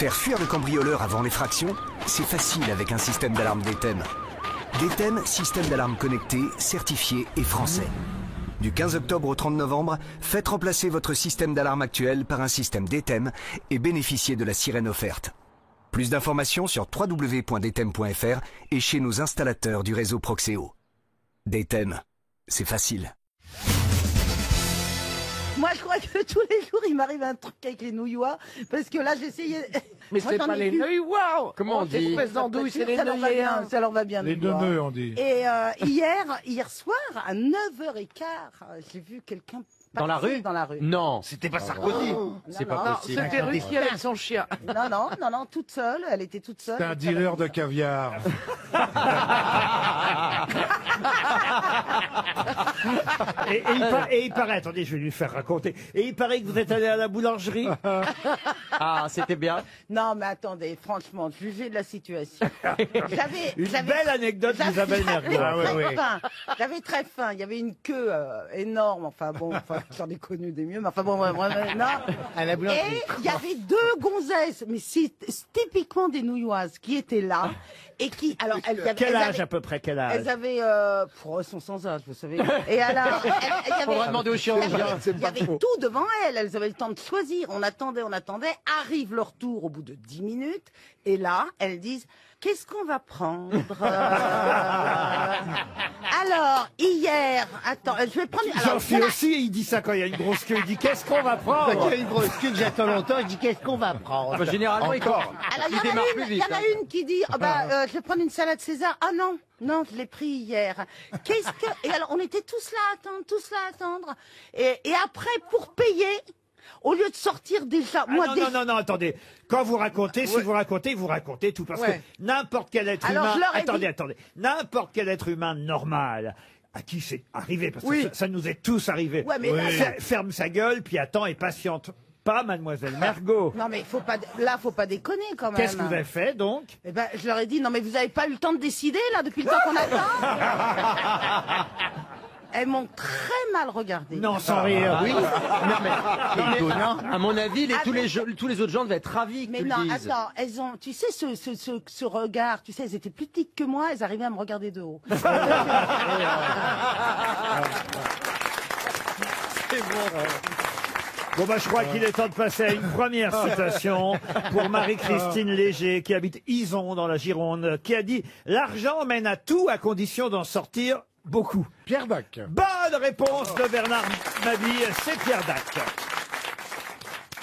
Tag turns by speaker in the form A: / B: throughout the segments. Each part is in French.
A: Faire fuir le cambrioleur avant l'effraction, c'est facile avec un système d'alarme DTEM. DTEM, système d'alarme connecté, certifié et français. Du 15 octobre au 30 novembre, faites remplacer votre système d'alarme actuel par un système DTEM et bénéficiez de la sirène offerte. Plus d'informations sur www.dtem.fr et chez nos installateurs du réseau Proxéo. DTEM, c'est facile.
B: Moi, je crois que tous les jours, il m'arrive un truc avec les nouillois, parce que là, j'essayais...
C: Mais c'est pas les nouillois. Comment on dit?
B: C'est les nouillois. Ça leur va bien.
D: Les neuneux, on dit.
B: Et hier soir, à 9h15, j'ai vu quelqu'un...
C: Dans la rue?
B: Dans la rue.
C: Non.
E: C'était pas Sarkozy.
C: C'est pas possible.
F: C'était Ruquier avec son chien.
B: Non, toute seule. Elle était toute seule.
D: C'est un dealer de caviar.
G: Et il paraît, attendez, je vais lui faire raconter. Et il paraît que vous êtes allé à la boulangerie.
C: Ah, c'était bien.
B: Non, mais attendez, franchement, jugez de la situation.
G: Une belle anecdote d'Isabelle Mergo.
B: J'avais très faim. Il y avait une queue énorme. Enfin bon, j'en ai connu des mieux, mais enfin bon, vraiment, non. Et il y avait deux gonzesses, mais c'est typiquement des nouilloises, qui étaient là et qui, alors,
G: Quel âge à peu près, quel âge?
B: Elles avaient, elles sont sans âge, vous savez. Et alors,
C: On va demander au chirurgien.
B: il y avait tout devant elles. Elles avaient le temps de choisir. On attendait. Arrive leur tour au bout de 10 minutes. Et là, elles disent, qu'est-ce qu'on va prendre? Alors, hier, attends, je vais prendre...
G: J'en suis aussi, il dit ça quand il y a une grosse queue. Il dit, qu'est-ce qu'on va prendre?
E: Quand il y a une grosse queue que j'attends longtemps, je dis qu'est-ce qu'on va prendre?
C: Bah, généralement,
E: Encore.
B: Alors,
C: il démarre plus
B: il
C: vite.
B: y en a une qui dit, je vais prendre une salade César. Ah non, je l'ai pris hier. Qu'est-ce que... Et alors, on était tous là à attendre. Et après, pour payer... Au lieu de sortir déjà...
G: Non, attendez. Quand vous racontez, si vous racontez tout. Parce que n'importe quel être
B: Alors,
G: humain...
B: je leur ai dit-
G: Attendez. N'importe quel être humain normal... À qui c'est arrivé, parce que ça nous est tous arrivé.
B: Ouais, mais
G: Ferme sa gueule, puis attend et patiente. Pas mademoiselle Mergo.
B: Non, mais faut pas déconner quand même.
G: Qu'est-ce que vous avez fait, donc?
B: Eh ben, je leur ai dit, non, mais vous avez pas eu le temps de décider, là, depuis le temps qu'on attend? Elles m'ont très mal regardé.
G: Non, sans rire.
C: Oui. Non, mais, à mon avis, tous les autres gens devaient être ravis que
B: Mais
C: tu
B: non,
C: le dises.
B: attends, elles ont, tu sais, ce regard, tu sais, elles étaient plus petites que moi, elles arrivaient à me regarder de haut.
C: C'est bon.
G: Bon je crois qu'il est temps de passer à une première citation pour Marie-Christine Léger, qui habite Ison dans la Gironde, qui a dit « L'argent mène à tout à condition d'en sortir beaucoup ».
D: Pierre Dac.
G: Bonne réponse de Bernard Mabille, c'est Pierre Dac.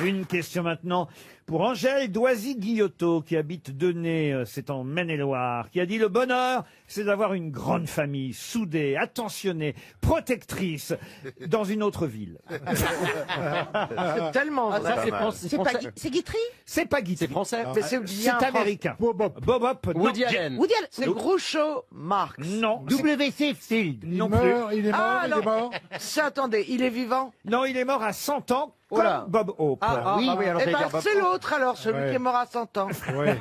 G: Une question maintenant pour Angèle Doisy-Guillotot, qui habite Denay, c'est en Maine-et-Loire, qui a dit « Le bonheur, c'est d'avoir une grande famille, soudée, attentionnée, protectrice, dans une autre ville. »
F: C'est tellement vrai.
B: C'est Guitry?
G: C'est pas Guy.
C: C'est français.
F: Mais c'est
G: C'est
F: bien
G: américain. Bob, non.
C: Woody Allen.
B: Woody Allen.
F: C'est Groucho Marx.
G: Non.
E: W.C. Field.
G: Non plus.
D: Il est mort, il est mort.
F: Attendez, il est vivant?
G: Non, il est mort à 100 ans, comme
C: Oh là.
G: Bob Hope.
C: Oui, alors
F: Eh
C: j'allais
F: ben,
C: dire Bob
F: c'est
C: Hope.
F: l'autre alors, celui
D: Ouais.
F: qui est mort à 100 ans.
D: Ouais.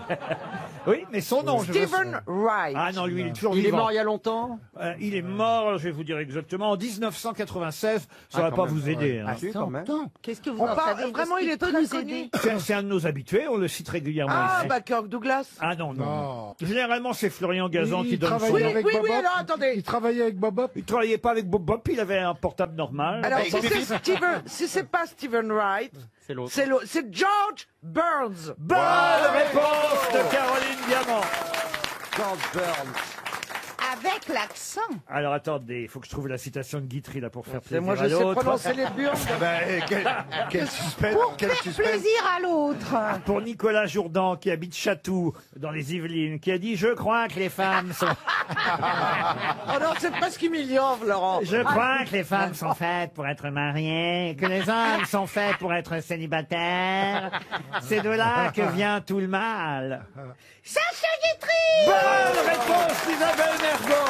G: Oui, mais son nom, je veux
F: Stephen Wright.
G: Ah non, lui, il est toujours
C: Il est
G: vivant.
C: mort il y a longtemps.
G: Il est mort, je vais vous dire exactement, en 1996. Ça va
C: quand
G: pas
C: même.
G: vous aider. hein.
C: Si, quand même.
B: Qu'est-ce que vous
F: On
B: en
F: parle-
B: savez?
F: vraiment, il est
B: Qu'est-ce qui
F: très
B: peut nous
F: connu.
B: aider?
G: C'est un de nos habitués, on le cite régulièrement
F: Ah,
G: ici.
F: bah Kirk Douglas.
G: Ah non.
D: Non.
G: Généralement, c'est Florian Gazan qui
D: Il
G: donne son
D: travaillait
G: nom.
D: avec
F: Oui,
D: Bob
F: oui,
D: Hope.
F: alors, attendez.
D: Il travaillait avec Bob Hope.
G: Il travaillait pas avec Bob Hope, il avait un portable normal.
F: Alors, si c'est pas Stephen Wright,
C: C'est l'autre.
F: c'est George Burns.
G: Bonne réponse de Caroline Diamant.
C: George Burns.
B: Avec l'accent.
G: Alors attendez, il faut que je trouve la citation de Guitry là pour faire plaisir
F: Moi,
G: à
F: je sais
G: l'autre.
F: prononcer les burnes.
E: Quel suspense.
B: Pour
E: Quel
B: faire
E: suspense.
B: plaisir à l'autre.
G: Pour Nicolas Jourdan, qui habite Chatou, dans les Yvelines, qui a dit « Je crois que les femmes sont...
F: Oh non, c'est presque humiliant, Laurent.
G: Je crois que les femmes sont faites pour être mariées, que les hommes sont faits pour être célibataires. C'est de là que vient tout le mal. »
B: Sacha Guitry!
G: Bonne réponse d'Isabelle Mergo.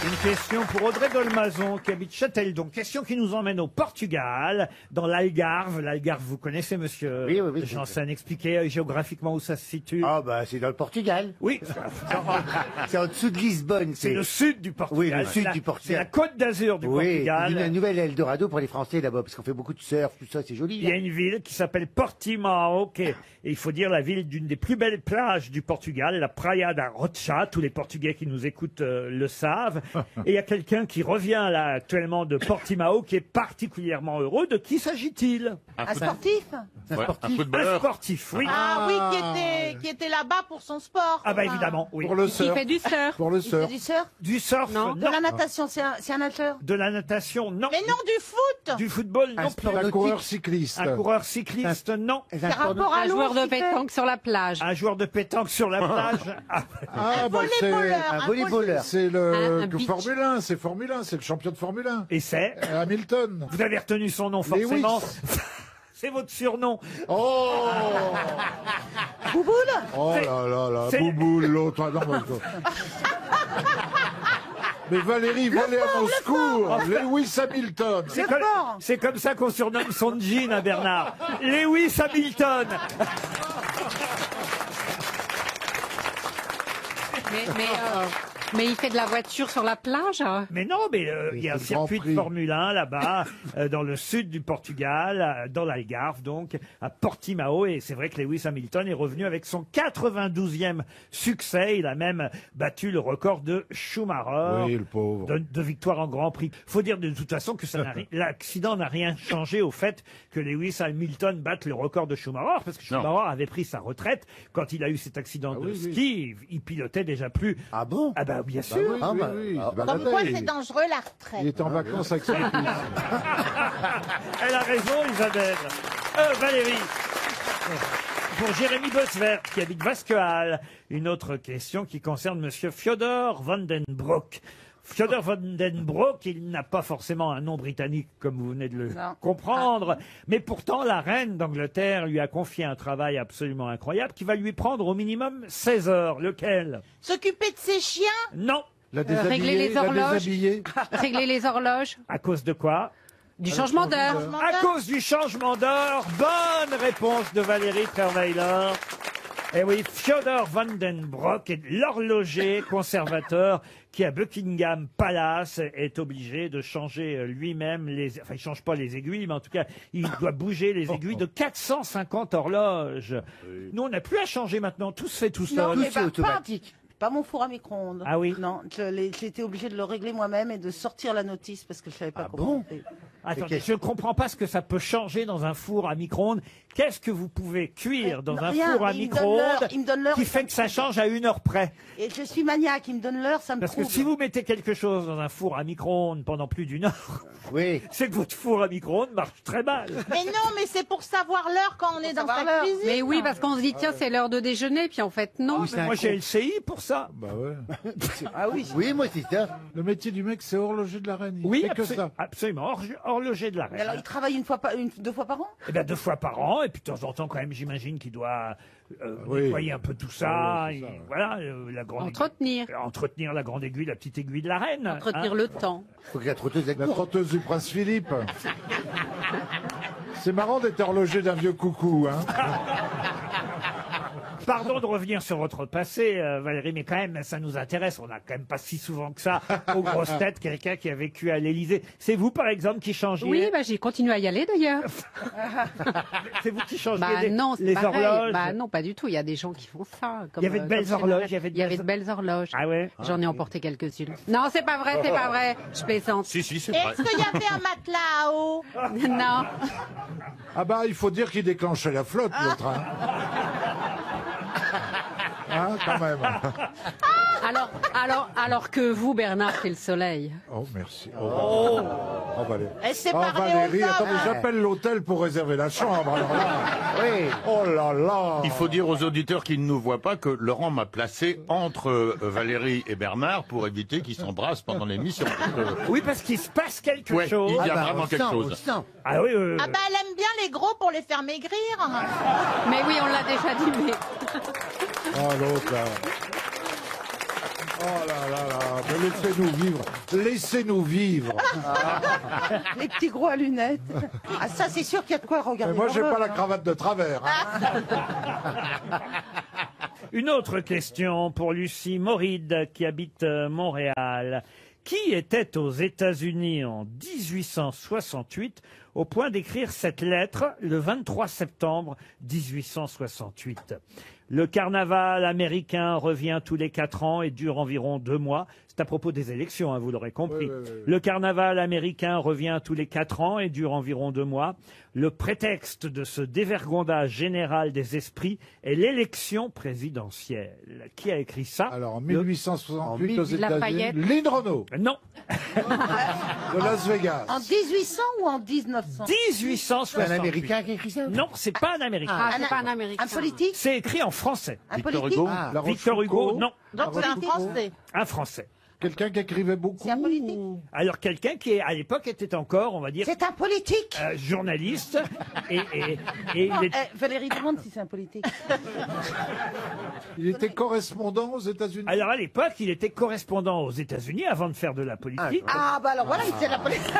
G: Une question pour Audrey Dolmazon qui habite Châteldon. Question qui nous emmène au Portugal, dans l'Algarve. L'Algarve, vous connaissez, monsieur
E: Oui.
G: Janssen. Expliquez géographiquement où ça se situe.
E: Ah bah c'est dans le Portugal.
G: Oui,
E: C'est en dessous de Lisbonne.
G: c'est le sud du Portugal.
E: Oui, le sud
G: C'est
E: du
G: C'est
E: Portugal.
G: la côte d'Azur du
E: Oui,
G: Portugal.
E: une nouvelle Eldorado pour les Français là-bas, parce qu'on fait beaucoup de surf, tout ça, c'est joli.
G: Il y a une ville qui s'appelle Portimao, et il faut dire la ville d'une des plus belles plages du Portugal, la Praia da Rocha. Tous les Portugais qui nous écoutent le savent. Et il y a quelqu'un qui revient là actuellement de Portimao qui est particulièrement heureux. De qui s'agit-il?
B: Un sportif?
H: Un
G: Un
H: footballeur.
G: sportif, oui.
F: Ah oui, qui était là-bas pour son sport.
G: Ah bah évidemment, oui.
D: Pour le
I: Qui
D: surf.
I: fait du surf.
D: Pour le
B: Il fait
D: surf.
B: du surf?
G: Du surf,
I: Non.
B: De la natation, c'est un nageur?
G: De la natation, non.
F: Mais non, du foot.
G: Du football, non plus.
D: Un coureur cycliste.
G: Un coureur cycliste, non.
E: Un
B: C'est
E: sport de-
B: rapport à
I: Un
B: l'eau,
I: joueur de
B: ce qu'il fait?
I: pétanque sur la plage.
G: Un joueur de pétanque sur la plage. Ah,
D: Ah, bah c'est...
E: Un volleyballeur.
D: C'est le
I: Un beach.
D: Formule 1, c'est Formule 1, c'est le champion de Formule 1.
G: et c'est
D: Hamilton.
G: Vous avez retenu son nom forcément. C'est votre surnom.
D: Oh
B: Bouboule?
D: Oh là là là,
G: c'est-
D: Bouboule, l'autre. Ah, non, mais Valérie, volez à mon secours. Lewis Hamilton.
G: C'est comme ça qu'on surnomme son jean à Bernard. Lewis Hamilton.
I: Mais il fait de la voiture sur la plage.
G: Mais non, mais il y a un
D: c'est le Grand
G: circuit de
D: Prix.
G: Formule 1 là-bas, dans le sud du Portugal, dans l'Algarve, donc, à Portimao. Et c'est vrai que Lewis Hamilton est revenu avec son 92e succès. Il a même battu le record de Schumacher.
D: Oui, le pauvre.
G: De victoire en Grand Prix. Faut dire de toute façon que l'accident n'a rien changé au fait que Lewis Hamilton batte le record de Schumacher, parce que Schumacher avait pris sa retraite quand il a eu cet accident de
D: oui, oui.
G: ski. Il pilotait déjà plus.
E: Ah bon?
G: Ah bah bien
D: Bah
G: sûr.
D: oui,
E: Ah,
D: oui,
E: bah,
D: oui, il
E: ah,
D: se baladait.
F: Comme quoi, c'est dangereux la retraite.
D: Il est en vacances avec son fils.
G: Elle a raison, Isabelle. Valérie. Pour Jérémy Bosvert, qui habite Vasquehal, une autre question qui concerne Monsieur Fyodor Vandenbroek. Fyodor Vandenbroek, il n'a pas forcément un nom britannique, comme vous venez de le
B: Non.
G: comprendre, mais pourtant la reine d'Angleterre lui a confié un travail absolument incroyable qui va lui prendre au minimum 16 heures. Lequel?
F: S'occuper de ses chiens.
G: Non.
D: La
I: Régler les
D: la
I: horloges.
D: déshabiller.
I: Régler les horloges.
G: À cause de quoi?
I: Du changement d'heure.
G: À cause du changement d'heure. Bonne réponse de Valérie Trierweiler. Eh oui, Fyodor Vandenbroek est l'horloger conservateur qui, à Buckingham Palace, est obligé de changer lui-même les... Enfin, il change pas les aiguilles, mais en tout cas, il doit bouger les aiguilles de 450 horloges. Nous, on n'a plus à changer maintenant. Tout se fait tout seul.
E: Tout
B: mais
E: c'est automatique.
B: Pas mon four à micro-ondes.
G: Ah oui?
B: Non, j'ai été obligée de le régler moi-même et de sortir la notice parce que je savais pas
E: Ah
B: comment.
E: bon?
B: on fait.
G: Attendez, je ne comprends pas ce que ça peut changer dans un four à micro-ondes. Qu'est-ce que vous pouvez cuire dans un
B: Rien,
G: four à
B: mais il me donne l'heure,
G: micro-ondes
B: il me donne l'heure
G: qui
B: et
G: fait
B: ça
G: que ça
B: me
G: change à 1 heure près?
B: Et je suis maniaque, il me donne l'heure, ça me
G: Parce que
B: trouble.
G: si vous mettez quelque chose dans un four à micro-ondes pendant plus d'une heure,
E: Oui.
G: c'est que votre four à micro-ondes marche très mal.
F: Mais non, mais c'est pour savoir l'heure quand on est dans
B: savoir
F: sa
B: l'heure.
F: cuisine.
I: Mais oui, parce qu'on se dit, tiens, c'est l'heure de déjeuner, puis en fait, non.
E: c'est un
G: Moi, j'ai
E: con.
G: le CI pour ça.
D: Bah ouais.
B: Ah oui.
E: Oui, moi c'est ça.
D: Le métier du mec, c'est horloger de la reine. Il
G: Oui,
D: fait que ça.
G: absolument. Horloger de la
B: Mais alors,
G: reine.
B: il travaille 2 fois par an?
G: Eh bien, 2 fois par an, et puis de temps en temps, quand même, j'imagine qu'il doit
D: Oui.
G: nettoyer un peu tout ça.
D: Oui, c'est ça,
G: et
D: ouais.
G: voilà, la grande
I: Entretenir.
G: entretenir la grande aiguille, la petite aiguille de la reine.
I: Entretenir
G: hein.
I: le temps.
E: Faut que la trotteuse elle
D: La
E: court.
D: trotteuse du prince Philippe. C'est marrant d'être horloger d'un vieux coucou, hein.
G: Pardon de revenir sur votre passé, Valérie, mais quand même, ça nous intéresse. On n'a quand même pas si souvent que ça aux grosses têtes quelqu'un qui a vécu à l'Élysée. C'est vous, par exemple, qui changiez.
I: Oui, bah, j'ai continué à y aller d'ailleurs.
G: C'est vous qui changiez
I: Bah non, c'est
G: les
I: pareil.
G: horloges.
I: Bah non, pas du tout. Il y a des gens qui font ça. Comme,
G: Il y avait de belles
I: comme
G: horloges,
I: Céline.
G: il
I: Il y avait de belles horloges.
G: Ah ouais.
I: J'en ai emporté quelques-unes. Non, c'est pas vrai, c'est pas vrai. Je plaisante.
H: Si, c'est
F: Et
H: vrai.
F: est-ce qu'il y avait un matelas à eau?
I: Non.
D: Ah bah, il faut dire qu'il déclenchait la flotte, l'autre, hein. Hein, quand même.
I: Alors que vous, Bernard, c'est le soleil.
D: Oh, merci. Oh, Valérie.
F: Elle s'est
D: Oh,
F: parlé
D: Valérie,
F: aux hommes.
D: attendez, j'appelle l'hôtel pour réserver la chambre. Alors là.
E: Oui.
D: Oh là là.
H: Il faut dire aux auditeurs qui ne nous voient pas que Laurent m'a placé entre Valérie et Bernard pour éviter qu'ils s'embrassent pendant l'émission.
G: Oui, parce qu'il se passe quelque
H: Ouais,
G: chose.
H: il y a
E: bah,
H: vraiment
E: on
H: quelque
E: sent,
H: chose.
E: on sent.
G: Ah oui,
F: Ah bah elle aime bien les gros pour les faire maigrir.
I: Mais oui, on l'a déjà dit, mais...
D: Oh, l'autre, là. Oh là là là. Mais Laissez-nous vivre. Laissez-nous vivre.
B: Les petits gros à lunettes. Ah, ça, c'est sûr qu'il y a de quoi regarder.
D: Mais moi, j'ai pas la
B: l'horloge, hein.
D: cravate de travers. hein.
G: Une autre question pour Lucie Moride qui habite Montréal. Qui était aux États-Unis en 1868 au point d'écrire cette lettre le 23 septembre 1868 ? Le carnaval américain revient tous les 4 ans et dure environ 2 mois. C'est à propos des élections, hein, vous l'aurez compris.
D: Oui.
G: Le carnaval américain revient tous les 4 ans et dure environ 2 mois. Le prétexte de ce dévergondage général des esprits est l'élection présidentielle. Qui a écrit ça?
D: Alors, en 1868 aux États-Unis,
I: Lafayette.
D: Lynn Renault,
G: Non,
D: de Las Vegas.
B: En 1800 ou en 1900?
G: 1868.
E: C'est un Américain qui a écrit ça?
G: Non, c'est pas un Américain.
I: Ah, c'est pas un Américain.
B: Un politique?
G: C'est écrit en français.
B: Un
H: Victor
B: politique?
H: Hugo.
E: Ah,
D: La
G: Victor Hugo,
D: Rochefoucauld.
G: non.
B: Donc c'est un Français.
G: Un Français.
D: Quelqu'un qui écrivait beaucoup.
B: C'est un politique.
G: Alors quelqu'un qui, à l'époque, était encore, on va dire,
B: C'est un politique.
G: journaliste. Et il est...
B: Valérie demande si c'est un politique.
D: Il était correspondant aux États-Unis.
G: Alors à l'époque, il était correspondant aux États-Unis avant de faire de la politique.
B: Ah bah alors voilà, c'est la politique.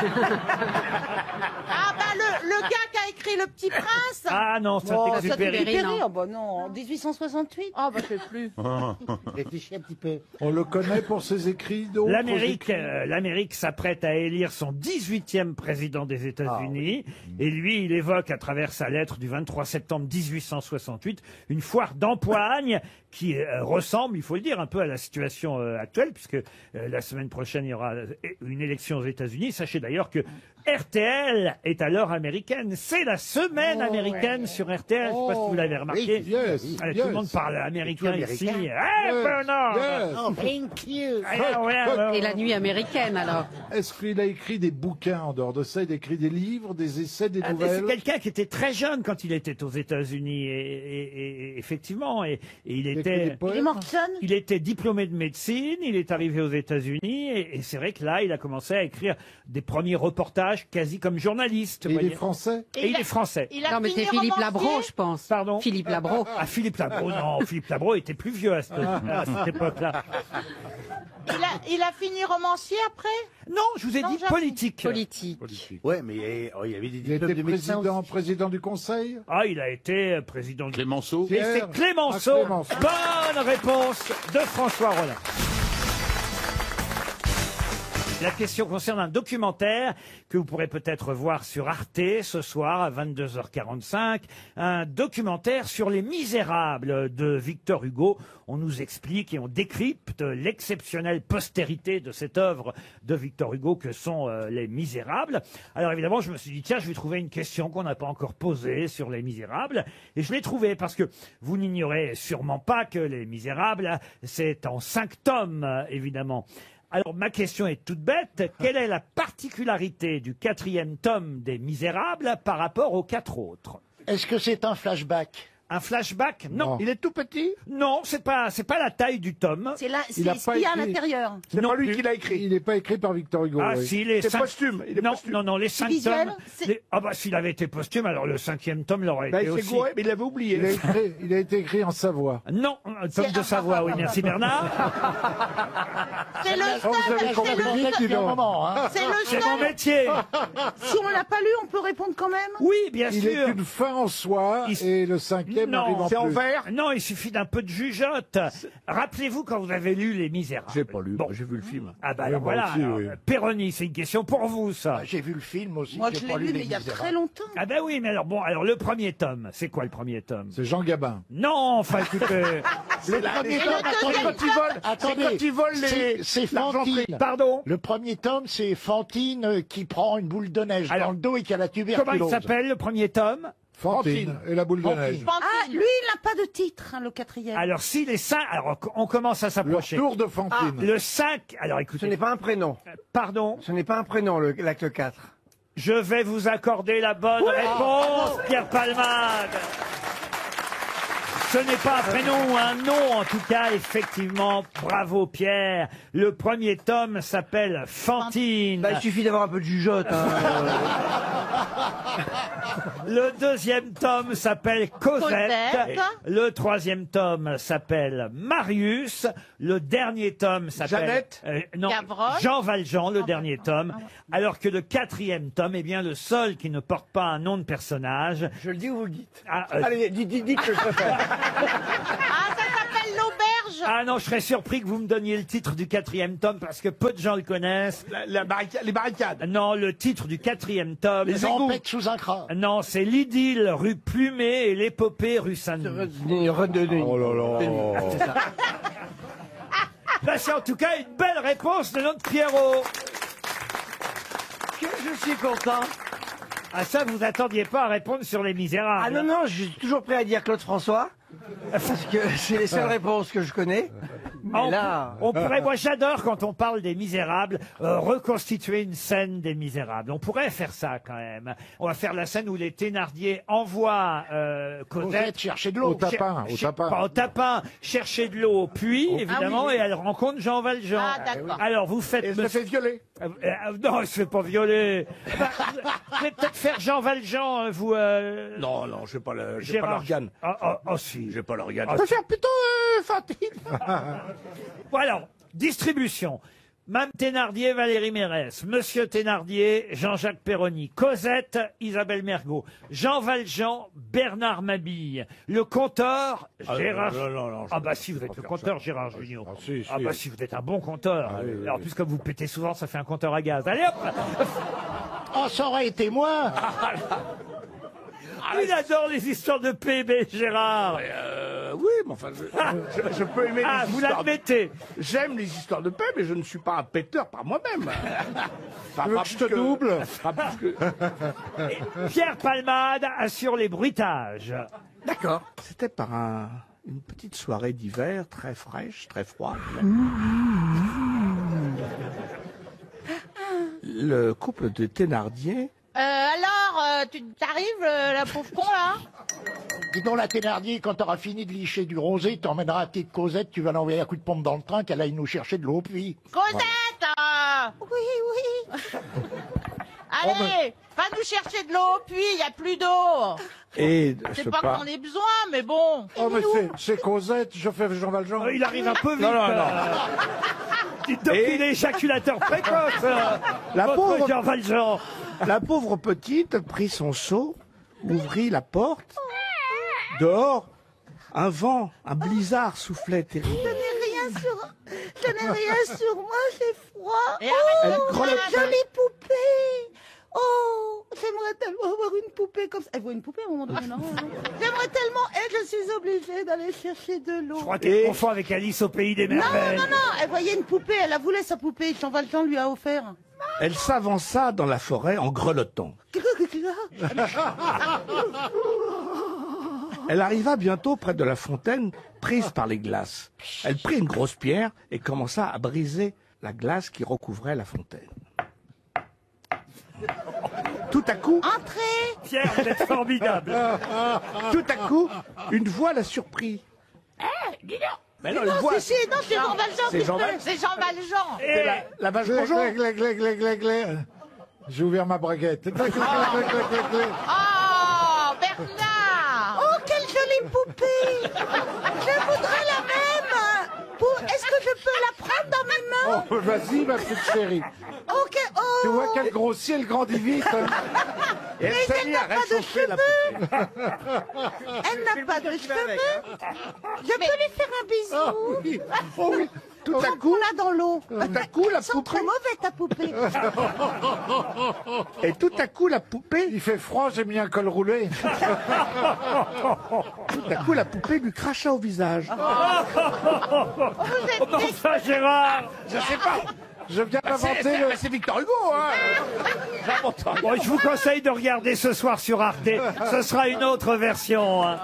F: Ah bah le gars qui a écrit Le Petit Prince.
G: Ah non,
B: Oh,
G: Saint-Exupéry.
I: Saint-Exupéry.
B: Saint-Exupéry,
I: non.
B: oh bah non, en 1868.
F: Ah bah je sais plus.
E: Réfléchis un petit peu.
D: On le connaît pour ses écrits d'autres
G: L'Amérique,
D: écrits.
G: l'Amérique s'apprête à élire son 18e président des États-Unis. Et lui, il évoque à travers sa lettre du 23 septembre 1868 une foire d'empoigne qui ressemble, il faut le dire, un peu à la situation actuelle, puisque la semaine prochaine, il y aura une élection aux États-Unis. Sachez d'ailleurs que RTL est à l'heure américaine. C'est la semaine américaine sur RTL. Je ne sais pas si vous l'avez remarqué.
D: Yes,
G: Tout
D: yes.
G: le monde parle américain
E: Et tout
G: ici.
E: américain.
G: Hey,
D: Yes,
G: Bernard!
D: yes.
E: Oh, thank you.
G: Ah, ouais,
I: Et la nuit américaine, alors.
D: Est-ce qu'il a écrit des bouquins en dehors de ça? Il a écrit des livres, des essais, des
G: Ah, mais
D: nouvelles?
G: c'est quelqu'un qui était très jeune quand il était aux États-Unis et effectivement et il
D: Il a écrit des
G: était
D: poèmes?
B: Il est Morrison.
G: il était diplômé de médecine, il est arrivé aux États-Unis et c'est vrai que là il a commencé à écrire des premiers reportages quasi comme journaliste.
D: Et
G: vous
D: il est
G: voyez.
D: français?
G: Et il est français.
F: Il a
I: Non, mais
F: fini
I: c'est Philippe
F: romancier.
I: Labro, je pense.
G: Pardon.
I: Philippe Labro.
G: Ah, Philippe Labro, non, Philippe Labro était plus vieux à cette époque-là.
F: Il a fini romancier après.
G: Non, je vous ai
F: Non,
G: dit
F: j'avoue.
G: politique.
I: Politique.
E: Ouais, mais il y avait des
D: Il
E: diplômes
D: était
E: de médecin aussi.
D: président du conseil?
G: Ah, il a été président de...
H: Clémenceau.
G: Et c'est
D: Pierre.
G: Clémenceau.
D: Ah, Clémenceau.
G: Bonne réponse de François Rollin. La question concerne un documentaire que vous pourrez peut-être voir sur Arte ce soir à 22h45. Un documentaire sur Les Misérables de Victor Hugo. On nous explique et on décrypte l'exceptionnelle postérité de cette œuvre de Victor Hugo que sont Les Misérables. Alors évidemment, je me suis dit, tiens, je vais trouver une question qu'on n'a pas encore posée sur Les Misérables. Et je l'ai trouvée parce que vous n'ignorez sûrement pas que Les Misérables, c'est en 5 tomes, évidemment. Alors, ma question est toute bête. Quelle est la particularité du 4e tome des Misérables par rapport aux 4 autres?
E: Est-ce que c'est un flashback?
G: Un flashback? Non.
D: Non.
E: Il est tout petit?
G: Non, c'est pas la taille du tome.
B: C'est là,
D: Il a
B: c'est ce
D: pas
B: qu'il y a à
D: écrit.
B: l'intérieur.
E: C'est
G: Non
E: pas lui
G: plus.
E: qui l'a écrit.
D: Il n'est pas écrit par Victor Hugo.
G: Ah
D: oui.
G: si, les
E: C'est
G: 5...
E: posthume, il est
G: non,
E: posthume.
G: non, les 5
B: visuel,
G: tomes...
B: c'est-
G: Ah bah, s'il avait été posthume, alors le 5e tome l'aurait
E: Bah,
G: été
E: il s'est
G: aussi.
E: gouré, mais il l'avait oublié.
D: Il a été écrit en Savoie.
G: Non, un tome de Savoie, oui, merci Bernard.
F: C'est le
D: Oh, vous avez
F: seul.
D: compris vite, dis
E: Depuis un
D: donc.
E: moment, hein.
F: C'est le
G: C'est
F: seul.
G: mon métier.
B: Si on l'a pas lu, on peut répondre quand même.
G: Oui, bien
D: Il
G: sûr.
D: est une fin en soi
G: Il-
D: et le 5e
G: Non,
D: arrive en
G: c'est
D: plus.
E: vert.
G: Non, il suffit d'un peu de jugeote. Rappelez-vous quand vous avez lu Les Misérables.
E: J'ai pas lu,
G: Bon.
E: j'ai vu le film.
G: Ah bah
D: Oui,
G: alors
D: moi
G: voilà.
D: aussi,
G: alors,
D: oui.
G: Péroni, c'est une question pour vous, ça.
E: J'ai vu le film aussi.
B: Moi,
E: j'ai
B: je
E: pas
B: l'ai lu,
E: Les
B: mais il y a
E: Misérables.
B: très longtemps.
G: Ah bah oui, mais alors bon, alors le premier tome, c'est quoi le premier tome?
D: C'est Jean Gabin.
G: Non, enfin écoutez,
E: Le premier tome, attendez,
F: deuxième
E: quand ils volent, attendez, c'est quand ils volent c'est l'argenterie. Fantine.
G: pardon.
E: Le premier tome, c'est Fantine qui prend une boule de neige
G: Alors,
E: dans le dos et qui a la
G: Comment
E: tuberculose.
G: il s'appelle le premier tome?
D: Fantine et la boule de
E: Fantine.
D: neige.
B: Ah, lui, il n'a pas de titre, hein, le 4e.
G: Alors si les 5, alors on commence à
D: Le
G: s'approcher.
D: tour de Fantine.
G: Le 5, alors
C: Ce
G: écoutez,
C: n'est pas un prénom.
G: pardon,
C: Ce n'est pas un prénom, l'acte 4.
G: je vais vous accorder la bonne réponse, Pierre Palmade. Ce n'est pas un prénom ou un nom, en tout cas, effectivement. Bravo, Pierre. Le premier tome s'appelle Fantine.
C: Bah, il suffit d'avoir un peu de jugeote. Hein.
G: Le deuxième tome s'appelle Cosette.
F: Cosette.
G: Le troisième tome s'appelle Marius. Le dernier tome s'appelle...
D: Jeannette.
G: Non,
F: Gavroche.
G: Jean Valjean, le dernier tome. Alors que le quatrième tome, eh bien, le seul qui ne porte pas un nom de personnage...
C: Je le dis ou vous le dites?
G: Allez,
C: dites que je préfère.
F: Ah, ça s'appelle l'auberge.
G: Ah non, je serais surpris que vous me donniez le titre du quatrième tome parce que peu de gens le connaissent.
D: Les barricades.
G: Non, le titre du quatrième tome.
E: Les empêtes sous un crâne.
G: Non, c'est l'idylle rue Plumet et l'épopée rue Saint-Denis.
D: Oh là là.
C: C'est ça.
G: Bah, c'est en tout cas une belle réponse de notre Pierrot.
C: Que je suis content.
G: Ah ça, vous attendiez pas à répondre sur Les Misérables.
C: Ah non, non, je suis toujours prêt à dire Claude François. Parce que c'est les seules réponses que je connais. Mais là...
G: On pourrait, moi j'adore quand on parle des Misérables, reconstituer une scène des Misérables. On pourrait faire ça quand même. On va faire la scène où les Thénardier envoient Cosette
E: chercher de l'eau.
D: Au tapin.
G: pas au tapin, chercher de l'eau au puits, évidemment,
F: oui, oui.
G: et elle rencontre Jean Valjean.
F: Ah, d'accord.
G: Alors vous faites...
D: Et je me fais violer.
G: non, il se fait pas violer. Bah, vous pouvez peut-être faire Jean Valjean, vous...
J: Non, non, j'ai pas
G: Gérard-
J: l'organe.
G: Ah, si.
J: J'ai pas l'organe.
G: Ah,
D: Je peux faire plutôt Fantine.
G: Bon, alors, distribution. Mme Thénardier, Valérie Mérès, Monsieur Thénardier, Jean-Jacques Perroni, Cosette, Isabelle Mergot, Jean Valjean, Bernard Mabille, le conteur, Gérard...
J: non,
G: Ah bah si, vous êtes le conteur, Gérard Junior.
D: Ah, si, si.
G: Ah bah si, vous êtes un bon conteur.
D: Ah, oui, oui,
G: Alors, en plus, comme vous pétez souvent, ça fait un compteur à gaz. Allez hop.
E: Oh, ça aurait été moi.
G: Il adore les histoires de PB, Gérard.
J: Oui, mais enfin, je peux aimer
G: Ah,
J: les
G: vous
J: histoires.
G: l'admettez.
J: J'aime les histoires de paix, mais je ne suis pas un péteur par moi-même.
D: Tu veux que je te double?
J: Pas plus que-
G: Pierre Palmade assure les bruitages.
J: D'accord. C'était par une petite soirée d'hiver très fraîche, très froide. Le couple de Thénardier.
F: Alors, tu t'arrives, la pauvre con, là?
E: Dis donc, la Thénardier, quand t'auras fini de licher du rosé, t'emmèneras la petite Cosette, tu vas l'envoyer à coup de pompe dans le train, qu'elle aille nous chercher de l'eau au puits.
F: Cosette! Oui, oui. Allez, va nous chercher de l'eau au puits, il n'y a plus d'eau.
J: Et
F: C'est pas qu'on ait besoin, mais bon.
D: Oh, mais c'est Cosette, je fais Jean Valjean.
G: Il arrive un peu vite.
J: Non.
G: Dites donc qu'il est éjaculateur précoce.
J: La
G: votre
J: pauvre-
G: Jean Valjean.
J: La pauvre petite prit son seau, ouvrit la porte. Dehors, un vent, un blizzard soufflait terrible.
B: Je n'ai rien sur moi, j'ai froid.
F: Et arrête
J: Elle
F: de
J: grelottait.
F: faire.
B: Jolie poupée. Oh, j'aimerais tellement avoir une poupée comme ça. Elle voit une poupée à un moment donné, non? J'aimerais tellement, et je suis obligée d'aller chercher de l'eau.
G: Je crois qu'elle confond avec Alice au pays des
B: Non,
G: merveilles.
B: non, non, elle voyait une poupée, elle a voulu sa poupée, Jean Valjean lui a offert.
J: Elle s'avança dans la forêt en grelottant. Elle arriva bientôt près de la fontaine, prise par les glaces. Elle prit une grosse pierre et commença à briser la glace qui recouvrait la fontaine. Tout à coup,
B: Entrez.
G: Pierre, vous êtes formidable.
J: tout à coup, une voix la surprit. Mais non, une voix.
B: Si, non, c'est Jean Valjean
J: C'est
B: qui
J: Jean
B: fait.
J: Valjean.
F: C'est Jean Valjean.
G: Et
J: La vache
D: Glé,
J: bonjour.
D: glé, glé, glé, glé, glé. J'ai ouvert ma braguette. Glé, glé, glé, glé, glé, glé.
F: Oh, Bernard.
B: Oh, quelle jolie poupée. Je voudrais la même. Est-ce que je peux la prendre dans mes mains?
D: Oh, vas-y, ma petite chérie.
B: Ok, oh.
D: Tu vois qu'elle grossit, elle grandit vite. Hein.
J: Et elle s'est mise à réchauffer la poupée.
B: Elle n'a pas de cheveux. Je peux lui faire un
D: Oh
B: bisou.
D: oui, oh oui.
J: Tout à coup,
B: Là dans l'eau.
J: tout à coup, la
B: Ils sont trop
J: poupée.
B: mauvais ta poupée.
J: Et tout à coup, la poupée.
D: Il fait froid, j'ai mis un col roulé.
J: Tout à coup, la poupée lui cracha au visage.
G: oh, mais enfin, Gérard.
J: Je sais pas.
D: Je viens d'inventer le...
J: C'est Victor Hugo, hein. J'invente rien.
G: Bon, je vous conseille de regarder ce soir sur Arte. Ce sera une autre version. Hein.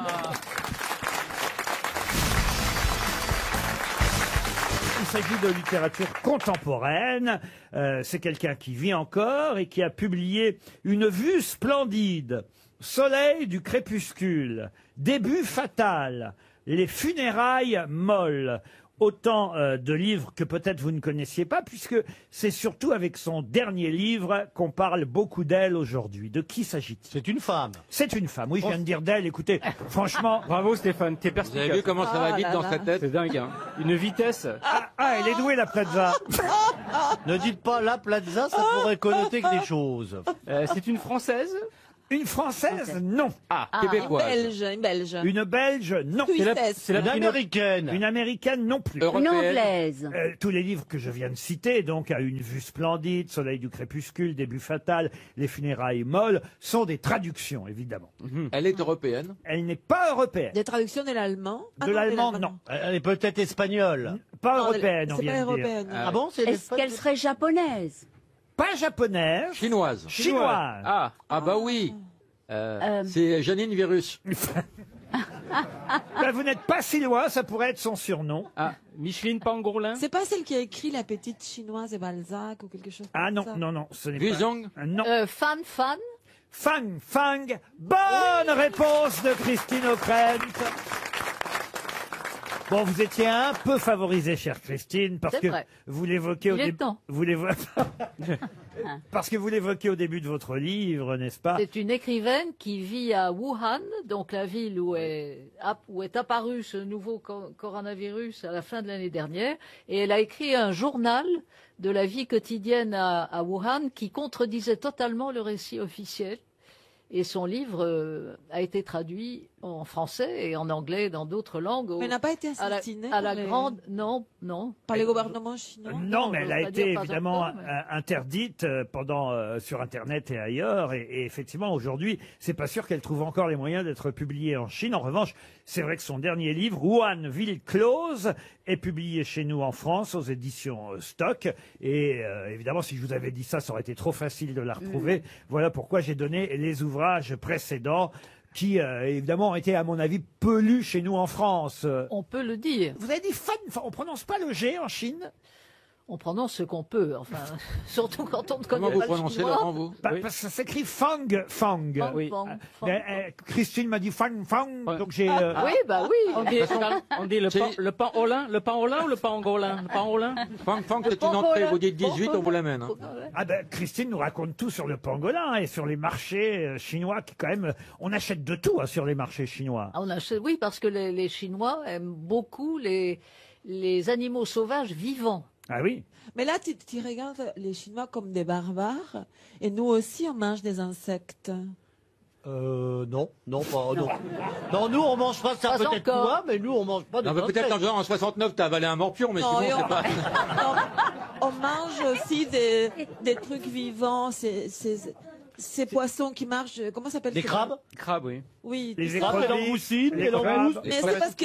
G: Il s'agit de littérature contemporaine. C'est quelqu'un qui vit encore et qui a publié Une vue splendide, Soleil du crépuscule, Début fatal, Les funérailles molles. Autant de livres que peut-être vous ne connaissiez pas, puisque c'est surtout avec son dernier livre qu'on parle beaucoup d'elle aujourd'hui. De qui s'agit-il?
K: C'est une femme.
G: C'est une femme, oui, je viens de dire d'elle. Écoutez, franchement...
L: Bravo Stéphane, t'es perspicace.
H: Vous avez vu comment ça va vite dans sa tête?
L: C'est dingue, hein. Une vitesse.
G: Ah, elle est douée, la Plaza.
K: Ne dites pas la Plaza, ça pourrait connoter que des choses.
L: C'est une Française?
G: Une Française, non.
H: Québécoise.
F: Une Belge.
G: Une Belge, non.
F: Suissesse.
K: Une américaine.
G: Une américaine, non plus.
I: Une anglaise.
G: Tous les livres que je viens de citer, donc à Une vue splendide, Soleil du crépuscule, Début fatal, Les funérailles molles, sont des traductions, évidemment.
H: Elle est européenne.
G: Elle n'est pas européenne.
F: Des traductions de l'allemand?
G: De l'allemand, non.
K: Elle est peut-être espagnole.
G: Pas européenne, on
F: C'est pas
G: vient de dire.
F: européenne.
K: Ah bon, c'est
I: Est-ce qu'elle serait japonaise?
G: Pas japonaise.
H: Chinoise.
G: Chinoise.
H: Ah bah oui. C'est Janine Virus.
G: Ben, vous n'êtes pas si loin, ça pourrait être son surnom.
L: Ah, Micheline Pangolin?
F: C'est pas celle qui a écrit La petite chinoise et Balzac ou quelque chose comme
G: Ah non,
F: ça?
G: non, ce n'est
H: Guzong.
G: pas... Non.
I: Fan.
G: Fang. Bonne réponse de Christine O'Krent. Bon, vous étiez un peu favorisée, chère Christine, parce
I: C'est
G: que
I: vrai.
G: vous l'évoquez au
I: Il est
G: début.
I: temps.
G: Parce que vous l'évoquez au début de votre livre, n'est-ce pas?
M: C'est une écrivaine qui vit à Wuhan, donc la ville où est apparu ce nouveau coronavirus à la fin de l'année dernière. Et elle a écrit un journal de la vie quotidienne à Wuhan qui contredisait totalement le récit officiel. Et son livre a été traduit en français et en anglais dans d'autres langues.
F: Mais elle n'a pas été assassinée
M: à la
F: par les-
M: grande... Non.
F: Par les gouvernements chinois?
G: Non, mais elle a été
M: pas
G: évidemment
M: encore,
G: interdite pendant sur Internet et ailleurs. Et effectivement, aujourd'hui, c'est pas sûr qu'elle trouve encore les moyens d'être publiée en Chine. En revanche, c'est vrai que son dernier livre, Wuhan, ville close, est publié chez nous en France aux éditions Stock. Et évidemment, si je vous avais dit ça, ça aurait été trop facile de la retrouver. Voilà pourquoi j'ai donné les ouvrages précédents qui, évidemment, ont été, à mon avis, peu lus chez nous en France.
M: On peut le dire.
G: Vous avez dit fan, on prononce pas le G en Chine?
M: On prononce ce qu'on peut, enfin, surtout quand on ne connaît
H: Comment vous
M: pas le
H: prononcez,
M: chinois.
H: Laurent, vous?
G: Parce que ça s'écrit Fang.
M: Oui.
G: Christine m'a dit Fang, donc j'ai...
M: Oui, bah oui.
L: On dit le pan au lin ou le pangolin? Le pangolin?
H: Fang, c'est une entrée. Vous dites 18, on vous l'amène. Hein.
G: Ah ben, Christine nous raconte tout sur le pangolin et sur les marchés chinois qui quand même... On achète de tout sur les marchés chinois.
M: Oui, parce que les Chinois aiment beaucoup les animaux sauvages vivants.
G: Ah oui?
F: Mais là, tu regardes les Chinois comme des barbares, et nous aussi, on mange des insectes.
K: Non, pas, non. Non, nous, on mange pas ça,
M: Pas
K: peut-être
M: encore.
K: toi, mais nous, on mange pas de
H: Non, mais peut-être en genre en 69, t'as avalé un morpion, mais
F: Non,
H: sinon,
F: et
H: c'est pas...
F: on mange aussi des trucs vivants, ces poissons qui marchent, comment ça s'appelle?
K: Des crabes?
L: Crabe, oui.
F: Oui.
G: Les
K: crabes, les
G: écrevisses,
K: langoustines,
G: les
K: les langoustes.
G: crabes.
F: Mais c'est parce que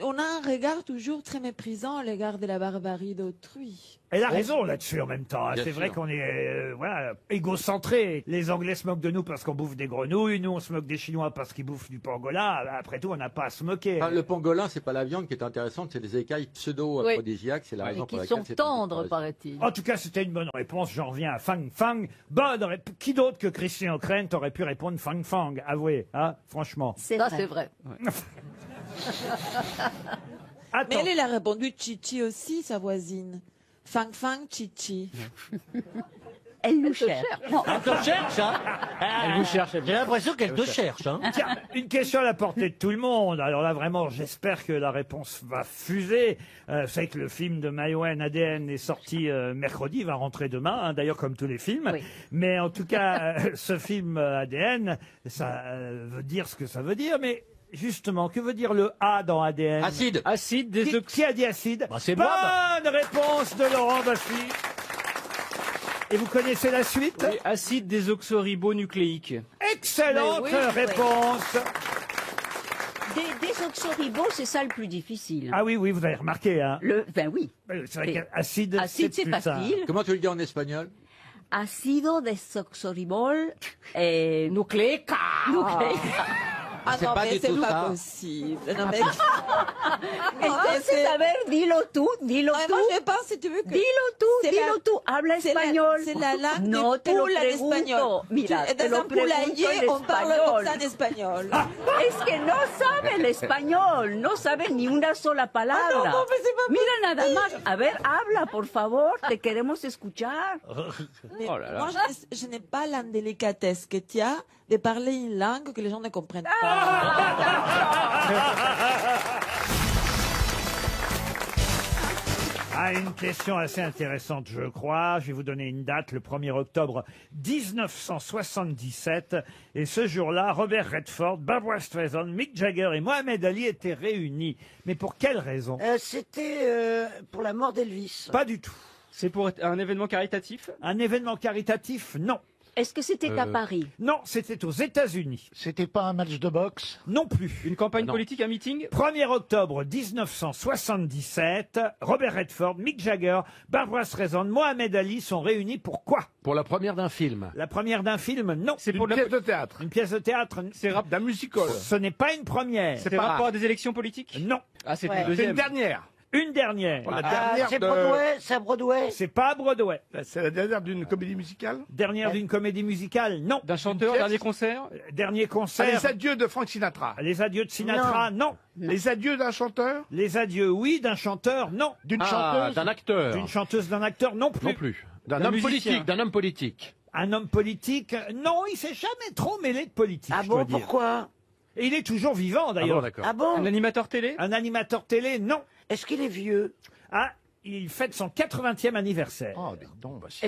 F: on a un regard toujours très méprisant à l'égard de la barbarie d'autrui.
G: Elle a raison là-dessus en même temps.
H: Bien
G: C'est vrai
H: sûr.
G: qu'on est égocentré. Les Anglais se moquent de nous parce qu'on bouffe des grenouilles. Nous, on se moque des Chinois parce qu'ils bouffent du pangolin. Après tout, on n'a pas à se moquer.
H: Enfin, le pangolin, c'est pas la viande qui est intéressante, c'est les écailles pseudo-aphrodisiaques. C'est la
M: Et
H: raison pour
M: qui
H: laquelle
M: sont
H: c'est
M: tendres,
H: intéressant.
M: paraît-il.
G: En tout cas, c'était une bonne réponse. J'en reviens à Fang. Bonne réponse. Qui d'autre que Christian O'Krent aurait pu répondre Fang? Avouez, hein, franchement.
M: Ça, c'est vrai.
F: Mais elle a répondu Chichi aussi, sa voisine. Fang, Chichi.
I: Elle nous cherche.
K: Elle te cherche, hein?
L: Elle vous cherche.
K: J'ai l'impression qu'elle te cherche, hein?
G: Tiens, une question à la portée de tout le monde. Alors là, vraiment, j'espère que la réponse va fuser. Vous savez que le film de Maïwenn, ADN, est sorti mercredi, va rentrer demain, hein, d'ailleurs comme tous les films.
M: Oui.
G: Mais en tout cas, ce film ADN, ça veut dire ce que ça veut dire. Mais justement, que veut dire le A dans ADN?
H: Acide.
L: Acide,
G: Qui a dit acide?
K: Bah, c'est moi,
G: Bonne réponse de Laurent Baffy. Et vous connaissez la suite?
L: Oui, acide désoxyribonucléique.
G: Excellente
M: Mais oui,
G: réponse.
I: Des oxoribos, c'est ça le plus difficile.
G: Ah oui, vous avez remarqué, hein.
I: Ben oui.
G: C'est vrai qu'acide,
I: Acide, c'est
G: plus ça.
I: facile.
H: Comment tu le dis en espagnol?
I: Acido desoxoribol nucleica.
F: Ah
N: C'est
F: non,
N: pas
F: mais
N: du
F: c'est
N: tout
F: pas
N: ça.
F: possible. Non, mais...
O: Entonces, a ver, dilo tú.
F: Moi, je pense, si tu veux, que...
O: Dilo tú, habla español.
F: C'est la langue
O: No
F: des
O: te lo
F: poules en espagnol.
O: pregunto. Mira,
F: Tu-
O: te
F: dans
O: lo
F: un poulailler,
O: pregunto en
F: on parle
O: español.
F: comme ça en espagnol.
O: Es que no sabe el español, no sabe ni una sola palabra.
F: Ah, no, mais c'est pas
O: Mira nada más, a ver, habla, por favor, te queremos escuchar.
F: Mais
L: Oh là là.
F: moi, je n'ai pas l'indélicatesse que tu as de parler une langue que les gens ne comprennent pas.
G: Ah, une question assez intéressante, je crois. Je vais vous donner une date, le 1er octobre 1977. Et ce jour-là, Robert Redford, Barbra Streisand, Mick Jagger et Mohamed Ali étaient réunis. Mais pour quelle raison?
B: C'était pour la mort d'Elvis.
G: Pas du tout.
L: C'est pour un événement caritatif?
G: Un événement caritatif, non.
O: Est-ce que c'était à Paris?
G: Non, c'était aux États-Unis.
E: C'était pas un match de boxe?
G: Non plus.
L: Une campagne politique, un meeting?
G: 1er octobre 1977, Robert Redford, Mick Jagger, Barbra Streisand, Mohamed Ali sont réunis pour quoi?
K: Pour la première d'un film.
G: La première d'un film, non.
L: C'est pour
J: Une pièce de théâtre.
G: Une pièce de théâtre,
J: D'un musical.
G: ce n'est pas une première.
L: C'est par rapport à des élections politiques?
G: Non.
L: Ah, c'est
B: Ouais.
L: une
J: C'est une
L: deuxième.
J: dernière.
G: Une dernière.
J: La dernière
B: C'est
J: de-
B: Broadway, c'est à Broadway.
G: C'est pas à Broadway.
J: C'est la dernière d'une comédie musicale.
G: Dernière d'une comédie musicale, non.
L: D'un chanteur,
J: pièce
L: dernier concert?
G: Dernier
J: Ah,
G: concert.
J: les adieux de Frank Sinatra.
G: Les adieux de Sinatra, non.
J: Les adieux d'un chanteur.
G: Les adieux, oui. D'un chanteur, non.
E: D'une
K: Ah,
E: chanteuse?
K: d'un acteur.
G: D'une chanteuse, d'un acteur, non plus.
K: Non plus. D'un
L: D'un
K: homme
L: musicien.
K: politique. D'un homme politique.
G: Un homme politique, non, il s'est jamais trop mêlé de politique.
B: Ah
G: je dois
B: bon,
G: dire.
B: pourquoi?
G: Et il est toujours vivant,
K: Ah bon,
G: d'ailleurs.
K: d'accord.
B: Ah bon?
L: Un animateur télé?
G: Un animateur télé, non.
B: Est-ce qu'il est vieux?
G: Ah, il fête son 80e anniversaire.
J: Oh, dis donc, bah, c'est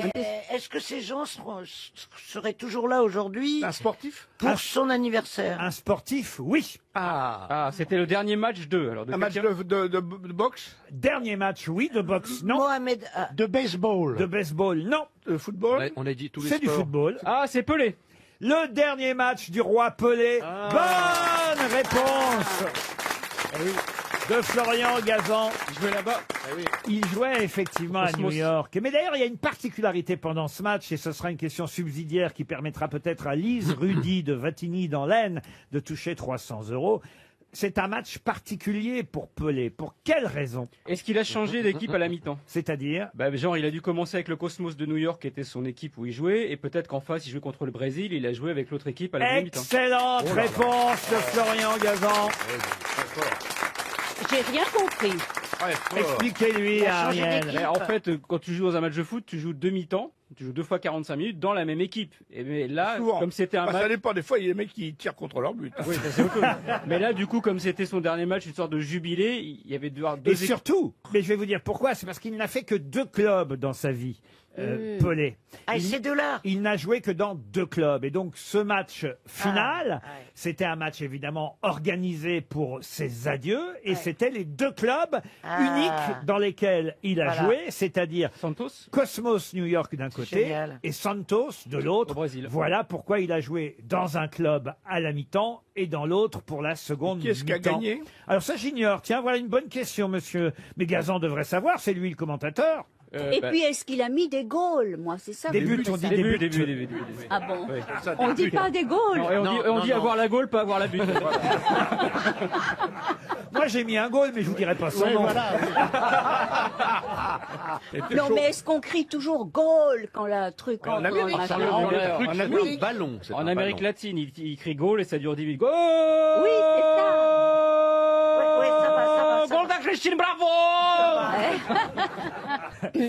B: Est-ce que ces gens seraient toujours là aujourd'hui
J: un sportif.
B: pour son anniversaire?
G: Un sportif, oui.
L: Ah, c'était le dernier match alors de
J: Un match
L: quelqu'un?
J: de boxe.
G: Dernier match, oui. De boxe, non.
B: Mohamed.
E: De baseball?
G: De baseball, non.
J: De football.
K: On a dit tous les
G: C'est du
K: sports.
G: football.
L: Ah, c'est Pelé.
G: Le dernier match du roi Pelé. Bonne réponse de Florian Gazan.
L: Il jouait là-bas.
G: Il jouait effectivement à
L: Cosmos.
G: New York. Mais d'ailleurs, il y a une particularité pendant ce match, et ce sera une question subsidiaire qui permettra peut-être à Lise Rudy de Vatigny dans l'Aisne de toucher 300 €. C'est un match particulier pour Pelé. Pour quelle raison?
L: Est-ce qu'il a changé d'équipe à la mi-temps?
G: C'est-à-dire?
L: Genre, il a dû commencer avec le Cosmos de New York, qui était son équipe où il jouait, et peut-être qu'en face, il jouait contre le Brésil, il a joué avec l'autre équipe à la deuxième mi-temps.
G: Excellente réponse de Florian Gazan.
O: J'ai rien compris.
G: Expliquez-lui, Ariel.
L: Mais en fait, quand tu joues dans un match de foot, tu joues demi-temps, tu joues 2 fois 45 minutes dans la même équipe. Et mais là,
J: Souvent.
L: comme c'était un
J: Bah,
L: match...
J: ça dépend. Des fois, il y a des mecs qui tirent contre leur but.
L: Oui, ça, c'est autre chose. Mais là, du coup, comme c'était son dernier match, une sorte de jubilé, il y avait deux
G: Et surtout, mais je vais vous dire pourquoi, c'est parce qu'il n'a fait que 2 clubs dans sa vie, Pelé.
B: Ah, et ces deux-là?
G: Il n'a joué que dans 2 clubs. Et donc, ce match final, c'était un match évidemment organisé pour ses adieux. Et c'était les 2 clubs uniques dans lesquels il a joué, c'est-à-dire
L: Santos,
G: Cosmos New York d'un côté
B: génial.
G: et Santos de l'autre.
L: Au Brésil.
G: Voilà pourquoi il a joué dans un club à la mi-temps et dans l'autre pour la seconde
J: Qui est-ce qui a
G: mi-temps.
J: gagné?
G: Alors ça, j'ignore. Tiens, voilà une bonne question, monsieur. Mais Gazan devrait savoir, c'est lui le commentateur.
O: Et puis, est-ce qu'il a mis des goals? Moi, c'est ça.
G: Des buts, on dit des buts.
L: début.
O: Ah bon?
L: Oui.
O: On dit pas des goals.
L: Non, et on dit avoir la goal, pas avoir la but.
G: Moi, j'ai mis un goal, mais je vous dirai pas son
E: Ouais,
G: nom.
E: voilà.
O: Non, mais est-ce qu'on crie toujours goal quand la truc
J: En Amérique,
O: machin?
K: On a vu un ballon. c'est
L: En
K: un
L: Amérique
K: ballon.
L: latine, il crie goal et ça dure 10 minutes. Goal!
O: Oui, c'est ça.
B: Ouais, ça va.
L: Goal d'Argentine, bravo!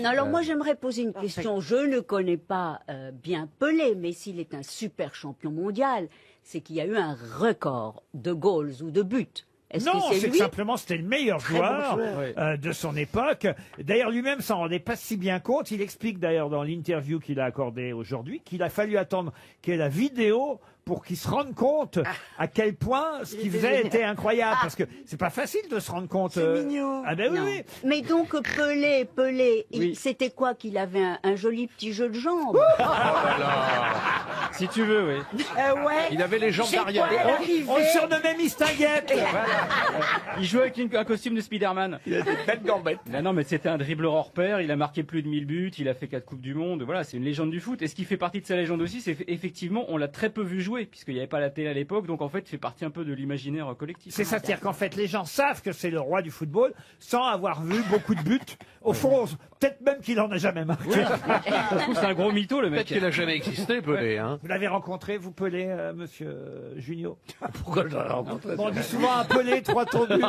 O: Alors moi j'aimerais poser une question. Je ne connais pas bien Pelé, mais s'il est un super champion mondial, c'est qu'il y a eu un record de goals ou de buts. Est-ce
G: Non,
O: que
G: c'est
O: c'est
G: que
O: lui?
G: simplement c'était le meilleur joueur de son époque. D'ailleurs, lui-même s'en rendait pas si bien compte. Il explique d'ailleurs dans l'interview qu'il a accordée aujourd'hui qu'il a fallu attendre qu'il y ait la vidéo pour qu'il se rende compte à quel point ce qu'il faisait était incroyable. Parce que c'est pas facile de se rendre compte.
B: C'est mignon.
G: Ah ben oui,
O: Non.
G: oui.
O: Mais donc Pelé,
L: Oui.
O: c'était quoi qu'il avait un joli petit jeu de jambes?
L: Si tu veux, oui.
B: Ouais.
K: Il avait les jambes
B: C'est
K: d'arrière.
B: quoi l'arrivée?
G: On le surnommait Mistinguette.
L: Il jouait avec un costume de Spider-Man.
J: Il a des belles gambettes.
L: Non, mais c'était un dribbleur hors pair, il a marqué plus de 1000 buts, il a fait 4 Coupes du Monde, voilà, c'est une légende du foot. Et ce qui fait partie de sa légende aussi, c'est effectivement, on l'a très peu vu jouer. jouer, puisqu'il n'y avait pas la télé à l'époque, donc en fait, il fait partie un peu de l'imaginaire collectif.
G: C'est ça, c'est-à-dire qu'en fait, les gens savent que c'est le roi du football sans avoir vu beaucoup de buts. Au fond, peut-être même qu'il en a jamais marqué.
L: Ça se trouve, c'est un gros mytho, le mec.
K: Peut-être qu'il a jamais existé, Pelé. Hein.
G: Vous l'avez rencontré, vous, Pelé, monsieur Junio?
K: Pourquoi je l'aurais rencontré?
G: Bon, on dit souvent un Pelé, 3 tours de but.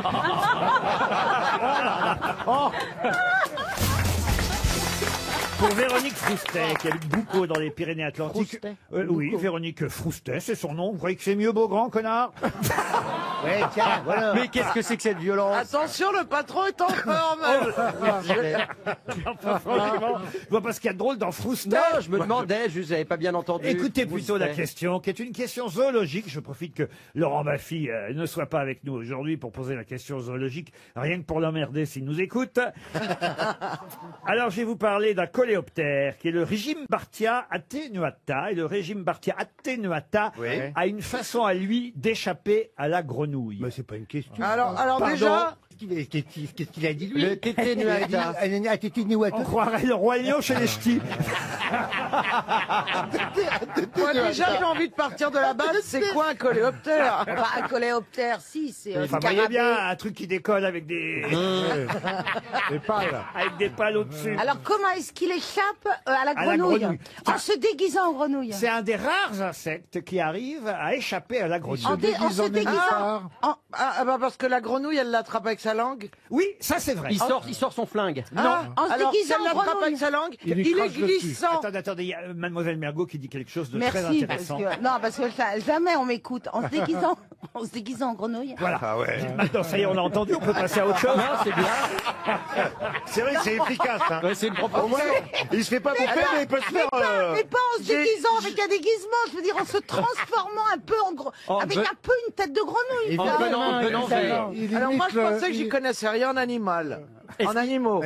G: Pour Véronique Froustet, qui habite Boucau dans les Pyrénées-Atlantiques. Oui, Véronique Froustet, c'est son nom. Vous croyez que c'est mieux, Beaugrand, connard?
C: Ouais, tiens, voilà.
K: Mais qu'est-ce que c'est que cette violence?
C: Attention, le patron est en forme.
G: Enfin, franchement, je vois pas ce qu'il y a de drôle dans Froustet.
K: Non, je me demandais, je n'avais pas bien entendu.
G: Écoutez plutôt la question, qui est une question zoologique. Je profite que Laurent Baffy ne soit pas avec nous aujourd'hui pour poser la question zoologique, rien que pour l'emmerder s'il nous écoute. Alors, je vais vous parler d'un coléoptère, qui est le régime Bartia attenuata. Et le régime Bartia attenuata a une façon à lui d'échapper à la grenouille.
J: Mais c'est pas une question.
C: Alors
G: Pardon.
C: déjà,
J: Qu'est-ce qu'il a dit, lui?
K: Le téténuata.
G: On croirait le roi lion chez les ch'tis.
C: moi déjà j'ai envie de partir de la base. C'est quoi un coléoptère?
B: Bah, un coléoptère, si, c'est un
G: Enfin, voyez
B: scarabée.
G: bien, un truc qui décolle avec des...
J: Des pales.
G: avec des pales au-dessus.
B: Alors, comment est-ce qu'il échappe à la grenouille? En se déguisant en grenouille.
G: C'est un des rares insectes qui arrive à échapper à la grenouille.
B: En se déguisant.
C: Bah parce que la grenouille elle l'attrape avec sa langue.
G: Oui, ça c'est vrai.
K: Il sort son flingue.
G: Non.
B: En se
C: Alors si
B: déguisant
C: elle
B: en
C: l'attrape
B: grenouille.
C: avec sa langue,
J: Il lui
C: il est
J: crache dessus.
C: glissant.
G: Attendez, il y a Mademoiselle Mergot qui dit quelque chose de très
B: Merci, parce
G: intéressant.
B: que, non, parce que jamais on m'écoute. En se déguisant en grenouille.
G: Voilà. Maintenant, ça y est, on a entendu, on peut passer à autre chose.
K: Non, c'est bien.
J: C'est vrai que c'est efficace. Hein.
K: Ouais, c'est une proposition.
J: Il se fait pas bouffer, mais il peut se faire.
B: Mais pas en se déguisant avec un déguisement, je veux dire en se transformant un peu en avec un peu une tête de grenouille.
K: En venant vers.
C: Alors moi je pensais que j'y connaissais rien en animal. En animaux.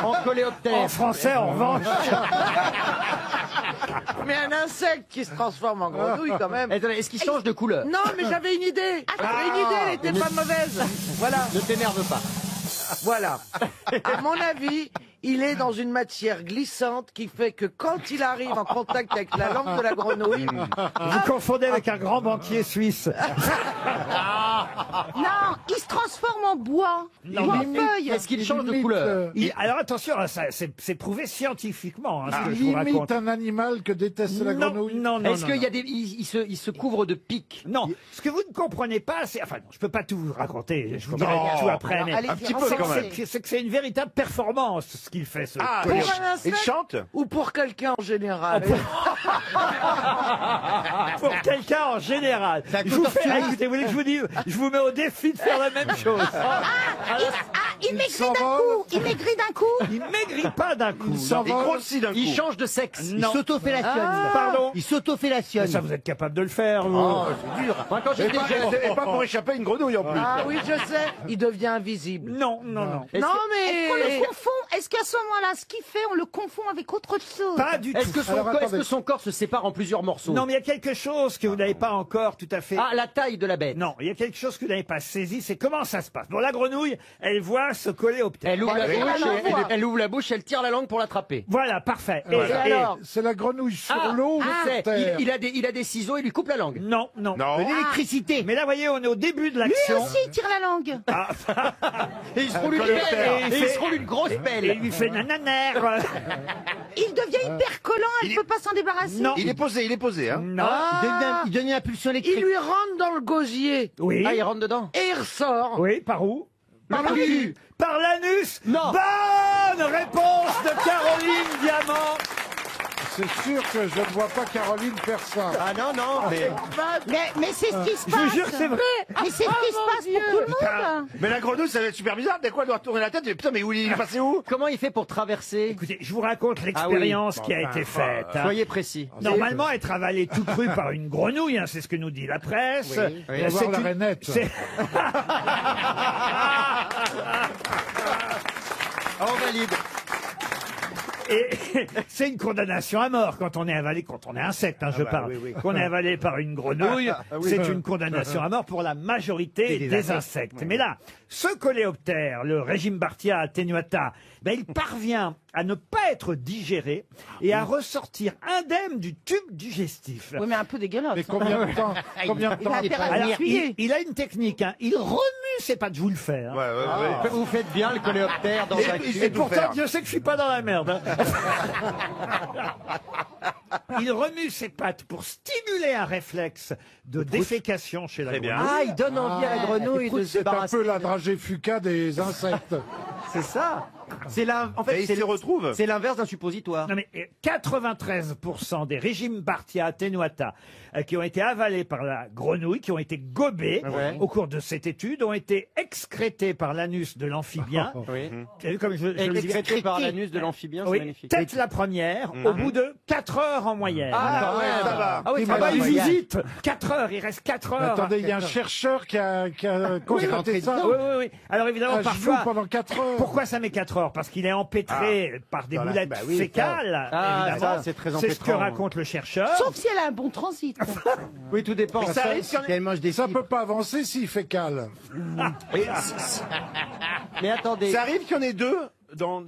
K: En coléoptère.
G: En français, en revanche.
C: Mais un insecte qui se transforme en grenouille quand même.
K: Attendez, est-ce qu'il change de couleur?
C: Non mais j'avais une idée. J'avais une idée, elle était pas mauvaise. Voilà.
K: Ne t'énerve pas.
C: Voilà. À mon avis, il est dans une matière glissante qui fait que quand il arrive en contact avec la langue de la grenouille,
G: Vous confondez avec un grand banquier suisse.
B: Non, il se transforme en bois.
G: Non,
B: ou en
G: mais-
B: feuille.
K: Est-ce qu'il change de couleur?
G: Alors attention, c'est prouvé scientifiquement, hein, ce que je
D: Il
G: vous raconte.
D: imite un animal que déteste la
G: Non,
D: grenouille.
G: non, non.
K: Est-ce
G: non,
K: qu'il y a
G: non.
K: des. Il se couvre de pics?
G: Non, ce que vous ne comprenez pas, c'est... Enfin, non, je peux pas tout vous raconter, je vous dirai tout après, mais...
B: allez,
G: un petit peu quand même. C'est que c'est une véritable performance, ce qu'il fait, ce...
C: pour un insecte
J: chante?
C: ou pour quelqu'un en général.
G: Pour quelqu'un en général. Je vous fais, écoutez, vous voulez que je vous dise, je vous mets au défi de faire la même chose.
B: Il maigrit d'un coup. Il maigrit d'un coup.
G: Il maigrit pas d'un coup.
J: Il grossit d'un coup.
K: Il change de sexe.
G: Non.
C: s'auto-fellationne.
G: Pardon.
C: Il s'auto-fellationne.
G: Ça, vous êtes capable de le faire, vous.
K: Oh, c'est dur. Moi, quand j'étais jeune.
J: Et pas pour échapper à une grenouille en plus.
C: Ah oui, je sais. Il devient invisible.
G: Non, non, non.
C: Non,
B: Est-ce qu'on
C: mais
B: le confond? Est-ce qu'à ce moment-là, ce qu'il fait, on le confond avec autre chose?
G: Pas du tout.
K: Est-ce que son corps se sépare en plusieurs morceaux?
G: Non, mais il y a quelque chose que vous n'avez pas encore tout à fait...
K: Ah, la taille de la bête.
G: Non, il y a quelque chose que vous n'avez pas saisi, c'est comment ça se passe. Bon, la grenouille, elle voit se coller au
K: Elle ouvre la
B: Oui,
K: bouche,
B: elle l'envoie.
K: elle ouvre la bouche, elle tire la langue pour l'attraper.
G: Voilà, parfait.
C: Et alors
D: C'est la grenouille sur l'eau ou
K: je sais.
D: sur terre?
K: Il a des ciseaux, il lui coupe la langue.
G: Non, non.
J: Non.
B: L'électricité.
G: Mais là, voyez, on est au début de
B: Lui
G: l'action.
B: aussi, il tire la langue.
K: Et il se roule une
J: coléoptère.
K: pelle.
G: Et
K: Et il se roule une grosse
G: Et
K: pelle.
G: il lui fait nananère.
B: Il devient hyper collant, elle ne peut pas s'en débarrasser.
G: Non.
J: Il est posé, hein.
G: Non.
C: il donne une impulsion électrique. Il lui rentre dans le gosier
G: Oui.
K: Ah, il rentre dedans.
C: et il ressort.
G: Oui, par où?
K: Par le cul.
G: Par l'anus.
K: Non.
G: Bonne réponse de Caroline Diamant.
D: C'est sûr que je ne vois pas Caroline faire ça.
K: Ah non, non, mais.
B: Mais c'est ce qui se
G: Je
B: passe.
G: vous jure que c'est vrai.
B: Mais c'est ce qui se passe pour tout le monde.
J: Mais la grenouille, ça va être super bizarre. Dès quoi elle doit retourner la tête. Putain, mais où il est passé où?
K: Comment il fait pour traverser?
G: Écoutez, je vous raconte l'expérience qui a été faite. hein.
K: Soyez précis.
G: Normalement, être avalé tout cru par une grenouille, hein, c'est ce que nous dit la presse.
K: Oui.
D: On va voir la
G: une-
D: rainette.
G: c'est-
K: On valide.
G: Et c'est une condamnation à mort quand on est avalé, quand on est insecte, je parle.
N: oui, oui.
G: Qu'on est avalé par une grenouille,
N: Oui.
G: c'est une condamnation à mort pour la majorité des insectes. Mais là, ce coléoptère, le régime Bartia attenuata, il parvient à ne pas être digéré et à ressortir indemne du tube digestif.
B: Oui, mais un peu dégueulasse.
D: Mais combien de temps
B: Il a intérêt à
G: Alors,
B: l'essuyer.
G: il a une technique, il remue ses pattes, je vous le fais.
K: Vous faites bien le coléoptère dans un cul.
G: Et pourtant, Dieu sait que je suis pas dans la merde. Il remue ses pattes pour stimuler un réflexe de défécation chez la grenouille.
K: Ah, il donne envie à la grenouille de se
D: C'est un
K: débarrasser.
D: peu la dragée fuca des insectes.
K: C'est ça. C'est en fait,
N: il s'y retrouve.
K: C'est l'inverse d'un suppositoire.
G: Non mais 93% des régimes Bartia attenuata qui ont été avalés par la grenouille, qui ont été gobés
K: Ouais.
G: au cours de cette étude, ont été excrétés par l'anus de l'amphibien.
K: Oui.
G: Vous avez vu comme je le dis bien.
K: Excrété par l'anus de l'amphibien, c'est
G: Oui,
K: magnifique.
G: tête la première, au bout de 4 heures en moyenne.
K: Ah,
N: ouais, ça va.
K: Ah oui,
G: Ah
K: ça
G: bah,
K: va,
G: il
K: il
G: visite 4 heures, il reste 4
D: Mais
G: heures.
D: attendez, il y a un chercheur qui a constaté ça.
G: Oui, oui, oui. Alors évidemment,
D: Un genou
G: parfois,
D: pendant 4 heures.
G: pourquoi ça met 4 heures? Parce qu'il est empêtré par des
D: Voilà.
G: boulettes
D: Bah oui,
G: fécales,
K: Ah,
G: évidemment.
K: ça, c'est très
G: C'est ce que
K: empêtrant.
G: raconte le chercheur.
B: Sauf si elle a un bon transit. quoi.
K: Oui, tout dépend.
N: Ça arrive si on est-
K: Elle mange des
D: Ça
K: fibres.
D: peut pas avancer s'il fait cale.
K: Mais attendez.
N: Ça arrive qu'il y en ait deux,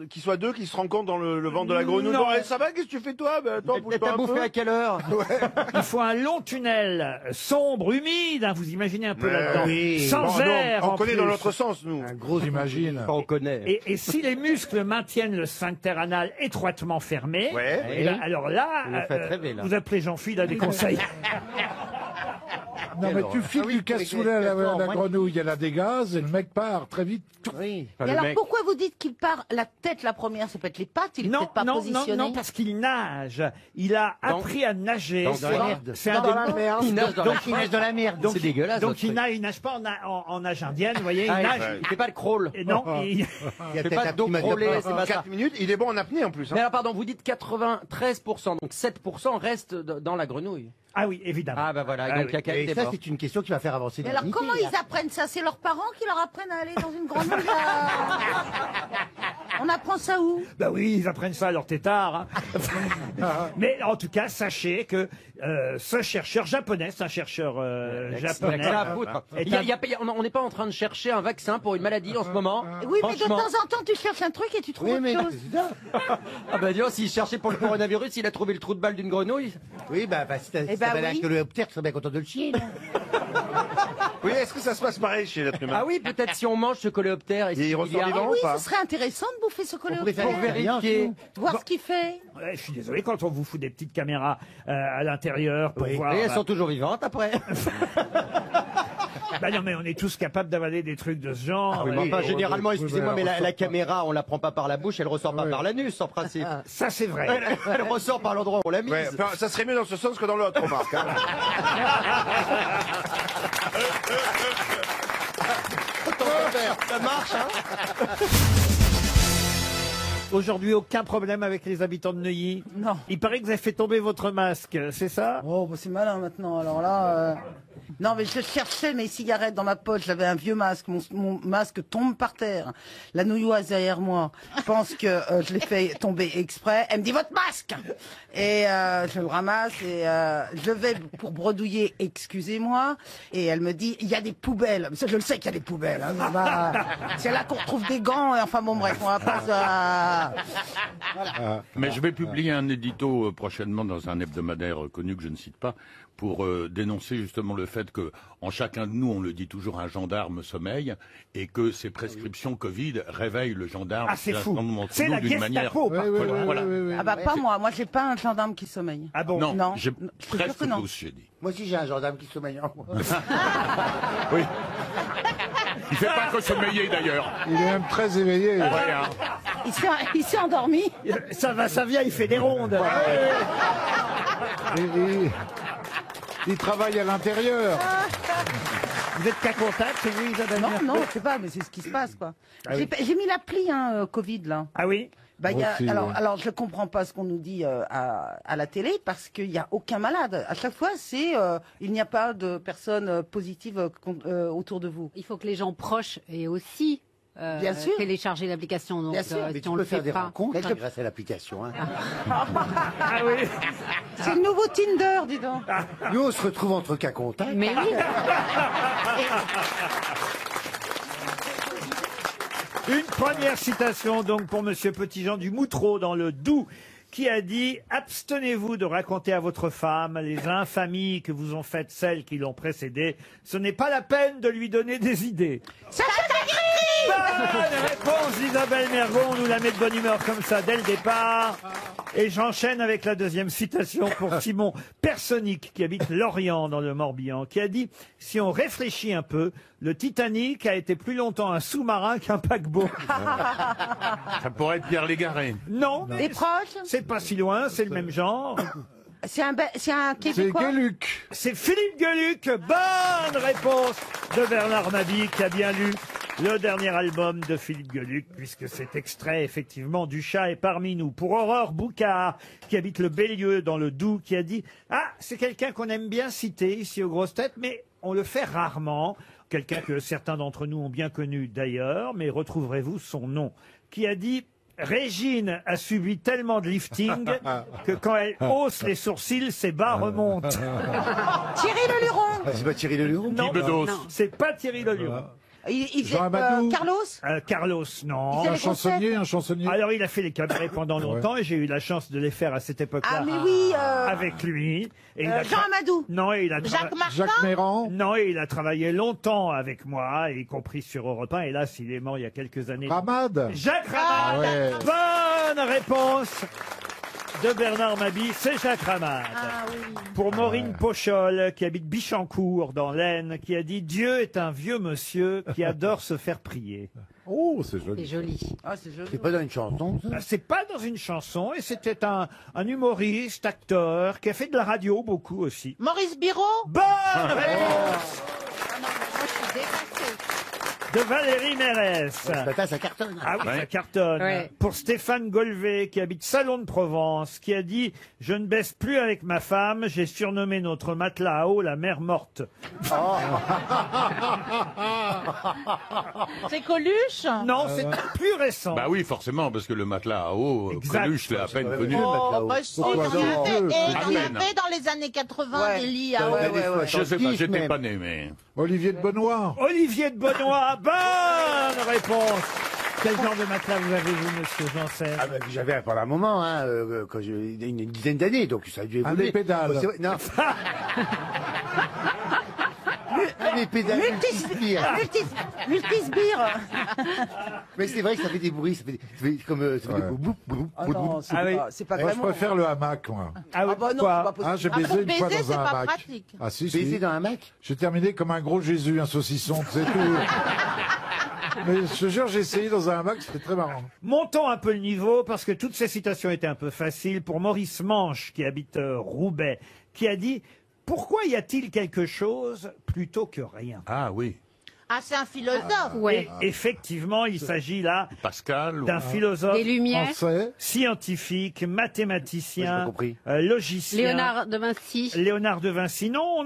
N: qu'il soit deux qui se rencontrent dans le ventre de la grenouille.
G: Non.
N: Bon, allez, ça va, qu'est-ce que tu fais toi? Ben, attends,
K: Et
N: bouge pas
K: t'as
N: un
K: bouffé
N: peu.
K: à quelle heure?
G: Il faut un long tunnel sombre, humide, vous imaginez un peu là-dedans.
N: oui.
G: Sans
N: Bon, non,
G: air.
N: on
G: en
N: connaît
G: plus.
N: dans l'autre sens, nous.
K: Un gros
D: J'imagine.
K: On connaît.
G: Et si les muscles maintiennent le sphincter anal étroitement fermé,
N: Ouais.
G: eh ben, alors là,
K: Vous me faites rêver, là.
G: vous appelez Jean-Phil à des conseils.
D: Non, mais tu files
K: Ah oui,
D: du cassoulet à la grenouille, elle a des gaz et le mec part très vite.
K: Oui.
B: Et alors pourquoi vous dites qu'il part la tête la première? C'est peut-être les pattes, il est
G: Non,
B: peut-être pas
G: non, non,
B: positionné.
G: non, parce qu'il nage. Il a appris à nager.
K: dans
G: C'est-
K: la merde.
G: C'est un
K: Dans
G: des-
K: la merde. Il nage dans la- il nage dans la merde.
G: Donc,
K: C'est dégueulasse,
G: Donc
K: votre
G: il
K: truc.
G: nage pas en nage indienne, vous voyez, il
K: Ah,
G: nage.
K: il fait pas le crawl.
G: Et non, il...
K: Il fait pas de dos crawlé, c'est pas ça.
N: 4 minutes, il est bon en apnée en plus.
K: Mais alors, pardon, vous dites 93%, donc 7% reste dans la grenouille.
G: Ah oui, évidemment.
K: Ah bah voilà,
G: Ah
K: donc
G: oui.
K: il y a quand même des morts.
E: une question qui va faire avancer
B: Mais alors comment ils apprennent ça? C'est leurs parents qui leur apprennent à aller dans une grenouille On apprend ça où?
G: Bah oui, ils apprennent ça à leur tétard. hein. Mais en tout cas, sachez que ce chercheur japonais, c'est un chercheur japonais.
K: Il y a que ça à foutre.
G: est
K: On n'est pas en train de chercher un vaccin pour une maladie en ce moment.
B: Oui, mais de
K: Franchement.
B: temps en temps, tu cherches un truc et tu trouves autre chose.
K: Ah bah dis donc, s'il cherchait pour le coronavirus, il a trouvé le trou de balle d'une grenouille.
E: Oui, bah, si t'as
B: Eh ben
E: un
B: oui.
E: coléoptère, tu serais bien content de le chier. non
N: Oui, est-ce que ça se passe pareil chez l'être humain?
K: Ah oui, peut-être si on mange ce coléoptère.
N: Il ressort
K: y a-
N: vivant
B: Oui,
N: ou pas?
B: ce serait intéressant de bouffer ce
K: Pour
B: coléoptère.
K: vérifier.
B: Voir ce qu'il fait.
G: Ouais, je suis désolé, quand on vous fout des petites caméras à l'intérieur pour voir...
K: Et elles sont toujours vivantes après.
G: Bah non, mais on est tous capables d'avaler des trucs de ce genre.
K: Oui, mais enfin,
D: oui,
K: généralement,
D: oui,
K: excusez-moi,
D: mais
K: mais
D: elle
K: la
D: ressort pas.
K: caméra, on la prend pas par la bouche, elle ressort pas par l'anus, en principe.
G: Ça, c'est vrai.
K: Elle ressort par l'endroit où on l'a mise.
N: Ouais, enfin, ça serait mieux dans ce sens que dans l'autre, remarque. hein.
K: Ça marche, hein.
G: Aujourd'hui, aucun problème avec les habitants de Neuilly.
B: Non.
G: Il paraît que vous avez fait tomber votre masque, c'est ça?
B: Oh, bah c'est malin maintenant. Alors là, non, mais je cherchais mes cigarettes dans ma poche. J'avais un vieux masque. Mon masque tombe par terre. La nouilloise derrière moi pense que je l'ai fait tomber exprès. Elle me dit votre masque. Et je le ramasse et je vais pour bredouiller. Excusez-moi. Et elle me dit il y a des poubelles. Mais ça, je le sais qu'il y a des poubelles. Hein. Bah, c'est là qu'on retrouve des gants. Et enfin bon, bref, on va pas.
H: Mais je vais publier un édito prochainement dans un hebdomadaire connu que je ne cite pas pour dénoncer justement le fait que en chacun de nous, on le dit toujours, un gendarme sommeille et que ces prescriptions Covid réveillent le gendarme.
G: Ah, c'est
H: d'un
G: fou.
H: certain nombre d'entre
G: C'est
H: nous
G: la
H: d'une manière.
G: Gestapo, par contre.
H: Voilà.
B: Ah bah pas moi. Moi j'ai pas un gendarme qui sommeille.
G: Ah bon?
H: Non,
B: Non.
H: j'ai
B: Je te jure
H: presque
B: que non.
H: tous, j'ai dit.
E: Moi aussi, j'ai un gendarme qui sommeille en moi.
H: Oui. Il fait pas que sommeiller d'ailleurs.
D: Il est même très éveillé.
H: Ouais, hein.
B: Il s'est endormi.
G: Ça va, ça vient, il fait des rondes.
D: Il travaille à l'intérieur.
G: Vous êtes qu'à contact, oui, Isabelle?
B: Non, non, je sais pas, mais c'est ce qui se passe, quoi.
G: Ah oui.
B: J'ai mis l'appli, Covid, là.
G: Ah oui?
B: Bah, il y a,
D: Aussi, ouais.
B: alors, je comprends pas ce qu'on nous dit à la télé, parce qu'il n'y a aucun malade. À chaque fois, il n'y a pas de personnes positives autour de vous.
I: Il faut que les gens proches aient aussi
B: Bien sûr.
I: télécharger l'application. Donc,
B: Bien sûr.
P: Mais
I: si
P: tu
I: on
P: peux
I: le
P: faire
I: fait
P: des
I: pas.
P: rencontres hein, grâce à l'application. Hein.
G: Ah oui.
B: C'est le nouveau Tinder, dis donc.
P: Nous, on se retrouve entre cas contacts.
I: Mais oui.
G: Une première citation donc pour Monsieur Petitjean du Moutreau dans le Doubs, qui a dit « Abstenez-vous de raconter à votre femme les infamies que vous ont faites celles qui l'ont précédée. Ce n'est pas la peine de lui donner des idées. » Bonne réponse d'Isabelle Mergo, on nous la met de bonne humeur comme ça dès le départ. Et j'enchaîne avec la deuxième citation pour Simon Personic, qui habite Lorient dans le Morbihan, qui a dit « Si on réfléchit un peu, le Titanic a été plus longtemps un sous-marin qu'un paquebot. »
H: Ça pourrait être Pierre Légaré.
G: Non,
B: Des proches.
G: c'est pas si loin, c'est le même genre.
B: C'est un Québécois.
G: C'est Philippe Gueluc. Bonne réponse de Bernard Mabie, qui a bien lu le dernier album de Philippe Gueluc, puisque cet extrait, effectivement, du chat est parmi nous. Pour Aurore Boucard, qui habite le Bélieu dans le Doubs, qui a dit « Ah, c'est quelqu'un qu'on aime bien citer ici aux grosses têtes, mais on le fait rarement. » Quelqu'un que certains d'entre nous ont bien connu d'ailleurs, mais retrouverez-vous son nom, qui a dit « Régine a subi tellement de lifting que quand elle hausse les sourcils, ses bas remontent. »
B: Thierry Leluron.
P: Ah, c'est pas Thierry Leluron.
G: Non, c'est pas Thierry Leluron.
B: Il faisait,
D: Jean Amadou.
B: Carlos.
G: Carlos, non.
B: Il faisait les
D: Un chansonnier.
G: Alors, il a fait les cabarets pendant longtemps et j'ai eu la chance de les faire à cette époque-là.
B: Ah, mais oui.
G: Avec lui. Et il a
B: Jean Amadou.
G: Non, et il a
F: Jacques Martin.
D: Jacques Méran.
G: Non, et il a travaillé longtemps avec moi, y compris sur Europe 1. Hélas, il est mort il y a quelques années.
D: Ramad.
G: Jacques Ramad.
D: Ah ouais.
G: Bonne réponse de Bernard Mabie, c'est Jacques Ramad.
B: Ah oui.
G: Pour Maureen Pochol, qui habite Bichancourt dans l'Aisne, qui a dit « Dieu est un vieux monsieur qui adore se faire prier ».
D: Oh, c'est joli.
I: C'est joli.
B: Ah, c'est joli.
P: C'est pas dans une chanson, ça.
G: C'est pas dans une chanson, et c'était un humoriste, acteur, qui a fait de la radio beaucoup aussi.
F: Maurice Biro.
G: Bonne réponse de Valérie Mérès.
P: Ça cartonne.
G: Ah oui, ça cartonne.
I: Ouais.
G: Pour Stéphane Golvet, qui habite Salon de Provence, qui a dit « Je ne baisse plus avec ma femme, j'ai surnommé notre matelas à eau la mer morte.
F: C'est Coluche. »
G: Non, c'est plus récent.
H: Bah oui, forcément, parce que le matelas à eau,
G: Exact.
H: Coluche l'a à peine connu.
F: Oh, bah si, il y en
D: Pourquoi
F: avait,
D: non
F: et il y
H: À
F: en
H: peine.
F: avait dans les années 80
B: Ouais.
F: des lits à
B: Ouais,
F: eau.
B: ouais, ouais.
H: Je sais pas,
P: Kiff,
H: j'étais
P: même.
H: pas né, mais...
D: Olivier de Benoît.
G: Olivier de Benoît, bonne réponse. Quel genre de matelas vous avez, vous, monsieur Janssen?
P: Ah ben, j'avais pendant un moment, hein, quand une dizaine d'années, donc ça a dû évoluer.
D: des pédales.
P: Oh, c'est vrai, non. Des pédales.
B: Multisbire.
P: Mais c'est vrai que ça fait des bruits, ça fait comme ça fait des boum, boum,
B: Ah
P: boum,
B: non,
P: boum.
B: c'est
G: Ah oui.
B: pas, c'est pas
D: Moi, je
B: vraiment.
D: préfère le hamac, moi.
G: Ah oui,
B: Ah bah non,
G: pourquoi
B: c'est pas possible.
D: Ah, j'ai
F: Ah,
D: baisé
F: pour
D: une fois
F: baiser,
D: dans
F: c'est
D: un
F: pas
D: hamac.
F: pratique.
D: Ah si,
P: Baiser
D: si.
P: dans un Mac.
D: J'ai terminé comme un gros Jésus, un saucisson, c'est tout. Mais je te jure, j'ai essayé dans un hamac, c'était très marrant.
G: Montons un peu le niveau, parce que toutes ces citations étaient un peu faciles. Pour Maurice Manche, qui habite Roubaix, qui a dit « Pourquoi y a-t-il quelque chose plutôt que rien ?»
H: Ah oui,
F: Ah, c'est un philosophe.
I: Ouais.
G: Et effectivement, il s'agit là
H: Pascal.
G: d'un philosophe
I: Des Lumières.
D: Français.
G: scientifique,
P: Ouais, j'ai
G: mathématicien,
P: pas compris.
G: logicien.
I: Léonard de Vinci.
G: Léonard de Vinci. Non,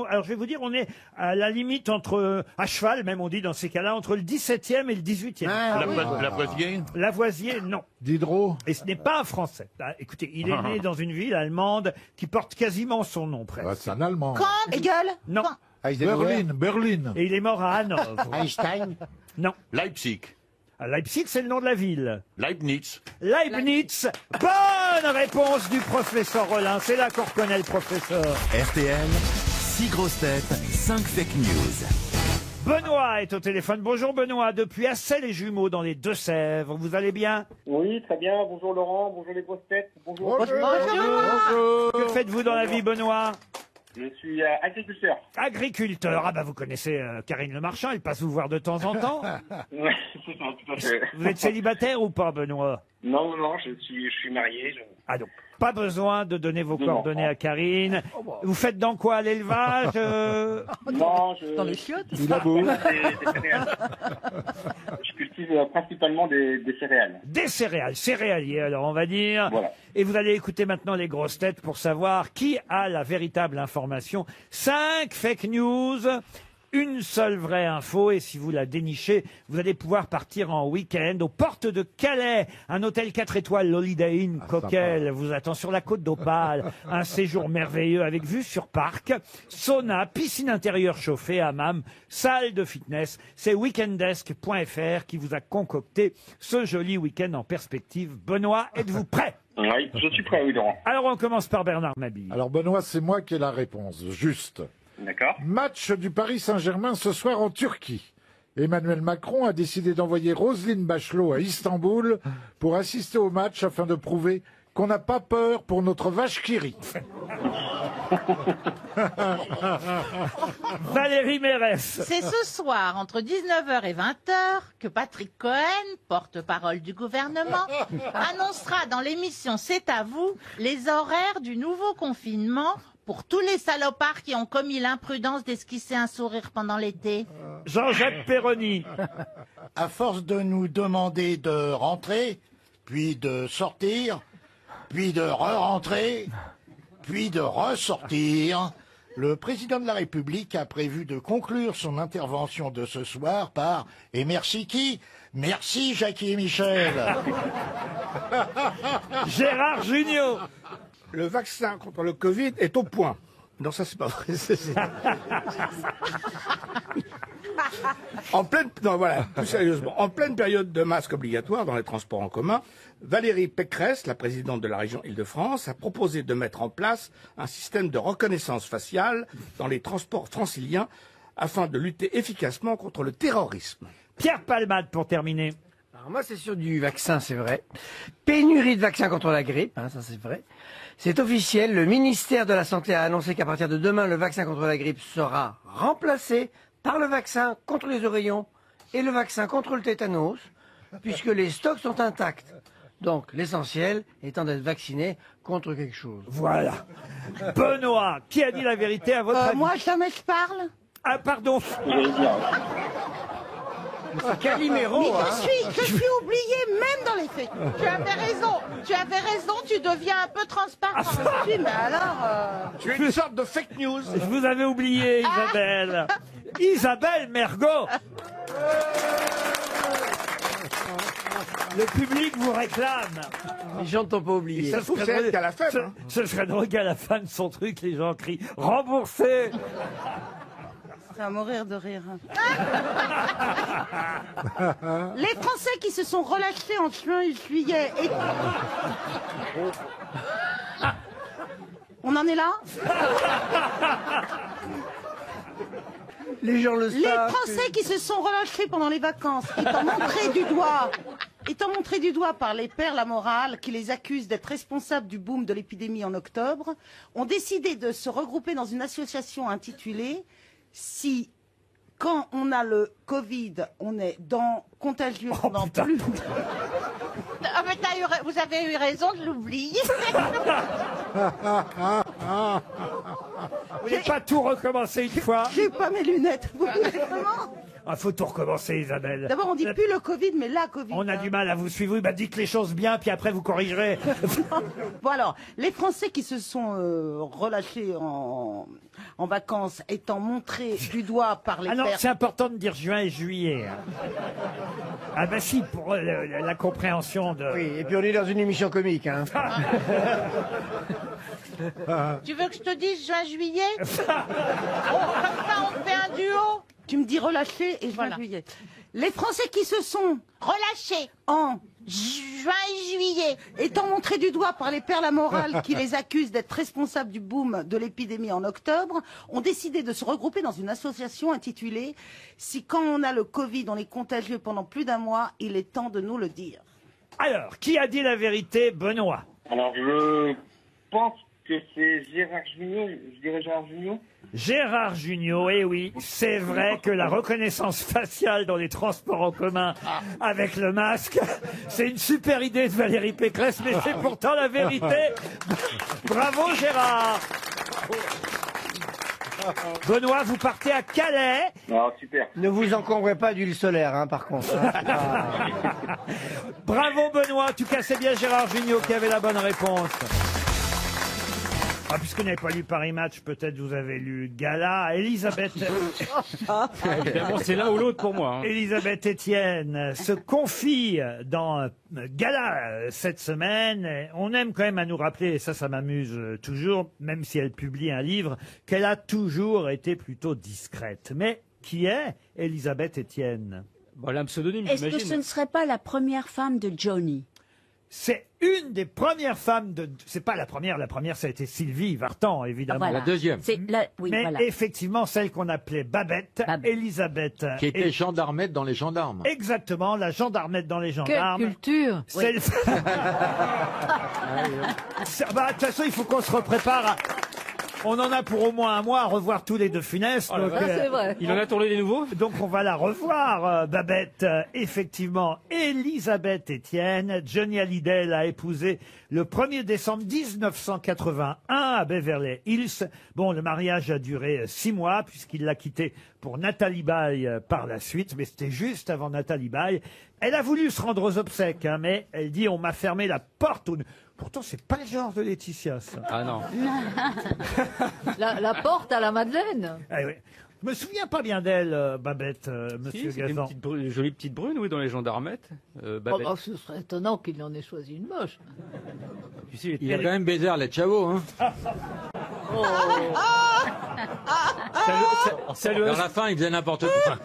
G: alors je vais vous dire, on est à la limite entre, à cheval même on dit dans ces cas-là, entre le 17e et le 18e.
P: Ah, oui.
H: Lavoisier.
G: Lavoisier, non.
D: Diderot.
G: Et ce n'est pas un Français. Ah, écoutez, il est né dans une ville allemande qui porte quasiment son nom presque.
D: Ah, c'est un Allemand.
F: Kant.
B: Hegel.
G: Non.
P: Eisenhower.
D: Berlin.
G: Et il est mort à Hanovre.
P: Einstein.
G: Non.
H: Leipzig.
G: À Leipzig, c'est le nom de la ville.
H: Leibniz.
G: Leibniz. Bonne réponse du professeur Rollin. C'est là qu'on reconnaît le professeur.
Q: RTL, 6 grosses têtes, 5 fake news.
G: Benoît est au téléphone. Bonjour Benoît, depuis Assay-les-Jumeaux dans les Deux-Sèvres. Vous allez bien?
R: Oui, très bien. Bonjour Laurent, bonjour les grosses têtes. Bonjour.
G: Que faites-vous dans la vie, Benoît?
R: Je suis agriculteur.
G: Agriculteur. Ah bah vous connaissez Karine Le Marchand, elle passe vous voir de temps en temps.
R: Ouais, c'est ça, tout à fait.
G: Vous êtes célibataire ou pas, Benoît?
R: Non, non, je suis marié.
G: Ah donc, pas besoin de donner vos
R: Non,
G: coordonnées
R: non.
G: à Karine. Vous faites dans quoi? L'élevage
R: Non,
B: Dans les chiottes.
G: Il a beau.
R: Des céréales. Je cultive principalement des céréales.
G: Des céréales, céréaliers alors on va dire.
R: Voilà.
G: Et vous allez écouter maintenant les grosses têtes pour savoir qui a la véritable information. 5 fake news une seule vraie info, et si vous la dénichez, vous allez pouvoir partir en week-end aux portes de Calais. Un hôtel 4 étoiles, l'Holiday Inn Coquel, vous attend sur la côte d'Opale. Un séjour merveilleux avec vue sur parc, sauna, piscine intérieure chauffée, hammam, salle de fitness. C'est weekendesk.fr qui vous a concocté ce joli week-end en perspective. Benoît, êtes-vous prêt?
R: Oui, je suis prêt, oui, Laurent.
G: Alors on commence par Bernard Mabille.
D: Alors Benoît, c'est moi qui ai la réponse, juste.
R: D'accord.
D: Match du Paris Saint-Germain ce soir en Turquie. Emmanuel Macron a décidé d'envoyer Roselyne Bachelot à Istanbul pour assister au match afin de prouver qu'on n'a pas peur pour notre vache qui rit.
G: Valérie Mérès.
F: C'est ce soir, entre 19h et 20h, que Patrick Cohen, porte-parole du gouvernement, annoncera dans l'émission C'est à vous les horaires du nouveau confinement pour tous les salopards qui ont commis l'imprudence d'esquisser un sourire pendant l'été.
G: Jean-Jacques Perroni.
E: À force de nous demander de rentrer, puis de sortir, puis de re-rentrer, puis de ressortir, le président de la République a prévu de conclure son intervention de ce soir par « Et merci qui ? Merci Jackie et Michel !»
G: Gérard Jugnot.
J: Le vaccin contre le Covid est au point. Non, ça c'est pas vrai. Plus sérieusement, en pleine période de masque obligatoire dans les transports en commun, Valérie Pécresse, la présidente de la région Île-de-France, a proposé de mettre en place un système de reconnaissance faciale dans les transports franciliens afin de lutter efficacement contre le terrorisme.
G: Pierre Palmade pour terminer.
S: Alors moi, c'est sur du vaccin, c'est vrai. Pénurie de vaccins contre la grippe, ça c'est vrai. C'est officiel, le ministère de la Santé a annoncé qu'à partir de demain, le vaccin contre la grippe sera remplacé par le vaccin contre les oreillons et le vaccin contre le tétanos, puisque les stocks sont intacts. Donc, l'essentiel étant d'être vacciné contre quelque chose.
G: Voilà. Benoît, qui a dit la vérité à votre avis?
B: Moi, jamais je parle.
G: Ah, pardon.
S: C'est Calimero,
B: Mais
S: hein.
B: je suis oublié même dans les faits.
F: Tu avais raison, tu deviens un peu transparent.
B: Oui, mais alors...
J: Tu es une sorte de fake news.
G: Je vous avais oublié, Isabelle. Isabelle Mergo. Le public vous réclame.
S: Les gens ne t'ont pas oublié.
J: Ça se trouve, c'est elle qui a la faible. hein.
G: Ce serait drôle qu'à la fin de son truc, les gens crient « Remboursé !»
B: C'est à mourir de rire. Les Français qui se sont relâchés en juin et juillet. On en est là?
S: Les gens le savent.
B: Les Français qui se sont relâchés pendant les vacances, étant montrés du doigt par les pères la morale qui les accusent d'être responsables du boom de l'épidémie en octobre, ont décidé de se regrouper dans une association intitulée Si, quand on a le Covid, on est contagieux pendant plus...
F: Ah, mais vous avez eu raison de l'oublier.
G: Vous voulez pas tout recommencer une fois?
B: J'ai pas mes lunettes. Vous voulez vraiment?
G: Ah, faut tout recommencer, Isabelle.
B: D'abord, on dit plus le Covid, mais la Covid.
G: On a du mal à vous suivre. Oui, bah, dites les choses bien, puis après vous corrigerez.
B: Bon alors, les Français qui se sont relâchés en vacances étant montrés du doigt par les
G: Ah non,
B: pères...
G: c'est important de dire juin et juillet. Ah bah si, pour la compréhension de...
S: Oui, et puis on est dans une émission comique, hein.
F: Tu veux que je te dise juin-juillet? Comme ça, on fait un duo.
B: Tu me dis relâchés et juin, juillet. Les Français qui se sont
F: relâchés
B: en
F: juin et juillet,
B: étant montrés du doigt par les pères la morale qui les accusent d'être responsables du boom de l'épidémie en octobre, ont décidé de se regrouper dans une association intitulée Si quand on a le Covid, on est contagieux pendant plus d'un mois, il est temps de nous le dire.
G: Alors, qui a dit la vérité, Benoît?
R: Alors, je pense que c'est Gérard Jugnot. Je dirais Gérard Jugnot.
G: Gérard Jugnot, eh oui, c'est vrai que la reconnaissance faciale dans les transports en commun avec le masque, c'est une super idée de Valérie Pécresse, mais c'est pourtant la vérité. Bravo Gérard. Benoît, vous partez à Calais.
R: Ah, super.
S: Ne vous encombrez pas d'huile solaire, hein, par contre.
G: Bravo Benoît, en tout cas c'est bien Gérard Jugnot qui avait la bonne réponse. Ah, puisque vous n'avez pas lu Paris Match, peut-être vous avez lu Gala. Elisabeth...
L: Évidemment, c'est l'un ou l'autre pour moi. Hein.
G: Elisabeth Etienne se confie dans Gala cette semaine. On aime quand même à nous rappeler, et ça m'amuse toujours, même si elle publie un livre, qu'elle a toujours été plutôt discrète. Mais qui est Elisabeth Etienne?
L: Bon, elle a un pseudonyme,
O: Est-ce que
L: j'imagine.
O: ce ne serait pas la première femme de Johnny?
G: C'est une des premières femmes de... C'est pas la première ça a été Sylvie Vartan, évidemment.
O: Ah, voilà. La deuxième. C'est oui,
G: mais
O: voilà.
G: effectivement, celle qu'on appelait Babette, Elisabeth.
T: Qui était gendarmette dans les gendarmes.
G: Exactement, la gendarmette dans les gendarmes.
M: Quelle culture!
G: Celle... Bah, de toute façon, il faut qu'on se reprépare. On en a pour au moins un mois à revoir tous les De Funès.
L: Oh,
G: donc,
M: c'est vrai.
L: Il en a tourné des nouveaux?
G: Donc on va la revoir, Babette. Effectivement, Elisabeth Etienne. Johnny Hallyday l'a épousée le 1er décembre 1981 à Beverly Hills. Bon, le mariage a duré 6 mois puisqu'il l'a quittée pour Nathalie Baye par la suite, mais c'était juste avant Nathalie Baye. Elle a voulu se rendre aux obsèques, hein, mais elle dit on m'a fermé la porte. Pourtant, c'est pas le genre de Laetitia, ça.
L: Ah non.
M: La porte à la Madeleine.
G: Ah oui. Je me souviens pas bien d'elle, Babette, monsieur
L: C'était
G: Gazan.
L: une jolie petite brune, oui, dans les gendarmettes. Babette.
M: Oh, ce serait étonnant qu'il en ait choisi une moche.
L: Tu sais,
T: Il a quand même baisé Arlette Chabot, hein.
L: Ça lui a-
T: Vers la fin, il faisait n'importe quoi.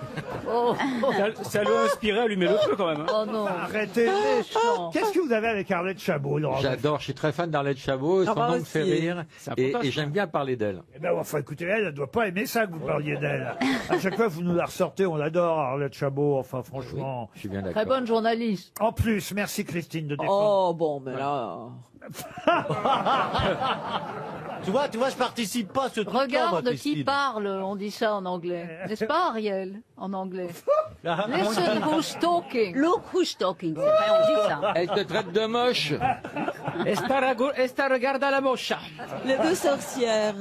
L: ça lui a inspiré à allumer le feu quand même. Hein.
M: Oh non.
G: Arrêtez. Qu'est-ce que vous avez avec Arlette Chabot, Laurent?
T: J'adore, je suis très fan d'Arlette Chabot, son
G: moi
T: nom me fait
G: aussi.
T: rire, et j'aime bien parler d'elle.
G: Eh ben, enfin, écoutez, elle ne doit pas aimer ça que vous parliez d'elle. À chaque fois que vous nous la ressortez, on l'adore, Arlette Chabot. Enfin, franchement.
T: Je suis bien
M: Très bonne journaliste.
G: En plus, merci Christine de défendre.
K: Oh, bon, mais là... tu vois, je participe pas à ce truc-là, moi,
M: Regarde qui
K: Christine.
M: parle, on dit ça en anglais. N'est-ce pas, Ariel, en anglais? Listen who's talking.
O: Look who's talking, c'est vrai, on dit ça.
T: Elle te traite de moche.
L: Esta regarda la mocha.
K: Les deux sorcières.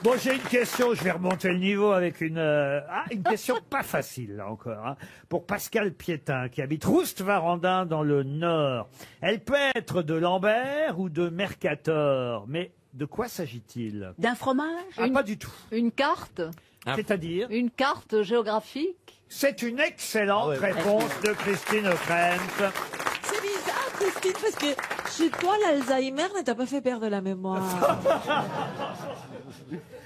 G: Bon, j'ai une question, je vais remonter le niveau avec une question pas facile, là encore, hein, pour Pascal Piétin, qui habite Roust-Varandin dans le Nord. Elle peut être de Lambert ou de Mercator, mais de quoi s'agit-il?
O: D'un fromage?
G: Pas du tout.
M: Une carte?
G: C'est-à-dire?
M: Une carte géographique?
G: C'est une excellente réponse de Christine O'Krent.
K: C'est bizarre, Christine, parce que chez toi, l'Alzheimer ne t'a pas fait perdre la mémoire.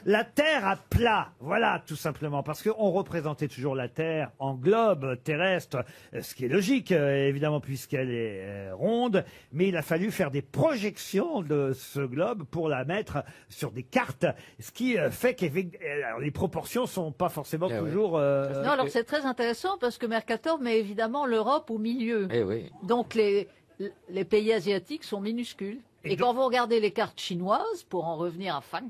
G: La Terre à plat, voilà, tout simplement, parce qu'on représentait toujours la Terre en globe terrestre, ce qui est logique, évidemment, puisqu'elle est ronde, mais il a fallu faire des projections de ce globe pour la mettre sur des cartes, ce qui fait que les proportions sont pas forcément toujours...
M: Non, alors c'est très intéressant parce que Mercator met évidemment l'Europe au milieu.
T: Eh oui.
M: Donc les pays asiatiques sont minuscules. Et quand vous regardez les cartes chinoises, pour en revenir à Fang,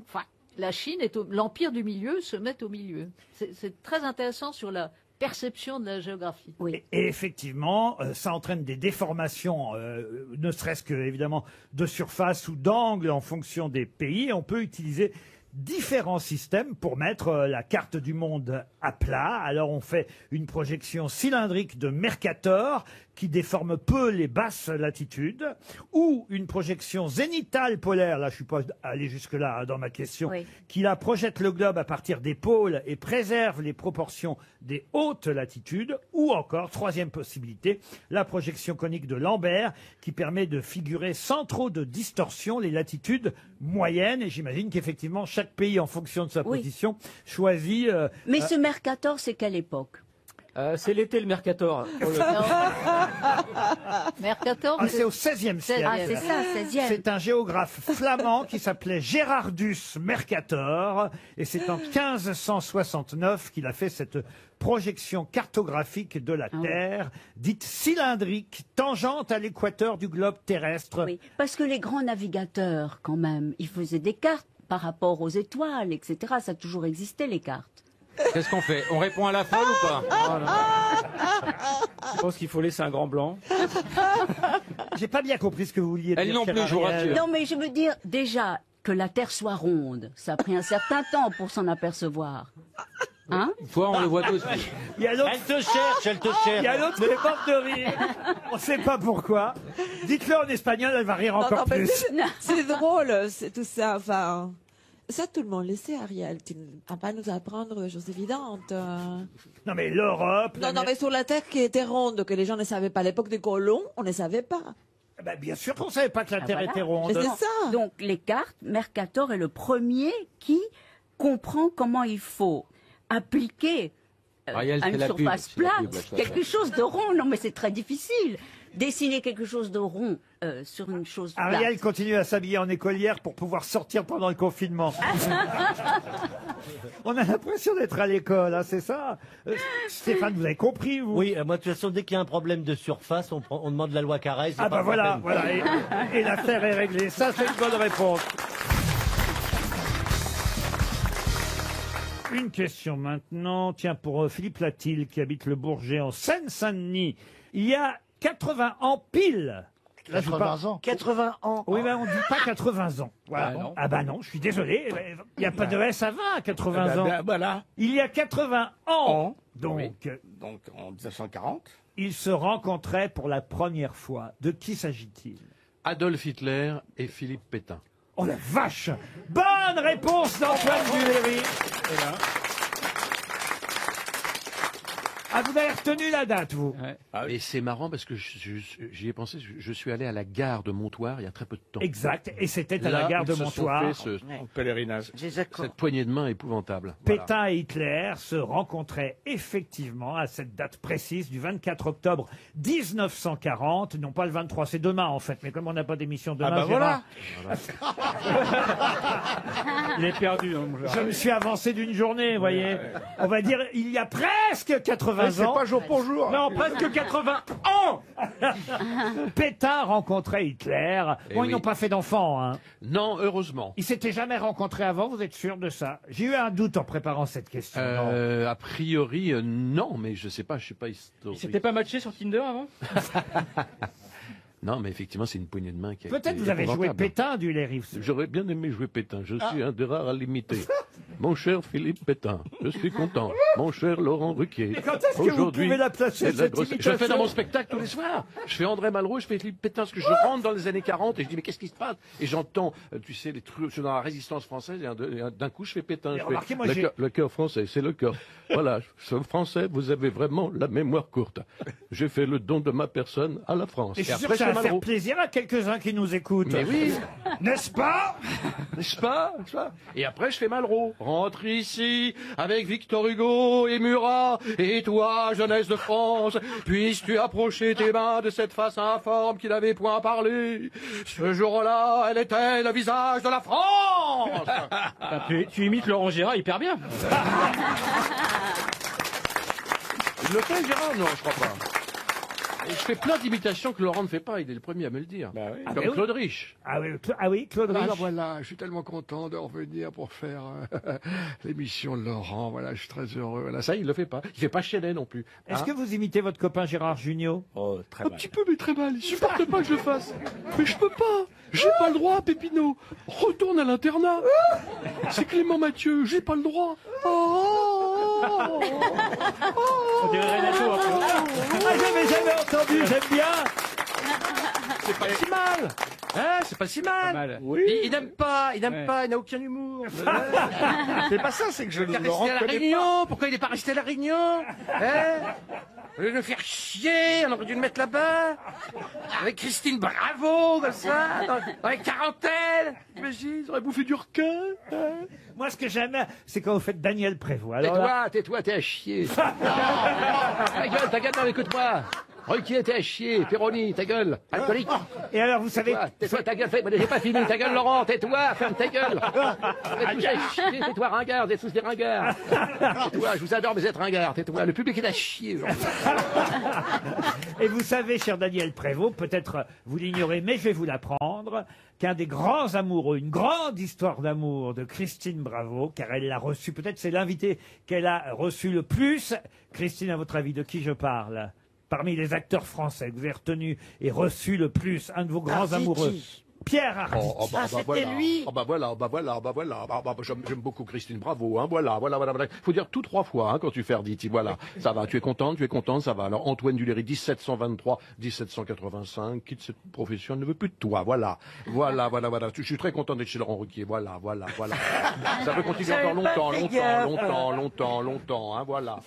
M: la Chine l'empire du milieu se met au milieu. C'est très intéressant sur la perception de la géographie.
G: Et effectivement, ça entraîne des déformations, ne serait-ce que évidemment de surface ou d'angle en fonction des pays. Et on peut utiliser différents systèmes pour mettre la carte du monde à plat. Alors on fait une projection cylindrique de Mercator qui déforme peu les basses latitudes, ou une projection zénitale polaire, là je suis pas allé jusque-là hein, dans ma question, qui la projette le globe à partir des pôles et préserve les proportions des hautes latitudes, ou encore, troisième possibilité, la projection conique de Lambert, qui permet de figurer sans trop de distorsion les latitudes moyennes, et j'imagine qu'effectivement chaque pays, en fonction de sa position, choisit...
O: Mais ce Mercator, c'est quelle époque?
L: C'est l'été, le Mercator.
M: Mercator,
G: c'est au XVIe siècle.
O: Ah, c'est ça, 16e.
G: C'est un géographe flamand qui s'appelait Gerardus Mercator, et c'est en 1569 qu'il a fait cette projection cartographique de la Terre, dite cylindrique, tangente à l'équateur du globe terrestre.
O: Oui, parce que les grands navigateurs, quand même, ils faisaient des cartes par rapport aux étoiles, etc. Ça a toujours existé, les cartes.
T: Qu'est-ce qu'on fait? On répond à la folle ou pas?
L: Je pense qu'il faut laisser un grand blanc.
G: J'ai pas bien compris ce que vous vouliez dire.
T: Elle non plus, je vous rassure.
O: Non, mais je veux dire, déjà, que la Terre soit ronde, ça a pris un certain temps pour s'en apercevoir. Hein?
T: Toi, on le voit tous.
G: Il y a l'autre.
K: Elle te cherche, elle te cherche.
G: Il y a l'autre qui est morte de rire. On ne sait pas pourquoi. Dites-le en espagnol, elle va rire encore
U: mais
G: plus.
U: c'est drôle, c'est tout ça. Enfin, ça, tout le monde le sait, Ariel. Tu ne vas pas nous apprendre des choses évidentes.
G: Non, mais l'Europe.
U: Non, mais sur la Terre qui était ronde, que les gens ne savaient pas. À l'époque des colons, on ne savait pas.
G: Ben, bien sûr qu'on ne savait pas que la Terre était ronde.
U: Mais c'est ça.
O: Donc les cartes, Mercator est le premier qui comprend comment il faut appliquer
T: Ariel,
O: à
T: c'est
O: une
T: la pub,
O: surface
T: c'est la
O: plate
T: pub, là, je
O: quelque chose de rond. Non, mais c'est très difficile. Dessiner quelque chose de rond sur une chose plate.
G: Ariel continue à s'habiller en écolière pour pouvoir sortir pendant le confinement. On a l'impression d'être à l'école, hein, c'est ça Stéphane, vous avez compris, vous?
K: Oui, moi, de toute façon, dès qu'il y a un problème de surface, on demande la loi Carrez.
G: Ah bah voilà, voilà, et l'affaire est réglée. Ça, c'est une bonne réponse. Une question maintenant, tiens, pour Philippe Latil, qui habite le Bourget en Seine-Saint-Denis. Il y a 80 ans pile. Là, je
E: 80 ans.
K: 80 ans.
G: Oui, mais on ne dit pas 80 ans. Voilà.
K: Ah, non.
G: Ah bah non, je suis désolé. Il n'y a pas de S à 20 à 80
J: Eh ben,
G: ans.
J: ben, voilà.
G: Il y a 80 ans. Donc,
J: Donc en 1940.
G: ils se rencontraient pour la première fois. De qui s'agit-il?
V: Adolf Hitler et Philippe Pétain.
G: Oh la vache! Bonne réponse d'Antoine Duléry. Ah, vous avez retenu la date, vous?
V: Et c'est marrant parce que j'y ai pensé, je suis allé à la gare de Montoire il y a très peu de temps.
G: Exact, et c'était à
V: Là,
G: la gare de
V: ils se sont
G: Montoire.
V: fait
J: En pèlerinage.
V: cette poignée de main épouvantable.
G: Pétain et Hitler se rencontraient effectivement à cette date précise du 24 octobre 1940, non pas le 23, c'est demain en fait, mais comme on n'a pas d'émission demain,
J: Ah bah voilà.
L: Il est perdu. Hein, mon Gérard.
G: Je me suis avancé d'une journée, vous voyez. On va dire, il y a presque 80
J: Ouais, c'est
G: ans.
J: pas jour pour jour.
G: Non, presque 80 ans. Pétain rencontrait Hitler.
V: Eh
G: Bon,
V: oui.
G: ils n'ont pas fait d'enfants, hein.
V: Non, heureusement.
G: Ils s'étaient jamais rencontrés avant, vous êtes sûr de ça? J'ai eu un doute en préparant cette question.
V: A priori, non, mais je sais pas, je suis pas
L: Il
V: historique.
L: s'était pas matché sur Tinder avant?
V: Non, mais effectivement, c'est une poignée de main qui a
G: Peut-être
V: été
G: vous avez joué
V: épouvantable.
G: Pétain du Léry.
V: J'aurais bien aimé jouer Pétain. Je suis un des rares à l'imiter. Mon cher Philippe Pétain, je suis content. Mon cher Laurent Ruquier.
G: Mais quand est-ce que vous
V: aujourd'hui,
G: pouvez la placer,
V: c'est de la
G: cette
V: grosse- Je
G: imitation
V: le fais dans mon spectacle tous les soirs. Je fais André Malraux, je fais Philippe Pétain, parce que je rentre dans les années 40 et je dis mais qu'est-ce qui se passe? Et j'entends, tu sais, les trucs dans la résistance française et d'un coup je fais Pétain.
G: Mais
V: Je fais,
G: remarquez, moi,
V: le cœur français, c'est le cœur. Voilà, ce français, vous avez vraiment la mémoire courte. J'ai fait le don de ma personne à la France.
G: Et je suis sûr
V: après,
G: que ça
V: je
G: va
V: fais
G: faire
V: Malraux.
G: plaisir à quelques-uns qui nous écoutent.
V: Mais oui.
G: N'est-ce pas?
V: N'est-ce pas? N'est-ce pas? Et après, je fais Malraux. Rentre ici avec Victor Hugo et Murat. Et toi, jeunesse de France, puisses-tu approcher tes mains de cette face informe qui n'avait point parlé. Ce jour-là, elle était le visage de la France.
L: Ah, tu imites Laurent Gérard hyper bien.
V: Il le fait, Gérard? Non, je crois pas. Et je fais plein d'imitations que Laurent ne fait pas, il est le premier à me le dire.
G: Ah,
V: Comme
G: mais oui.
V: Claude Rich.
G: Ah oui, Claude Rich.
V: Alors voilà, je suis tellement content de revenir pour faire l'émission de Laurent. Voilà, je suis très heureux. Voilà, ça, il le fait pas. Il fait pas Chenet non plus.
G: Est-ce
V: Hein?
G: que vous imitez votre copain Gérard Jugnot?
J: Oh, très
V: Un petit peu, mais très mal. Il supporte pas que je le fasse. Mais je peux pas. J'ai pas le droit, Pépino. Retourne à l'internat. C'est Clément Mathieu. J'ai pas le droit.
L: On dirait Renato un peu.
G: Ah, j'avais jamais entendu, j'aime bien.
V: C'est pas si mal. Hein, c'est pas si mal.
L: mal.
J: Oui.
V: Il n'aime pas, il n'a aucun humour.
J: C'est pas ça, c'est que je
V: Il est
J: ne le
V: resté à la
J: reconnais pas.
V: Réunion. Pourquoi il n'est pas resté à la Réunion? Hein? Au lieu de le faire chier, on aurait dû le mettre là-bas. Avec Christine Bravo, comme ça, dans les quarantaines. T'imagines, ils auraient bouffé du requin. Hein?
G: Moi, ce que j'aime, c'est quand vous faites Daniel Prévost. Alors
V: Tais-toi,
G: là-
V: tais-toi, t'es à chier. Ta gueule, non, écoute-moi. Ruquier, t'es à chier. Péroni, ta gueule. Alcoolique.
G: Et alors, vous savez...
V: Tais-toi, ta gueule. J'ai pas fini. Ta gueule, Laurent. Tais-toi, ferme ta gueule. Vous êtes tous à chier. Tais-toi, ringard. Vous êtes tous des ringards. Tais-toi, je vous adore, mais vous êtes ringards. Tais-toi. Le public est à chier.
G: Et vous savez, cher Daniel Prévost, peut-être vous l'ignorez, mais je vais vous l'apprendre, qu'un des grands amoureux, une grande histoire d'amour de Christine Bravo, car elle l'a reçue, peut-être c'est l'invité qu'elle a reçu le plus. Christine, à votre avis, de qui je parle? Parmi les acteurs français que vous avez retenu et reçu le plus, un de vos grands
B: Arditi.
G: amoureux. Pierre Arditi.
V: Lui.
J: Voilà.
V: J'aime beaucoup Christine, bravo. Hein, voilà. Faut dire tout 3 fois hein, quand tu fais Arditi. Voilà, ça va. Tu es contente, ça va. Alors Antoine Duléry, 1723, 1785, quitte cette profession, ne veut plus de toi. Voilà. Je suis très content d'être chez Laurent Ruquier. Voilà. Ça peut continuer encore longtemps. Hein, voilà.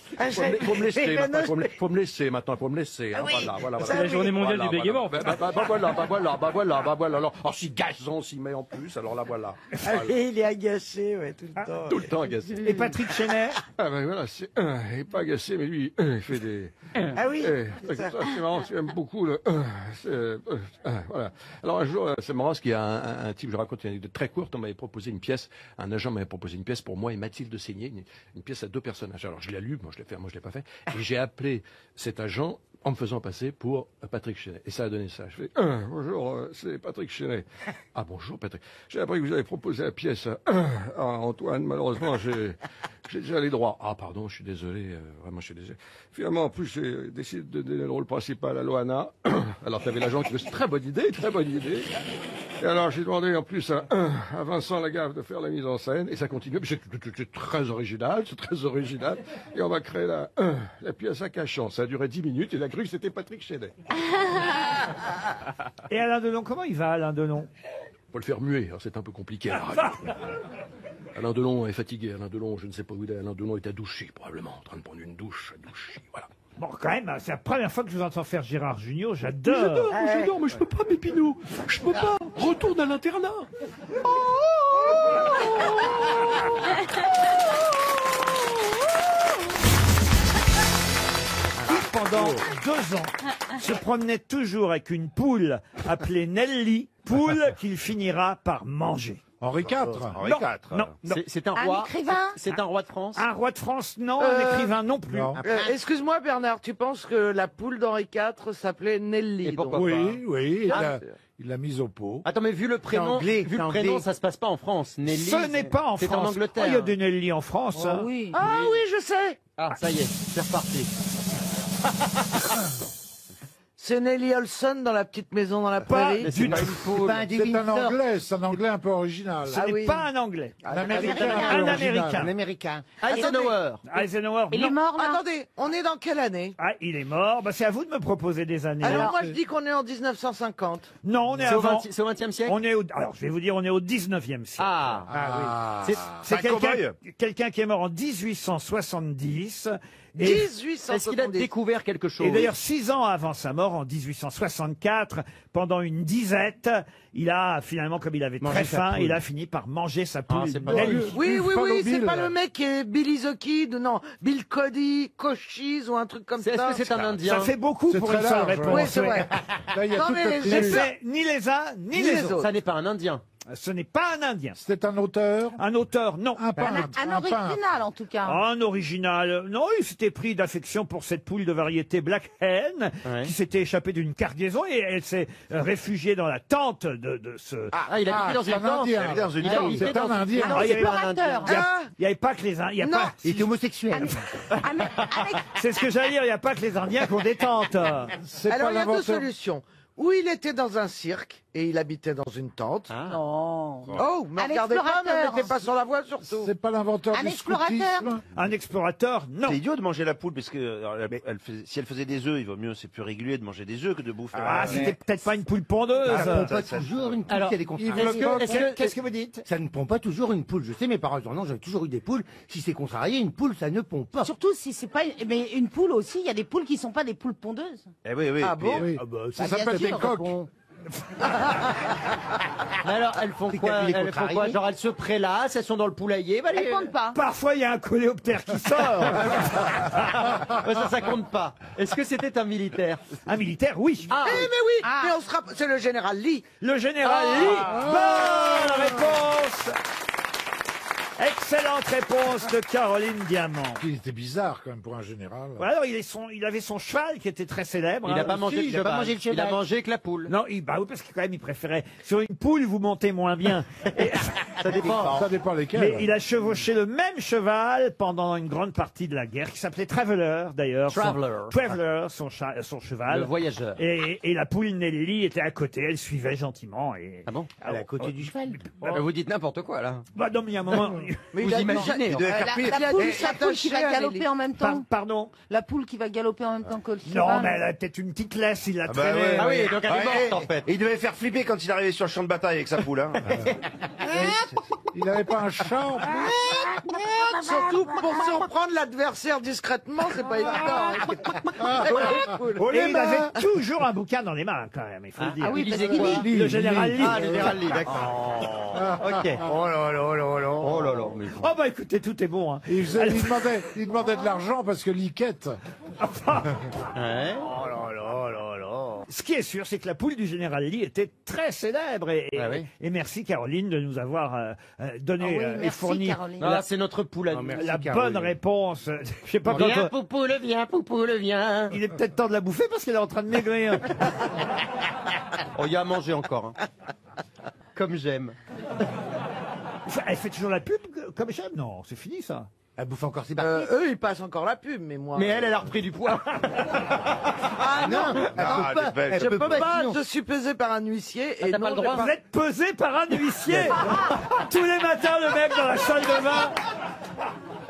V: Faut me laisser maintenant. Faut me laisser. Hein, voilà.
L: C'est la journée mondiale du bégaiement.
V: Voilà. Alors si gazon s'y met en plus, alors là voilà.
B: Il est agacé, tout le temps.
V: Tout le temps agacé.
G: Et Patrick Chenet?
V: Ah ben voilà, il est pas agacé, mais lui, il fait des...
B: Ah oui.
V: C'est marrant, j'aime beaucoup le... voilà. Alors un jour, c'est marrant, parce qu'il y a un type, je raconte une anecdote très courte, on m'avait proposé une pièce, un agent m'avait proposé une pièce pour moi et Mathilde Seigné, une pièce à 2 personnages. Alors je l'ai lu, moi je l'ai pas fait, et j'ai appelé cet agent en me faisant passer pour Patrick Chenet. Et ça a donné ça. Je fais bonjour, c'est Patrick Chenet. Ah bonjour Patrick. J'ai appris que vous avez proposé la pièce à Antoine. Malheureusement, j'ai déjà les droits. Ah pardon, je suis désolé. Vraiment, je suis désolé. Finalement, en plus, j'ai décidé de donner le rôle principal à Loana. Alors tu avais l'agent qui dit très bonne idée. Et alors j'ai demandé en plus à Vincent Lagaffe de faire la mise en scène. Et ça continue. C'est très original. Et on va créer la pièce à Cachan. Ça a duré 10 minutes. Et la cru que c'était Patrick Chenet.
G: Et Alain Delon, comment il va, Alain Delon?
V: Faut le faire muer, alors c'est un peu compliqué. Alain Delon est fatigué. Alain Delon, je ne sais pas où il est. Alain Delon est à Douchy, probablement, en train de prendre une douche à Douchy. Voilà.
G: Bon, quand même, c'est la première fois que je vous entends faire Gérard Jugnot. J'adore.
V: J'adore, mais je peux pas, Pépineau. Je peux pas. Retourne à l'internat.
G: Pendant 2 ans, se promenait toujours avec une poule appelée Nelly, poule qu'il finira par manger.
D: Henri IV.
G: Non.
T: C'est un roi.
B: écrivain.
T: C'est un roi de France.
G: Un roi de France, non. Un écrivain, non plus.
A: Excuse-moi Bernard, tu penses que la poule d'Henri IV s'appelait Nelly?
T: Et pourquoi
D: Oui, il l'a mise au pot.
T: Attends, mais vu le prénom, ça se passe pas en France. Nelly.
G: Ce n'est pas en France.
T: C'est en Angleterre.
G: Il y a des Nelly en France.
A: Ah oui, je sais.
T: Ah, ça y est, c'est reparti.
A: C'est Nelly Olson dans La Petite Maison dans la Prairie.
D: C'est un anglais un peu original.
G: Ce n'est pas un anglais.
D: Un américain.
T: Un américain.
G: Eisenhower.
A: Il est mort là. Attendez, on est dans quelle année?
G: Ah, il est mort. Bah, c'est à vous de me proposer des années.
A: Alors moi je dis qu'on est en 1950.
G: Non, on est avant.
T: C'est au XXe siècle.
G: Alors, je vais vous dire, on est au 19e siècle.
T: Oui.
G: C'est quelqu'un qui est mort en 1870.
T: Est-ce qu'il a découvert quelque chose?
G: Et d'ailleurs, 6 ans avant sa mort, en 1864, pendant une disette, il a finalement, comme il avait très faim, il a fini par manger sa poule.
A: Oui, c'est pas le mec qui est Billy the Kid, non, Bill Cody, Cochise ou un truc comme ça.
T: Est-ce que c'est un Indien?
G: Ça fait beaucoup pour une seule réponse.
A: Oui, c'est vrai.
G: Non, mais j'ai fait ni les uns, ni les autres.
T: Ça n'est pas un Indien.
G: Ce n'est pas un Indien.
D: C'était un auteur?
G: Un auteur, non.
B: Un original, en tout cas.
G: Un original. Non, il s'était pris d'affection pour cette poule de variété Black Hen, qui s'était échappée d'une cargaison et elle s'est réfugiée dans la tente de ce...
T: Ah, il a habité dans une tente.
D: C'est un Indien.
G: Il n'y avait pas que les Indiens.
P: Il était homosexuel.
G: C'est ce que j'allais dire, il n'y a pas que les Indiens qui ont des tentes.
A: Alors il y a 2 solutions. Ou il était dans un cirque et il habitait dans une tente.
B: Non.
A: Oh, mais regardez pas, ne mettez pas sur la voie surtout.
D: C'est pas l'inventeur du scoutisme?
G: Un explorateur, non.
N: C'est idiot de manger la poule parce que si elle faisait des œufs, il vaut mieux, c'est plus régulier de manger des œufs que de bouffer.
G: Ah, c'était peut-être pas une poule pondeuse.
P: Ça ne prend pas toujours une poule qui a des contrariés.
G: Qu'est-ce que vous dites?
P: Ça ne prend pas toujours une poule. Je sais, mes parents disent non, j'avais toujours eu des poules. Si c'est contrarié, une poule, ça ne pond pas.
B: Surtout si c'est pas. Mais une poule aussi, il y a des poules qui sont pas des poules pondeuses.
N: Eh oui.
A: Ah bon?
D: Ça s'appelle des coques.
T: Mais alors, elles font quoi? Genre, elles se prélassent, elles sont dans le poulailler.
B: Elles pondent pas.
G: Parfois, il y a un coléoptère qui sort.
T: Ça compte pas. Est-ce que c'était un militaire?
G: Un militaire, oui.
A: Mais oui, mais on se rappelle, c'est le général Lee.
G: Le général Lee. Bonne réponse Excellente réponse de Caroline Diamant.
D: Il était bizarre quand même pour un général.
G: Ouais, alors il avait son cheval qui était très célèbre.
T: Il
G: hein.
T: n'a pas mangé le cheval. Il a mangé que la poule.
G: Non, bah oui, parce que quand même il préférait. Sur une poule, vous montez moins bien.
D: Ça dépend lesquels.
G: Mais il a chevauché le même cheval pendant une grande partie de la guerre, qui s'appelait Traveller d'ailleurs. Traveller, son cheval.
T: Le voyageur.
G: Et la poule Nelly était à côté, elle suivait gentiment.
T: Ah bon?
P: Elle est à côté du cheval.
T: Vous dites n'importe quoi là.
G: Bah non, mais il y a un moment.
T: Vous imaginez.
B: La poule qui va galoper en même temps.
G: Pardon.
B: La poule qui va galoper en même temps que le cheval.
G: Non, mais elle a peut-être une petite laisse, il l'a traînée.
N: ouais.
T: Ah oui, donc elle est morte en fait.
N: Et il devait faire flipper quand il arrivait sur le champ de bataille avec sa poule. Hein.
D: Il n'avait pas un chat en plus.
A: Surtout pour surprendre l'adversaire discrètement, c'est pas évident.
G: Et il avait toujours un bouquin dans les mains, quand même, il faut le dire.
B: Ah oui, parce
G: Le général Lee.
T: Ah, le général Lee, d'accord. Ok.
P: Oh là là là là.
T: Oh là là. mais-
G: Oh bah écoutez, tout est bon. Hein.
D: Il demandait de l'argent parce que Liquette.
T: Ouais.
P: Oh là là là là.
G: Ce qui est sûr, c'est que la poule du général Lee était très célèbre. Et merci Caroline de nous avoir donné et
B: merci,
G: fourni
B: Caroline.
T: Ah, c'est notre poule à nous.
G: la bonne réponse. Je sais pas quand.
T: Viens, poupoule, viens, poupoule, viens.
G: Il est peut-être temps de la bouffer parce qu'elle est en train de maigrir.
T: Oh, il y a à manger encore. Hein. Comme j'aime.
G: Elle fait toujours la pub comme j'aime. Non, c'est fini ça.
P: Elle bouffe encore ses barquettes.
A: Eux, ils passent encore la pub, mais moi.
T: Mais elle a repris du poids.
A: Ah non, je peux pas, je suis pesé par un huissier et
T: t'as pas le droit.
G: Vous êtes pesé par un huissier. Tous les matins, le mec dans la salle de bain.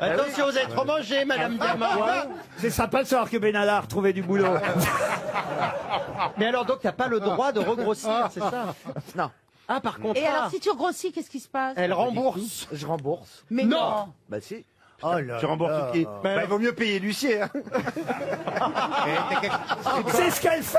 T: Attention, vous êtes trop mangé, Madame Diamant.
G: C'est sympa de savoir que Benalla a retrouvé du boulot.
T: Mais alors, donc, t'as pas le droit de regrossir, c'est ça?
A: Non.
T: Ah, par contre.
B: Et alors, si tu grossis, qu'est-ce qui se passe?
T: Elle rembourse.
A: Je rembourse.
B: Mais non.
A: Bah si.
P: Oh là
N: Tu rembourses
P: là.
N: qui Bah, il vaut mieux payer l'huissier. Hein.
G: C'est ce qu'elle fait.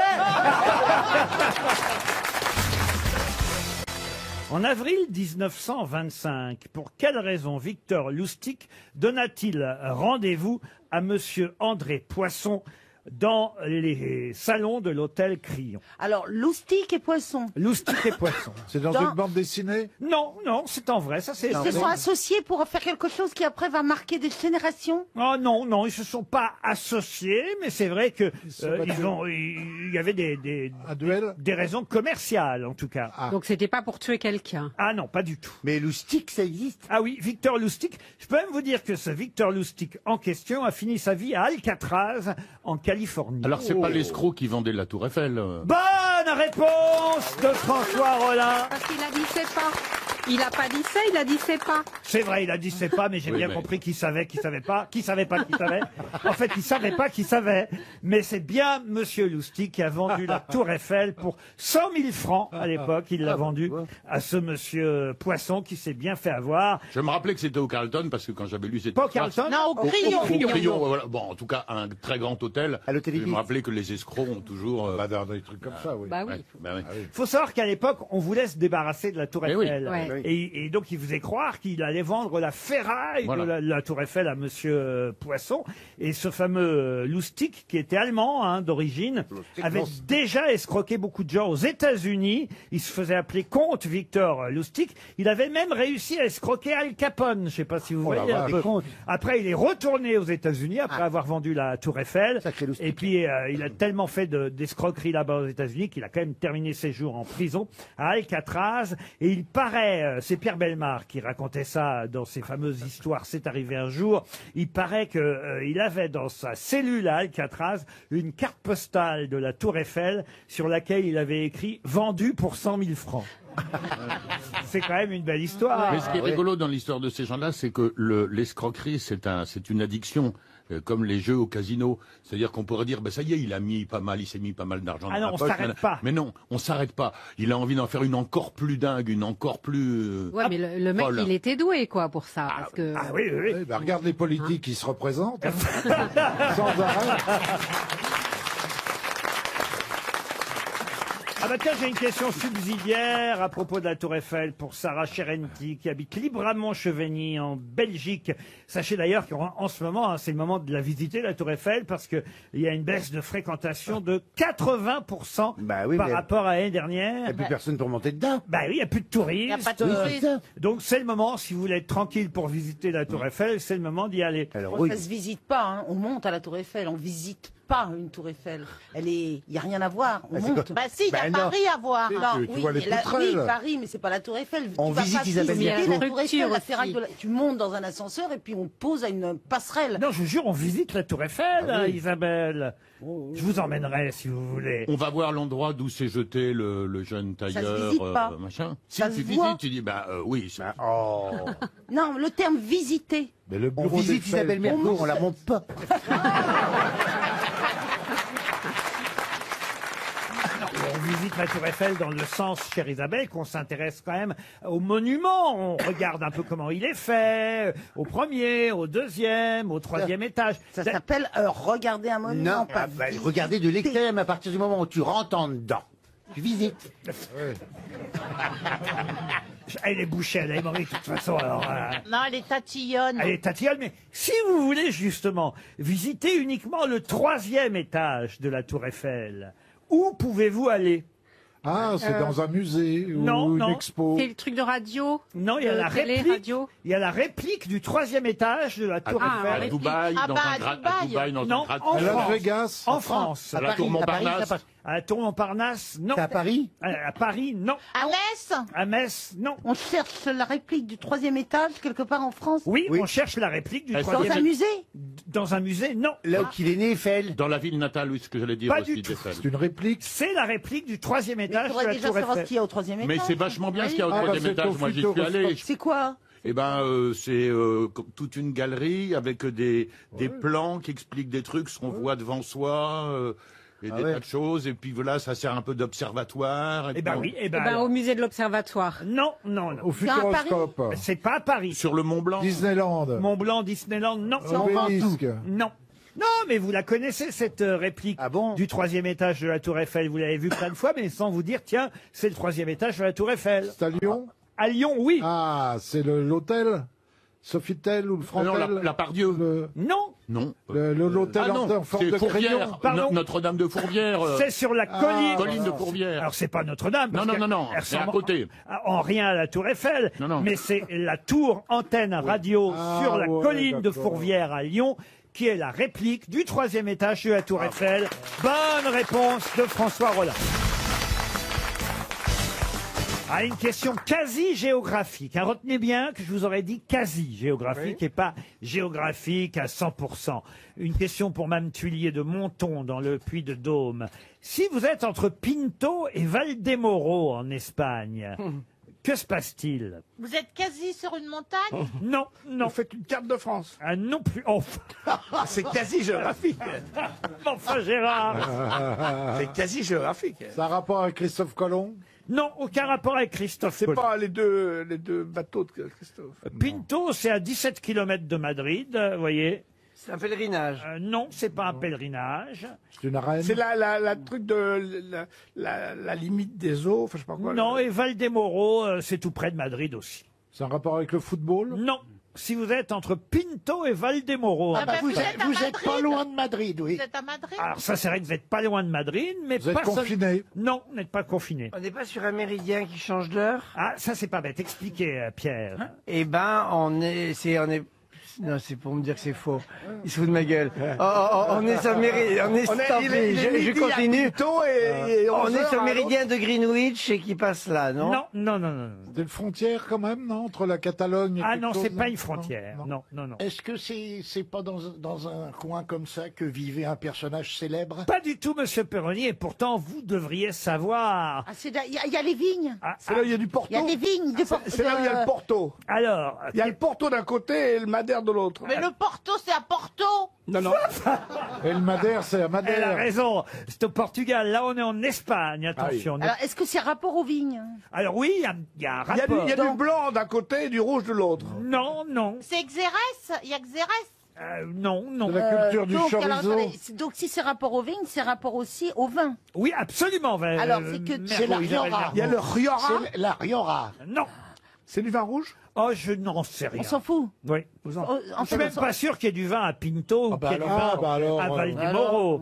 G: En avril 1925, pour quelle raison Victor Lustig donna-t-il rendez-vous à Monsieur André Poisson dans les salons de l'hôtel Crillon?
B: Alors, loustic et poisson.
G: Loustic et Poisson.
D: C'est dans une bande dessinée?
G: Non, non, c'est en vrai. Ça, c'est.
B: Ils se sont associés pour faire quelque chose qui après va marquer des générations.
G: Oh non, non, ils se sont pas associés, mais c'est vrai que il y avait
D: Un duel?
G: des raisons commerciales en tout cas.
C: Donc c'était pas pour tuer quelqu'un.
G: Ah non, pas du tout.
P: Mais Lustig, ça existe?
G: Ah oui, Victor Lustig. Je peux même vous dire que ce Victor Lustig en question a fini sa vie à Alcatraz, en Californie.
H: Alors c'est pas l'escroc qui vendait la Tour Eiffel.
G: Bonne réponse de François Rollin.
C: Parce qu'il a dit c'est pas. Il a pas dit ça, il a dit c'est pas.
G: C'est vrai, il a dit c'est pas, mais j'ai bien compris qu'il savait, qu'il savait pas, qu'il savait pas, qu'il savait. En fait, il savait pas qu'il savait. Mais c'est bien Monsieur Lustig qui a vendu la Tour Eiffel pour 100 000 francs à l'époque. Il l'a vendu à ce Monsieur Poisson qui s'est bien fait avoir.
H: Je me rappelais que c'était au Carlton parce que quand j'avais lu cette
G: Pas au
H: histoire-
G: Carlton?
B: Non, au Crillon.
H: Au Crillon, voilà. Bon, en tout cas, un très grand hôtel.
P: À l'hôtel
H: Je me
P: Ibis.
H: rappelais que les escrocs ont toujours.
D: Des trucs comme ça, oui.
C: Bah oui.
H: Ouais, bah oui.
G: Faut savoir qu'à l'époque, on voulait se débarrasser de la Tour
H: Eh oui.
G: Eiffel.
C: Ouais.
G: Et donc, il faisait croire qu'il allait vendre la ferraille
H: Voilà.
G: de la Tour Eiffel à Monsieur Poisson. Et ce fameux Lustig, qui était allemand d'origine, avait déjà escroqué beaucoup de gens aux États-Unis. Il se faisait appeler Comte Victor Lustig. Il avait même réussi à escroquer Al Capone. Je sais pas si vous
D: Oh la
G: voyez un
D: vache.
G: peu. Après, il est retourné aux États-Unis après avoir vendu la Tour Eiffel. Et puis, il a tellement fait d'escroqueries là-bas aux États-Unis qu'il a quand même terminé ses jours en prison à Alcatraz. Et il paraît, c'est Pierre Bellemare qui racontait ça dans ses fameuses histoires. C'est arrivé un jour. Il paraît que il avait dans sa cellule à Alcatraz une carte postale de la Tour Eiffel sur laquelle il avait écrit vendu pour 100 000 francs. C'est quand même une belle histoire.
H: Mais ce qui est rigolo dans l'histoire de ces gens-là, c'est que l'escroquerie, c'est une addiction. Comme les jeux au casino. C'est-à-dire qu'on pourrait dire, ben ça y est, il s'est mis pas mal d'argent
G: Ah
H: dans
G: non,
H: la
G: on
H: poche.
G: s'arrête pas.
H: Mais non, on s'arrête pas. Il a envie d'en faire une encore plus dingue, une encore plus...
C: Ouais, mais le mec,
H: folle.
C: il était doué, quoi, pour ça. Parce que...
G: Ah oui, oui.
D: Oui, bah, regarde les politiques qui se représentent. Sans arrêt.
G: Ah bah tiens, j'ai une question subsidiaire à propos de la Tour Eiffel pour Sarah Cherenti qui habite Libramont-Chevigny en Belgique. Sachez d'ailleurs qu'en ce moment, hein, c'est le moment de la visiter, la Tour Eiffel, parce qu'il y a une baisse de fréquentation de 80% par rapport à l'année dernière.
P: Il n'y a plus personne pour monter dedans.
G: Bah oui, il n'y a plus de touristes.
F: Il n'y a pas de touristes.
G: Donc c'est le moment, si vous voulez être tranquille pour visiter la Tour Eiffel, c'est le moment d'y aller.
B: Ça se visite pas, hein. On monte à la Tour Eiffel, on visite pas une Tour Eiffel. Il y a rien à voir, on monte.
F: Bah si, il y a Paris à voir.
B: Non,
P: tu vois les
B: oui, Paris, mais c'est pas la Tour Eiffel.
P: On
B: Tu vas
P: visite
B: pas
P: Isabelle
B: visiter
P: Mergo.
B: la Tour Eiffel, la ferraille de tu montes dans un ascenseur et puis on pose à une passerelle.
G: Non, je vous jure, on visite la Tour Eiffel, Isabelle. Je vous emmènerai si vous voulez.
H: On va voir l'endroit d'où s'est jeté le jeune tailleur,
B: visite pas.
H: machin.
B: Ça
H: Si
B: se
H: tu
B: voit.
H: visites, tu dis oui.
B: Non, le terme visiter.
P: Mais le
B: bureau
P: on visite
B: d'Eiffel.
P: Isabelle Mergo, on la monte pas.
G: On visite la Tour Eiffel dans le sens, chère Isabelle, qu'on s'intéresse quand même aux monuments. On regarde un peu comment il est fait, au premier, au deuxième, au troisième étage.
B: Ça s'appelle regarder un monument.
P: Non,
B: pas
P: regardez de l'extérieur, mais à partir du moment où tu rentres en dedans, tu visites.
G: Elle est bouchée, elle est morte de toute façon. Alors,
F: Non, elle est tatillonne.
G: elle est tatillonne, mais si vous voulez justement visiter uniquement le troisième étage de la Tour Eiffel, où pouvez-vous aller?
D: Ah, c'est dans un musée ou
G: non,
D: une
G: non.
D: expo.
C: C'est le truc de radio.
G: Non, il y a la
C: télé,
G: réplique.
C: radio.
G: Il y a la réplique du troisième étage de la Tour Eiffel.
H: À Dubaï,
F: Ah
H: dans
F: bah,
H: un
F: à Dubaï.
H: dans
G: Non,
H: un gratte-
G: en
D: À Las
G: France.
D: Vegas.
G: En France.
H: À la Tour Montparnasse.
G: À la Tour Montparnasse, non.
P: C'est à Paris?
G: À Paris, non.
F: À Metz.
G: À Metz, non.
B: On cherche la réplique du troisième étage quelque part en France.
G: Oui, on cherche la réplique du
H: Dans
B: Dans
G: troisième
B: un musée.
G: Dans un musée, non.
P: Là où il est né, Eiffel.
H: Dans la ville natale, oui, ce que j'allais dire
G: Pas
H: aussi
G: du tout.
H: d'Eiffel.
D: C'est une réplique.
G: C'est la réplique du troisième
B: Il
G: étage de
B: faudrait
G: la
B: déjà
G: Tour
B: savoir ce
G: Eiffel.
B: qu'il y a au troisième étage.
H: Mais c'est vachement bien ce qu'il y a au
D: Ah, bah,
H: troisième
D: c'est
H: étage.
D: au
H: Moi, j'y suis
D: Futuroscope.
H: allé.
B: C'est quoi?
H: Eh ben, c'est toute une galerie avec des plans qui expliquent des trucs, ce qu'on voit devant soi, et des tas de choses. Et puis voilà, ça sert un peu d'observatoire.
G: Eh ben oui, eh ben,
C: Eh ben,
G: alors.
C: au musée de l'Observatoire.
G: Non, non, non.
D: Au Futuroscope.
G: C'est pas à Paris.
H: Sur le Mont Blanc.
D: Disneyland.
G: Mont-Blanc, Disneyland, non.
D: Obélisque.
G: Non. Non, mais vous la connaissez, cette réplique du troisième étage de la Tour Eiffel. Vous l'avez vue plein de fois, mais sans vous dire, tiens, c'est le troisième étage de la Tour Eiffel.
D: C'est à Lyon?
G: À Lyon, oui.
D: Ah, c'est l'hôtel Sofitel ou le Frantel?
H: Non, la Pardieu.
G: Non.
H: Non.
D: L'hôtel
H: Ah non,
D: en forme
H: c'est
D: de
H: Fourvière.
D: crayon.
G: Pardon.
H: Notre-Dame de Fourvière.
G: C'est sur la colline.
H: Colline de Fourvière.
G: Alors, c'est pas Notre-Dame. parce
H: Non,
G: qu'elle-
H: non,
G: elle
H: c'est à
G: ressemble
H: côté.
G: En rien à la Tour Eiffel.
H: Non, non.
G: Mais c'est la tour antenne radio
D: Ah,
G: sur la
D: ouais,
G: colline de
D: d'accord.
G: Fourvière à Lyon, qui est la réplique du troisième étage de la Tour Eiffel. Bonne réponse de François Rollin. Ah, une question quasi géographique. Hein, retenez bien que je vous aurais dit quasi géographique et pas géographique à 100%. Une question pour Mme Tuillier de Monton dans le Puy-de-Dôme. Si vous êtes entre Pinto et Valdemoro en Espagne, que se passe-t-il?
F: Vous êtes quasi sur une montagne.
G: Non, non.
J: Vous faites une carte de France.
G: Ah, non plus. Oh.
J: C'est quasi géographique.
G: Enfin, Gérard.
J: C'est quasi géographique.
D: Ça a rapport avec Christophe Colomb?
G: Non, aucun rapport avec Christophe
J: C'est
G: Colomb.
J: pas les deux bateaux de Christophe.
G: Pinto, c'est à 17 km de Madrid, vous voyez.
S: C'est un pèlerinage.
G: Non, c'est pas un pèlerinage.
D: C'est une arène?
J: C'est la truc de la limite des eaux, enfin je sais pas quoi.
G: Non, et Valdemoro, c'est tout près de Madrid aussi.
D: C'est un rapport avec le football?
G: Non. Si vous êtes entre Pinto et Valdemoro.
F: Ah bah, vous êtes à
P: Vous êtes pas
F: Madrid.
P: loin de Madrid, oui.
F: Vous êtes à Madrid.
G: Alors ça, c'est vrai que vous n'êtes pas loin de Madrid, mais
D: Vous êtes
G: pas
D: confiné?
G: Non, vous n'êtes pas confiné.
S: On n'est pas sur un méridien qui change d'heure?
G: Ah, ça, c'est pas bête. Expliquez, Pierre.
S: Eh ben, on est. Non, c'est pour me dire que c'est faux. Il se fout de ma gueule. On est sur le méridien. Tant pis, je continue. On est sur le méridien de Greenwich et qui passe là, non?
G: Non, non, non, non.
D: C'est une frontière quand même, non? Entre la Catalogne et
G: Ah
D: quelque
G: non,
D: chose,
G: c'est pas une frontière. Non, non, non.
E: Est-ce que c'est pas dans un coin comme ça que vivait un personnage célèbre?
G: Pas du tout, monsieur Perroni, et pourtant, vous devriez savoir.
B: Ah, il y a les vignes.
J: C'est là où il y a du Porto.
B: Il y a des vignes.
J: C'est là où il y a le Porto.
G: Alors,
J: Il y a le Porto d'un côté et le Madère de l'autre.
F: Mais le Porto, c'est à Porto.
J: Non, non.
D: Et le Madère, c'est à
G: elle a
D: Madère.
G: raison. C'est au Portugal. Là, on est en Espagne. Attention.
B: Alors, est-ce que c'est rapport aux vignes?
G: Alors oui, il y a un
J: Il y a
G: rapport.
J: du blanc d'un côté et du rouge de l'autre.
G: Non, non.
F: C'est Xérès. Il y a Xérès.
G: Non, non.
D: De la culture du
B: donc, alors,
D: chorizo.
B: attendez, donc si c'est rapport aux vignes, c'est rapport aussi au vin.
G: Oui, absolument.
B: Alors, c'est que-
E: C'est la Rioja.
J: Il y a le Rioja.
E: C'est la Rioja.
G: Non.
J: C'est du vin rouge?
G: Oh, je n'en sais rien.
B: On s'en fout.
G: Oui.
B: En
G: Je suis
B: fait,
G: même pas sûr qu'il y ait du vin à Pinto ou qu'il y ait du vin à Valdemoro.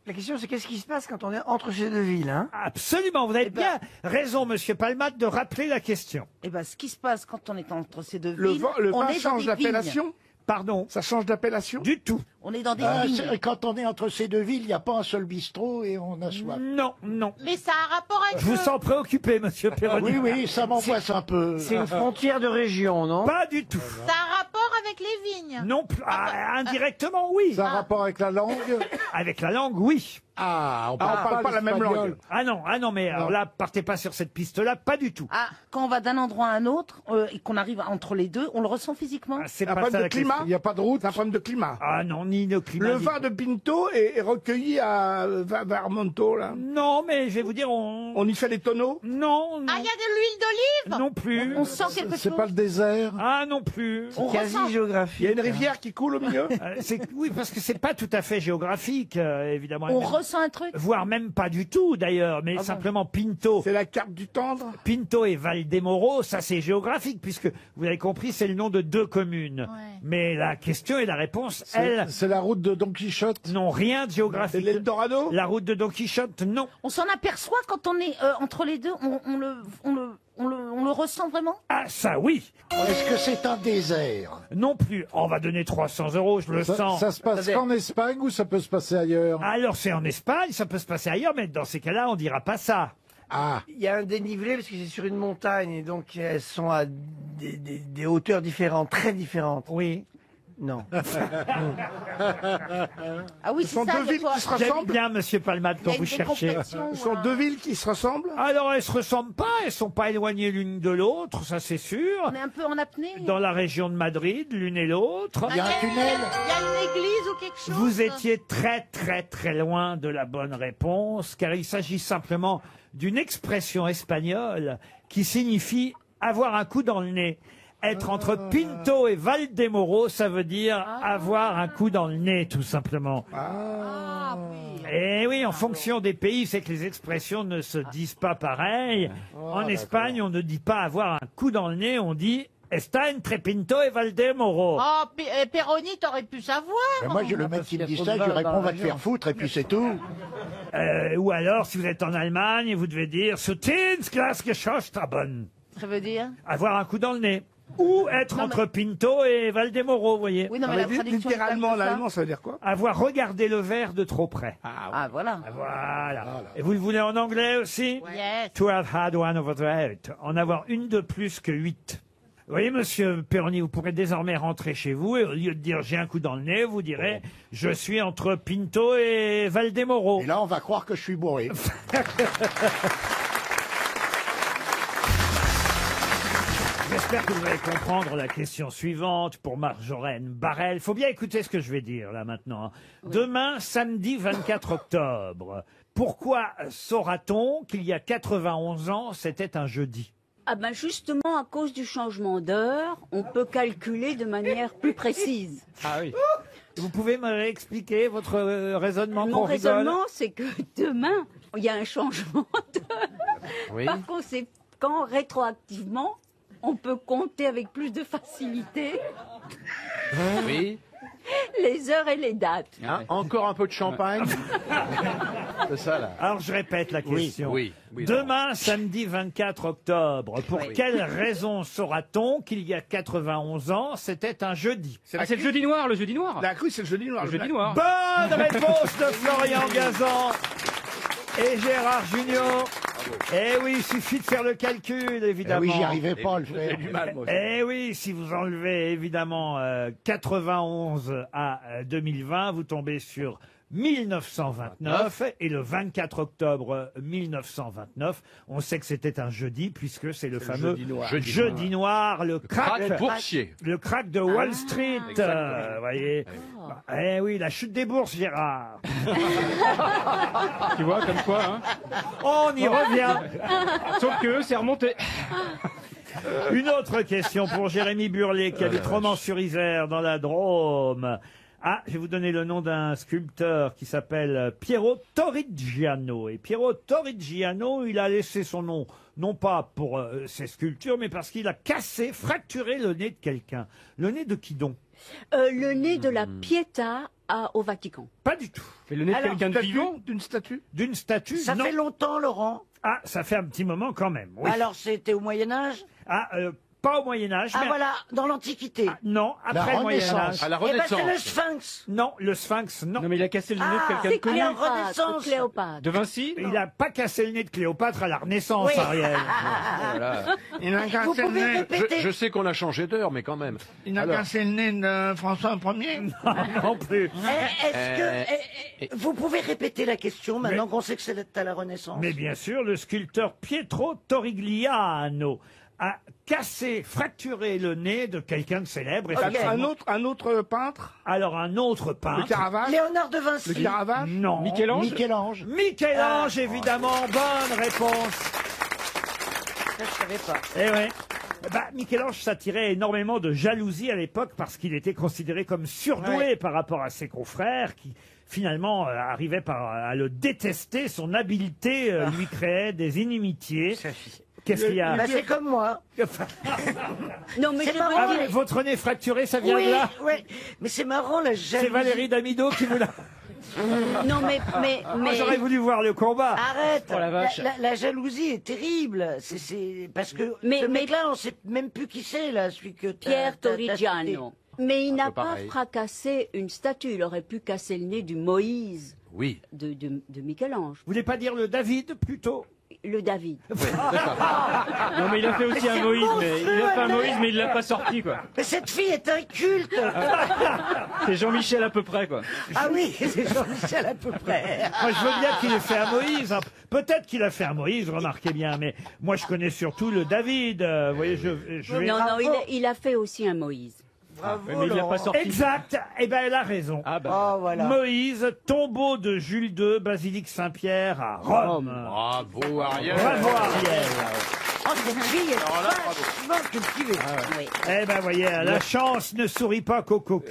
S: La question, c'est qu'est-ce qui se passe quand on est entre ces deux villes, hein?
G: Absolument, vous avez bien raison, Monsieur Palmat, de rappeler la question.
B: Eh ben, ce qui se passe quand on est entre ces deux
J: Le
B: villes,
J: le
B: on
J: vin
B: est dans
J: change
B: des
J: d'appellation?
B: vignes.
G: Pardon?
J: Ça change d'appellation?
G: Du tout.
B: On est dans des
E: Ah,
B: vignes.
E: quand on est entre ces deux villes, il n'y a pas un seul bistrot et on a soif.
G: Non, non.
F: Mais ça a un rapport avec
G: Je vous sens préoccupé, Monsieur Perroni.
E: Oui, oui, ça m'angoisse un peu.
S: C'est une frontière de région, non?
G: Pas du tout.
F: Ça a un rapport avec les vignes.
G: Non, indirectement, oui.
D: Ça a un rapport avec la langue?
G: Avec la langue, oui.
D: Ah, on
J: parle pas la même langue.
G: Ah non, mais alors là, partez pas sur cette piste-là, pas du tout.
B: Ah, quand on va d'un endroit à un autre et qu'on arrive entre les deux, on le ressent physiquement.
G: C'est
J: Un
G: pas
J: problème
G: ça
J: de
G: la
J: climat?
G: question.
J: Il n'y a pas de route? C'est un problème de climat.
G: Ah non, ni de climat.
J: Le
G: ni-
J: vin de Pinto est recueilli à Vermonto, là.
G: Non, mais je vais vous dire,
J: On y fait les tonneaux?
G: Non, non.
F: Ah, il y a de l'huile d'olive?
G: Non plus.
B: On sent quelque
D: C'est
B: chose.
D: pas le désert?
G: Ah non plus.
B: On
S: Quasi
B: ressent.
S: géographique.
J: Il y a une rivière qui coule au milieu?
G: Oui, parce que c'est pas tout à fait géographique, évidemment.
B: On
G: Même-
B: ressent un truc.
G: Voire même pas du tout, d'ailleurs, mais simplement Pinto.
J: C'est la carte du tendre?
G: Pinto et Valdemoro, ça c'est géographique, puisque vous avez compris, c'est le nom de deux communes. Mais la question et la réponse, elles,
D: C'est la route de Don Quichotte?
G: n'ont rien de
J: C'est
G: géographique.
J: l'Eldorado?
G: La route de Don Quichotte, non.
B: On s'en aperçoit quand on est entre les deux. On le ressent vraiment.
G: Ah, ça oui.
E: Est-ce que c'est un désert?
G: Non plus. On va donner 300 €, je le sens.
D: Ça se passe qu'en Espagne ou ça peut se passer ailleurs?
G: Alors c'est en Espagne, ça peut se passer ailleurs, mais dans ces cas-là, on dira pas ça.
D: Ah,
S: Il y a un dénivelé parce que c'est sur une montagne et donc elles sont à des hauteurs différentes, très différentes.
G: Oui.
S: Non.
B: Ah oui,
J: Ce
B: c'est
J: sont
B: ça.
J: deux
B: il y a
J: villes
B: quoi
J: qui se
G: J'aime
J: ressemblent?
G: bien, Monsieur Palmat,
B: Il y
G: quand
B: a
G: vous
B: une
G: cherchez.
B: décomplexion,
J: Ce sont deux villes qui se ressemblent?
G: Alors, elles se ressemblent pas, elles sont pas éloignées l'une de l'autre, ça c'est sûr.
B: On est un peu en apnée.
G: Dans la région de Madrid, l'une et l'autre.
E: Il y a un tunnel?
F: Il y a une église ou quelque chose?
G: Vous étiez très très très loin de la bonne réponse, car il s'agit simplement d'une expression espagnole qui signifie avoir un coup dans le nez. Être entre Pinto et Valdemoro, ça veut dire avoir un coup dans le nez, tout simplement.
F: Ah oui.
G: Et oui, en fonction des pays, c'est que les expressions ne se disent pas pareil. En Espagne, on ne dit pas avoir un coup dans le nez, on dit Está entre Pinto et Valdemoro.
F: Oh, Perroni, t'aurais pu savoir.
E: Mais moi, le mec qui me dit ça, je lui réponds, va te faire foutre, et puis c'est tout.
G: Ou alors, si vous êtes en Allemagne, vous devez dire Sutinsglasgeschostraben.
B: Ça veut dire.
G: Avoir un coup dans le nez. Ou être entre Pinto et Valdemoro, vous voyez.
B: Oui, non, mais la traduction
J: Littéralement,
B: exacte de ça.
J: l'allemand, ça veut dire quoi?
G: Avoir regardé le verre de trop près.
B: Ah, voilà.
G: Voilà. Et vous le voulez en anglais aussi?
F: Yes.
G: To have had one over the head. En avoir une de plus que 8. Vous voyez, monsieur Perroni, vous pourrez désormais rentrer chez vous et au lieu de dire j'ai un coup dans le nez, vous direz je suis entre Pinto et Valdemoro.
E: Et là, on va croire que je suis bourré.
G: J'espère que vous allez comprendre la question suivante pour Marjolaine Barrel. Il faut bien écouter ce que je vais dire là maintenant. Demain, samedi 24 octobre, pourquoi saura-t-on qu'il y a 91 ans, c'était un jeudi?
O: Ah ben justement, à cause du changement d'heure, on peut calculer de manière plus précise.
G: Ah oui. Vous pouvez m'expliquer votre raisonnement?
O: Mon
G: qu'on rigole
O: raisonnement, c'est que demain, il y a un changement d'heure.
G: Oui.
O: Par conséquent, rétroactivement, on peut compter avec plus de facilité
V: Oui.
O: les heures et les dates.
V: Hein, encore un peu de champagne. C'est ça, là.
G: Alors je répète la question.
V: Oui.
G: Demain, samedi 24 octobre, pour quelle raison saura-t-on qu'il y a 91 ans, c'était un jeudi?
L: C'est le jeudi noir, le jeudi noir.
J: La crue, c'est le jeudi noir.
L: Le jeudi noir.
G: Bonne réponse de Florian Gazan et Gérard Junior. Eh oui, il suffit de faire le calcul, évidemment.
E: Eh oui, j'y arrivais pas à le faire.
V: J'ai du mal, moi aussi.
G: Eh oui, si vous enlevez évidemment 91 à 2020, vous tombez sur 1929 et le 24 octobre 1929, on sait que c'était un jeudi puisque c'est le fameux jeudi noir, le crack
V: boursier.
G: le crack de Wall Street, voyez. Eh oui, la chute des bourses, Gérard.
L: Tu vois, comme quoi, hein.
G: On y revient.
L: Sauf que c'est remonté.
G: Une autre question pour Jérémy Burlet, qui habite Romans-sur-Isère, dans la Drôme. Ah, je vais vous donner le nom d'un sculpteur qui s'appelle Piero Torrigiano. Et Piero Torrigiano, il a laissé son nom, non pas pour ses sculptures, mais parce qu'il a cassé, fracturé le nez de quelqu'un. Le nez de qui donc?
O: Le nez de la Pietà au Vatican.
G: Pas du tout.
L: Mais le nez de quelqu'un de vivant?
J: D'une statue?
G: D'une statue,
A: Ça
G: non.
A: fait longtemps, Laurent?
G: Ah, ça fait un petit moment quand même, oui.
A: Alors, c'était au Moyen-Âge?
G: Ah, pas au Moyen-Âge.
A: Ah,
G: mais...
A: voilà, dans l'Antiquité.
G: Non, après le Moyen-Âge.
V: À la
A: Eh ben,
V: Renaissance.
A: c'est le Sphinx.
G: Non, le Sphinx, non.
L: Non, mais il a cassé le nez de quelqu'un de
O: C'est
L: connu.
O: Cléopâtre. Cléopâtre.
L: De Vinci?
G: Il n'a pas cassé le nez de Cléopâtre à la Renaissance,
A: Oui.
G: Ariel.
V: Voilà.
J: Il a
A: Vous
J: cassé le
A: pouvez
J: nez.
A: répéter?
V: Je sais qu'on a changé d'heure, mais quand même.
J: Il a
V: Alors.
J: cassé le nez de François Ier.
G: Non plus.
A: Est-ce que vous pouvez répéter la question maintenant qu'on sait que c'est à la Renaissance?
G: Mais bien sûr, le sculpteur Pietro Torrigiano a cassé, fracturé le nez de quelqu'un de célèbre. Et
J: Un autre peintre?
G: Alors un autre peintre.
J: Le Caravage?
A: Léonard de Vinci.
J: Le Caravage?
G: Non.
K: Michel-Ange.
G: Michel-Ange, évidemment. Bonne réponse.
A: Ça, je savais pas.
G: Eh ouais. Bah, Michel-Ange s'attirait énormément de jalousie à l'époque parce qu'il était considéré comme surdoué par rapport à ses confrères qui finalement arrivaient à le détester. Son habileté lui créait des inimitiés. Qu'est-ce qu'il y a?
A: Bah, c'est comme moi.
O: Non, mais
A: C'est
O: je
A: marrant,
O: veux
G: Ah,
O: dire-
G: votre nez fracturé, ça vient
A: Oui,
G: de là?
A: oui. Mais c'est marrant, la jalousie.
G: C'est Valérie Damido qui vous l'a...
O: Non, mais
G: Moi, j'aurais voulu voir le combat.
A: Arrête.
L: Oh, la vache.
A: La jalousie est terrible. C'est parce que
O: Mais-
A: ce
O: mais-
A: mec-là, on sait même plus qui c'est là, celui que
O: Pierre
A: t'as
O: Torrigiano. Mais il n'a
V: peu
O: pas
V: pareil.
O: fracassé une statue. Il aurait pu casser le nez du Moïse
V: Oui.
O: de Michel-Ange.
G: Vous voulez pas dire le David, plutôt?
O: Le David.
L: Non, mais il a fait aussi un
A: c'est
L: Moïse,
A: bon,
L: mais il
A: ce
L: a fait un
A: mec.
L: Moïse, mais il l'a pas sorti, quoi.
A: Mais cette fille est un culte.
L: C'est Jean-Michel à peu près, quoi.
A: Ah oui, c'est Jean-Michel à peu près.
G: Moi, je veux bien qu'il ait fait un Moïse. hein. Peut-être qu'il a fait un Moïse, remarquez bien, mais moi, je connais surtout le David. Vous voyez, je vais...
O: Non, non, il a fait aussi un Moïse.
A: Bravo,
L: Mais il l'a pas sorti.
G: Exact. Eh ben, elle a raison.
L: Ah bah.
A: Oh, voilà.
G: Moïse, tombeau de Jules II, basilique Saint-Pierre à Rome.
V: Bravo, Ariel.
G: Bravo, Ariel.
A: Oh, cette fille est vachement cultivée.
O: Oui.
G: Eh ben, voyez, la chance ne sourit pas qu'au cocu.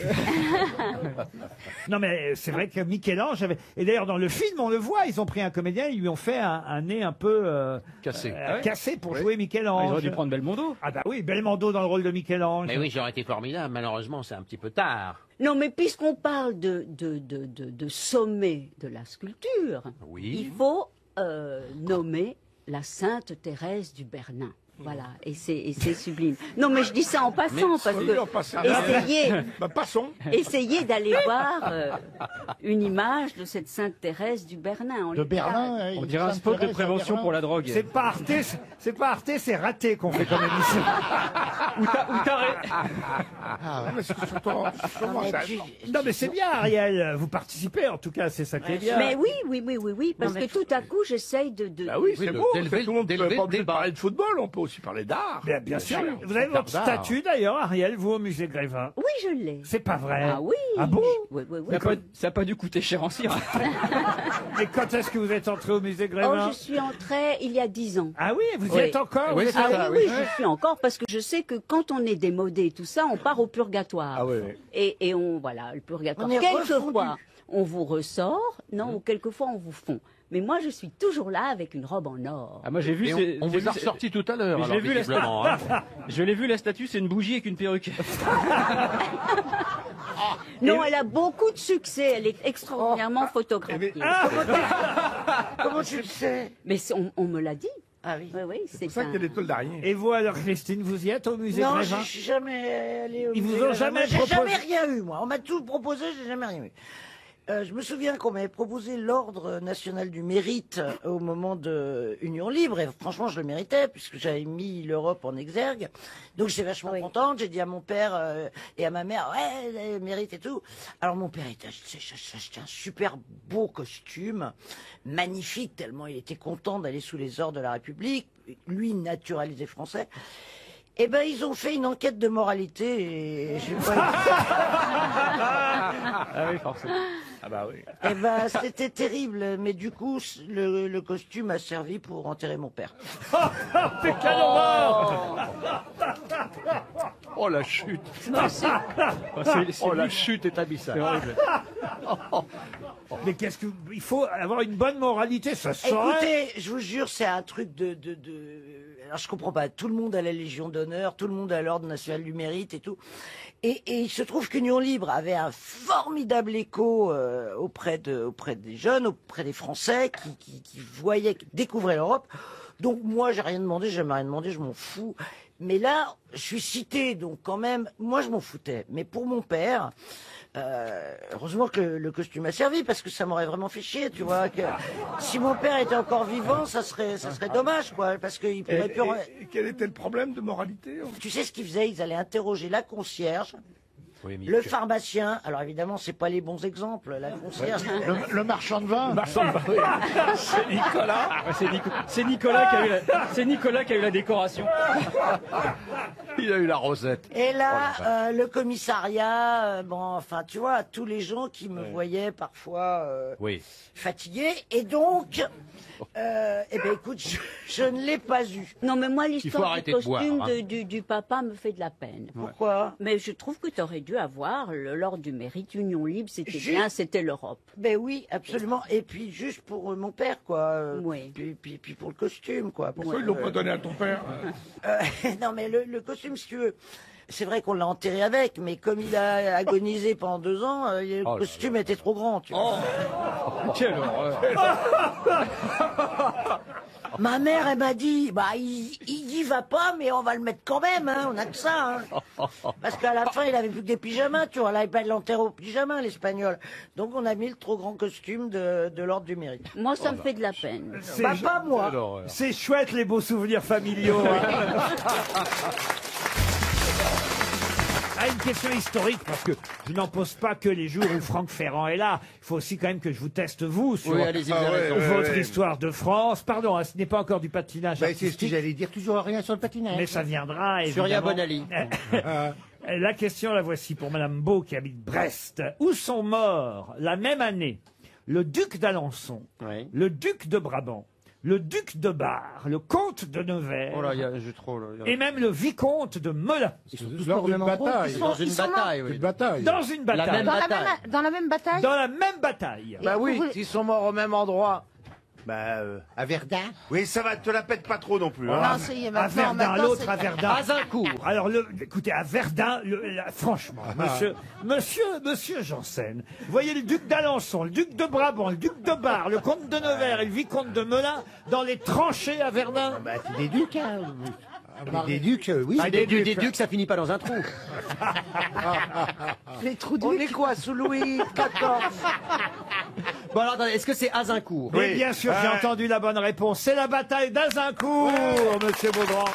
G: Non, mais c'est vrai que Michel-Ange avait... Et d'ailleurs, dans le film, on le voit, ils ont pris un comédien, ils lui ont fait un nez un peu...
V: Cassé.
G: cassé pour jouer Michel-Ange.
L: Ils auraient dû prendre Belmondo.
G: Ah bah oui, Belmondo dans le rôle de Michel-Ange.
I: Mais oui, j'aurais été formidable. Malheureusement, c'est un petit peu tard.
O: Non, mais puisqu'on parle de sommet de la sculpture,
V: Oui.
O: il faut nommer la Sainte Thérèse du Bernin. Voilà, et c'est sublime. Non, mais je dis ça en passant, parce
J: Oui,
O: que
J: on passe à-
O: essayez,
J: passons.
O: essayez d'aller voir une image de cette Sainte Thérèse du Bernin.
K: De Berlin.
L: On dirait un spot de prévention pour la drogue.
G: C'est pas Arte, c'est raté qu'on fait comme émission.
L: Ou t'as
G: Non mais c'est bien, Ariel, vous participez en tout cas, c'est ça qui est bien.
O: Mais oui, parce que tout à coup, j'essaye de...
J: Ah oui, c'est beau.
V: d'élever-
J: Tout le monde peut
V: d'élever
J: pas
V: le
J: obligé de
V: débat.
J: parler de football, on peut aussi parler d'art.
G: Bien sûr. Vous avez votre
V: d'art.
G: statue d'ailleurs, Ariel, vous au musée Grévin.
O: Oui, je l'ai.
G: C'est pas vrai.
O: Ah oui.
G: Ah bon?
O: Oui.
L: Ça a pas dû coûter cher en cire.
G: Et quand est-ce que vous êtes entré au musée
O: Oh,
G: Grévin?
O: je suis entrée il y a 10 ans.
G: Ah oui, vous y
O: Oui.
G: êtes encore?
V: Oui,
G: vous
V: c'est
G: êtes-
V: ça.
O: Oui, je suis encore parce que je sais que quand on est démodé et tout ça, on part au purgatoire.
J: Ah oui.
O: Et on, voilà, le purgatoire.
A: On est
O: Quelquefois, on vous ressort, non, ou quelquefois, on vous fond. Mais moi, je suis toujours là avec une robe en or.
L: Ah, moi j'ai vu.
V: Et on
L: j'ai
V: vous a
L: vu-
V: ressorti tout à l'heure,
L: Mais je
V: alors
L: l'ai vu, la
V: visiblement. hein.
L: Je l'ai vu, la statue, c'est une bougie avec une perruque.
O: Non, elle a beaucoup de succès. Elle est extraordinairement photographiée.
A: Comment tu le sais?
O: Mais on me l'a dit.
A: Ah oui.
O: Oui,
J: C'est
O: c'est
J: pour ça
O: un...
J: qu'il y a des tôles d'araignée.
G: Et vous alors, Christine, vous y êtes au musée
A: Non,
G: Grévin?
A: je suis jamais allé au
G: Ils vous
A: musée
G: ont
A: Grévin.
G: jamais
A: Moi, j'ai
G: proposé-
A: jamais rien eu, moi. On m'a tout proposé, j'ai jamais rien eu. Je me souviens qu'on m'avait proposé l'ordre national du mérite au moment de Union Libre, et franchement, je le méritais, puisque j'avais mis l'Europe en exergue. Donc, j'étais vachement contente. J'ai dit à mon père et à ma mère, ouais, mérite et tout. Alors, mon père, j'ai acheté un super beau costume, magnifique, tellement il était content d'aller sous les ordres de la République. Lui, naturalisé français. Eh ben, ils ont fait une enquête de moralité et j'ai pas
L: Ah oui, forcément.
J: Ah bah oui.
A: Eh ben, c'était terrible, mais du coup, le costume a servi pour enterrer mon père.
G: Mais quelle horreur!
V: Oh la chute.
K: Oh, la chute est abyssale.
V: C'est horrible.
G: Mais qu'est-ce que... Il faut avoir une bonne moralité, ça se saurait.
A: Écoutez, je vous jure, c'est un truc Alors, je comprends pas. Tout le monde a la Légion d'honneur, tout le monde a l'Ordre national du mérite et tout. Et il se trouve qu'Union Libre avait un formidable écho auprès des jeunes, auprès des Français qui voyaient, qui découvraient l'Europe. Donc moi, j'ai rien demandé, j'ai jamais rien demandé, je m'en fous. Mais là, je suis cité, donc quand même, moi je m'en foutais. Mais pour mon père, heureusement que le costume a servi, parce que ça m'aurait vraiment fait chier, tu vois. Que si mon père était encore vivant, ça serait dommage, quoi, parce qu'il pourrait plus.
J: Et quel était le problème de moralité?
A: Tu sais ce qu'ils faisaient? Ils allaient interroger la concierge.
V: Oui, mais
A: Le pharmacien, alors évidemment, c'est pas les bons exemples, la concierge.
E: Le marchand de vin.
J: Le marchand de vin, oui. C'est Nicolas.
L: C'est Nicolas qui a eu la décoration.
V: il a eu la rosette.
A: Et là, le commissariat, bon, enfin, tu vois, tous les gens qui me voyaient parfois
V: Oui.
A: fatigué, et donc, eh ben, écoute, je ne l'ai pas eu.
O: Non, mais moi,
V: faut
O: l'histoire du
V: arrêter de boire,
O: costume
V: hein.
O: du papa me fait de la peine.
A: Pourquoi?
O: Mais je trouve que tu aurais dû avoir l'ordre du mérite, Union Libre, c'était
A: Juste-
O: bien, c'était l'Europe.
A: Ben oui, absolument. Et puis, juste pour mon père, quoi.
O: Oui.
A: Puis pour le costume, quoi.
J: Pourquoi ils l'ont pas donné à ton père?
A: Non, mais le costume, si tu veux. C'est vrai qu'on l'a enterré avec, mais comme il a agonisé pendant 2 ans, le
V: Oh là
A: costume était trop grand, tu vois.
L: Quelle horreur.
A: Ma mère, elle m'a dit, bah, il y va pas, mais on va le mettre quand même, hein, on a que ça, hein. Parce qu'à la fin, il avait plus que des pyjamas, tu vois, là, il l'enterre au pyjama, l'Espagnol. Donc, on a mis le trop grand costume de l'Ordre du Mérite.
O: Moi, ça me fait de la peine.
A: Bah, pas moi.
G: C'est chouette, les beaux souvenirs familiaux. hein. Ah, une question historique, parce que je n'en pose pas que les jours où Franck Ferrand est là. Il faut aussi quand même que je vous teste, vous, sur
N: Oui, allez-y, vous avez raison.
G: votre histoire de France. Pardon, hein, ce n'est pas encore du patinage
P: Bah, c'est ce que
G: artistique,
P: j'allais dire, toujours rien sur le patinage.
G: mais ça viendra,
N: Surya
G: évidemment.
N: Bonali.
G: La question, la voici pour Madame Beau, qui habite Brest. Où sont morts, la même année, le duc d'Alençon,
N: Oui.
G: le duc de Brabant, le duc de Bar, le comte de Nevers,
N: Oh là, j'ai trop. Là,
G: et même le vicomte de Melun.
D: Lors d'une bataille.
N: Dans une bataille, oui.
D: Une bataille.
G: Dans une bataille.
N: même bataille.
B: Dans la même bataille
G: Dans la même bataille.
S: Bah oui, s'ils sont morts au même endroit.
P: À Verdun.
N: Oui, ça va, te la pète pas trop non plus.
B: Non, ça y est,
G: À
B: maintenant,
G: Verdun, l'autre à Verdun.
N: À Zincourt.
G: Alors, écoutez, à Verdun, franchement, monsieur Janssen, vous voyez le duc d'Alençon, le duc de Brabant, le duc de Bar, le comte de Nevers et le vicomte de Melun dans les tranchées à Verdun.
P: Bah, c'est des ducs, hein. Des ducs, oui.
N: Ah, des ducs, ça finit pas dans un trou.
B: Les trous
S: On est quoi, sous Louis XIV?
N: Bon, alors, attendez, est-ce que c'est Azincourt?
G: Et bien sûr, j'ai entendu la bonne réponse. C'est la bataille d'Azincourt, monsieur Beaugrand.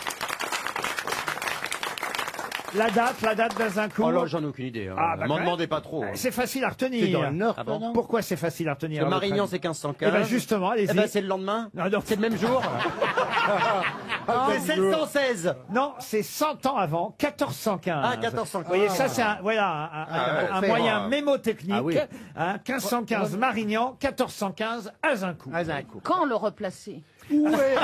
G: La date d'Azincourt.
N: Oh là, j'en ai aucune idée. Hein.
G: Ah, bah,
N: M'en
G: quand même.
N: demandez pas trop. Hein.
G: C'est facile à retenir.
P: C'est dans le Nord,
N: Ah bon
P: non?
G: Pourquoi c'est facile à retenir?
N: Le
G: à votre
N: Marignan,
G: avis
N: c'est 1515.
G: Eh ben justement, allez-y.
N: Eh ben, c'est le lendemain.
G: Non, non.
N: C'est le même jour. C'est 716.
G: Non, c'est 100 ans avant, 1415.
N: Ah, 1415.
G: Vous voyez, ça c'est un
P: ouais,
G: moyen
P: fait,
G: mémotechnique.
P: Ah oui.
G: Hein, 1515 Marignan, 1415 Azincourt.
B: Quand le replacer?
D: Où est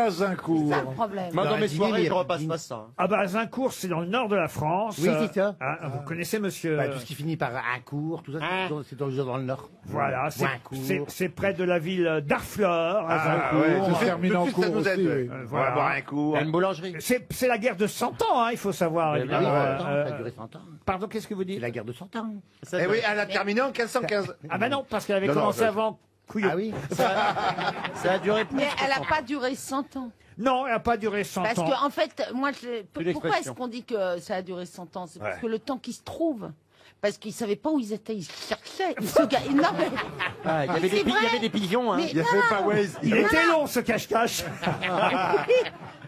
D: Azincourt?
B: C'est le problème.
N: Moi, dans mes
P: dîner,
N: soirées,
P: mais-
N: je repasse pas ça.
G: Ah bah Azincourt, c'est dans le nord de la France.
P: Oui, c'est ça.
G: Vous connaissez monsieur
P: Bah, tout ce qui finit par Accourt, tout ça, c'est toujours dans le Nord.
G: Voilà,
P: Ouincourt.
G: c'est près de la ville d'Arfleur, Azincourt.
D: Ouais, ça termine en cours aussi. Oui.
G: Voilà.
N: Il y a une boulangerie.
G: C'est la guerre de 100 ans, hein, il faut savoir.
P: Oui,
G: évidemment.
P: ça a duré 100 ans.
G: Pardon, qu'est-ce que vous dites?
P: C'est la guerre de 100 ans.
N: Eh oui, elle a terminé en 1515.
G: Ah bah non, parce qu'elle avait
N: Non,
G: commencé
N: non,
G: avant Couillon.
P: Ah oui.
N: Ça a duré plus.
B: Mais elle n'a pas duré 100 ans.
G: Non, elle n'a pas duré 100
B: Parce
G: ans.
B: que, en fait, moi, pourquoi
N: l'expression.
B: est-ce qu'on dit que ça a duré 100 ans? C'est parce
N: Ouais.
B: que le temps qu'ils se trouvent. Parce qu'ils ne savaient pas où ils étaient, ils cherchaient. Non, mais...
N: Ah, il y avait
B: C'est
N: des
B: vrai.
N: pigeons. Hein.
B: Mais
N: Il y avait
B: non.
N: pas Waze.
G: Il était long ce cache-cache.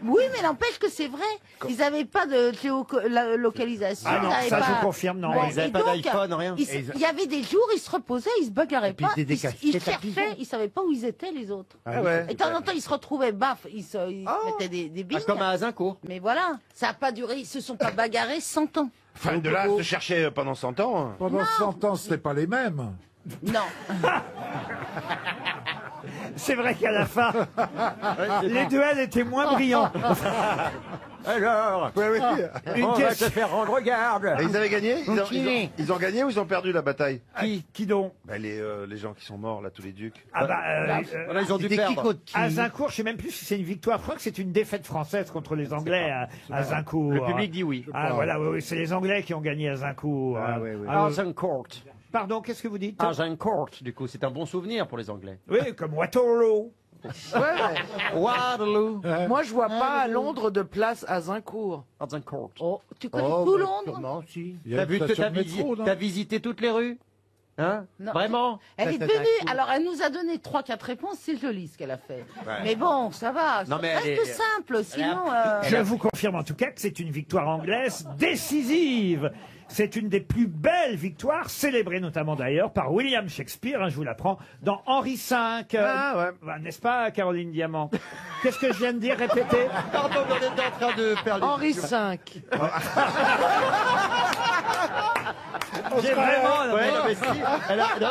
B: Oui, mais n'empêche que c'est vrai. Ils n'avaient pas de géolocalisation.
G: Ah non,
B: ils n'avaient
G: ça, je
B: pas...
G: confirme, non.
B: Bon,
N: Ils n'avaient
B: et
N: pas
B: donc,
N: d'iPhone, rien.
B: Il y avait des jours, ils se reposaient, ils se bagarraient
P: puis
B: pas.
P: ils étaient
B: Ils
P: cachés,
B: cherchaient, ils ne savaient pas où ils étaient, les autres.
P: Ah ouais.
B: Et de temps en temps, ils se retrouvaient, baf, ils se mettaient des
N: Ah,
B: billes.
N: comme à Azincourt.
B: Mais voilà, ça n'a pas duré, ils se sont pas bagarrés 100 ans.
N: Enfin, de là à se chercher pendant 100 ans.
D: Pendant 100 ans, ce n'est pas les mêmes.
B: Non.
G: C'est vrai qu'à la fin, les duels étaient moins brillants.
N: Alors,
G: Une
N: on va
G: question-
N: te faire rendre garde. Et ils avaient gagné
G: Continuez.
N: ils ont gagné ou ils ont perdu la bataille?
G: Qui donc?
N: Les gens qui sont morts, là, tous les ducs.
G: Ah bah,
N: ils ont dû perdre.
G: À Zincourt, je sais même plus si c'est une victoire. Je crois que c'est une défaite française contre les Anglais à Zincourt.
V: Le public dit oui.
G: Ah voilà, oui, c'est les Anglais qui ont gagné à Zincourt.
V: À Zincourt.
G: Pardon, qu'est-ce que vous dites?
V: À Zincourt, du coup, c'est un bon souvenir pour les Anglais.
G: Oui, comme Waterloo.
V: Waterloo.
B: Moi, je vois pas à Londres de place à Zincourt.
V: À Zincourt.
B: Oh, tu connais tout Londres?
D: Il y a
V: T'as
D: une
V: vu,
D: station
V: t'as
D: de métro, non
V: t'as visité toutes les rues? Hein?
B: Non.
V: Vraiment?
B: Elle est venue, alors elle nous a donné 3-4 réponses, c'est joli ce qu'elle a fait.
V: Ouais.
B: Mais bon, ça va,
V: Non, mais
B: c'est
V: elle
B: presque
V: est-
B: simple, sinon...
G: Je vous confirme en tout cas que c'est une victoire anglaise décisive. C'est une des plus belles victoires, célébrées notamment d'ailleurs par William Shakespeare, hein, je vous l'apprends, dans Henri V. N'est-ce pas, Caroline Diamant? Qu'est-ce que je viens de dire? Répétez.
V: Pardon, on est en train de perdre.
B: Henri V.
G: J'ai vraiment...
V: Ouais, non, mais si. Non,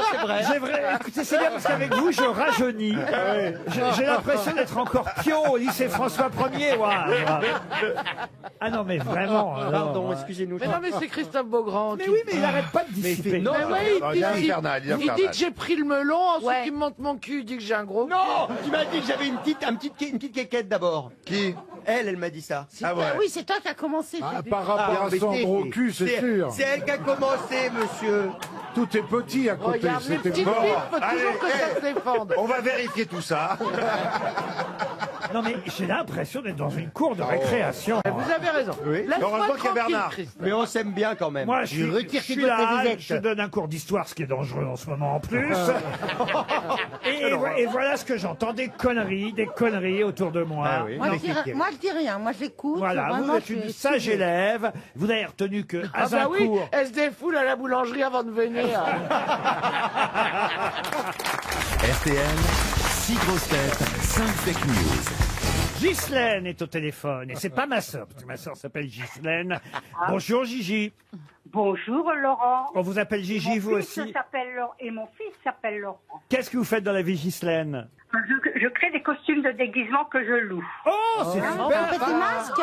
V: c'est vrai.
G: Écoutez, c'est bien parce qu'avec vous, je rajeunis. J'ai l'impression d'être encore pion au lycée François 1er. Ah non, mais vraiment.
V: Pardon, excusez-nous.
B: Mais non, mais c'est Christophe Beaugrand.
G: Mais oui, mais il n'arrête pas de dissiper.
V: Non,
B: Mais ouais,
N: il est infernal, il est
B: il dit
N: infernal.
B: que j'ai pris le melon, ensuite il me monte mon cul, il dit que j'ai un gros cul.
V: Non, tu m'as dit que j'avais une petite quéquette d'abord.
N: Qui?
V: Elle m'a dit ça.
N: Ah ouais.
B: Oui, c'est toi qui as commencé.
D: Ah,
B: Philippe.
D: par rapport à son gros cul, c'est sûr.
V: C'est elle qui a commencé, monsieur.
D: Tout est petit à côté.
B: Regarde, les
D: C'était
B: petites
D: bon.
B: filles, faut
N: Allez,
B: toujours que ça se défende.
N: On va vérifier tout ça.
G: Non, mais j'ai l'impression d'être dans une cour de récréation.
B: Vous avez raison.
N: Oui.
B: Laisse-moi
N: Heureusement qu'il y a
B: tranquille,
N: Bernard.
B: Christophe.
V: Mais on s'aime bien quand même.
G: Moi, je suis là, je donne un cours d'histoire, ce qui est dangereux en ce moment en plus. et voilà ce que j'entends, des conneries autour de moi.
B: Moi, je dis rien, moi j'écoute.
G: Voilà,
B: vraiment,
G: vous êtes
B: je
G: une
B: suis
G: sage
B: étudiée.
G: élève. Vous avez retenu que à
B: Ah bah oui,
G: Zincourt,
B: elle se défoule à la boulangerie avant de venir.
Q: RTL, 6 grosses têtes, 5 fake news.
G: Ghislaine est au téléphone. Et c'est pas ma sœur, parce que ma sœur s'appelle Ghislaine. Bonjour Gigi.
R: Bonjour Laurent.
G: On vous appelle Gigi, vous
R: Mon fils
G: aussi.
R: s'appelle et mon fils s'appelle Laurent.
G: Qu'est-ce que vous faites dans la vie, Ghislaine?
R: Je crée des costumes de déguisement que je loue.
G: Oh, c'est
B: On
G: super.
B: fait des masques.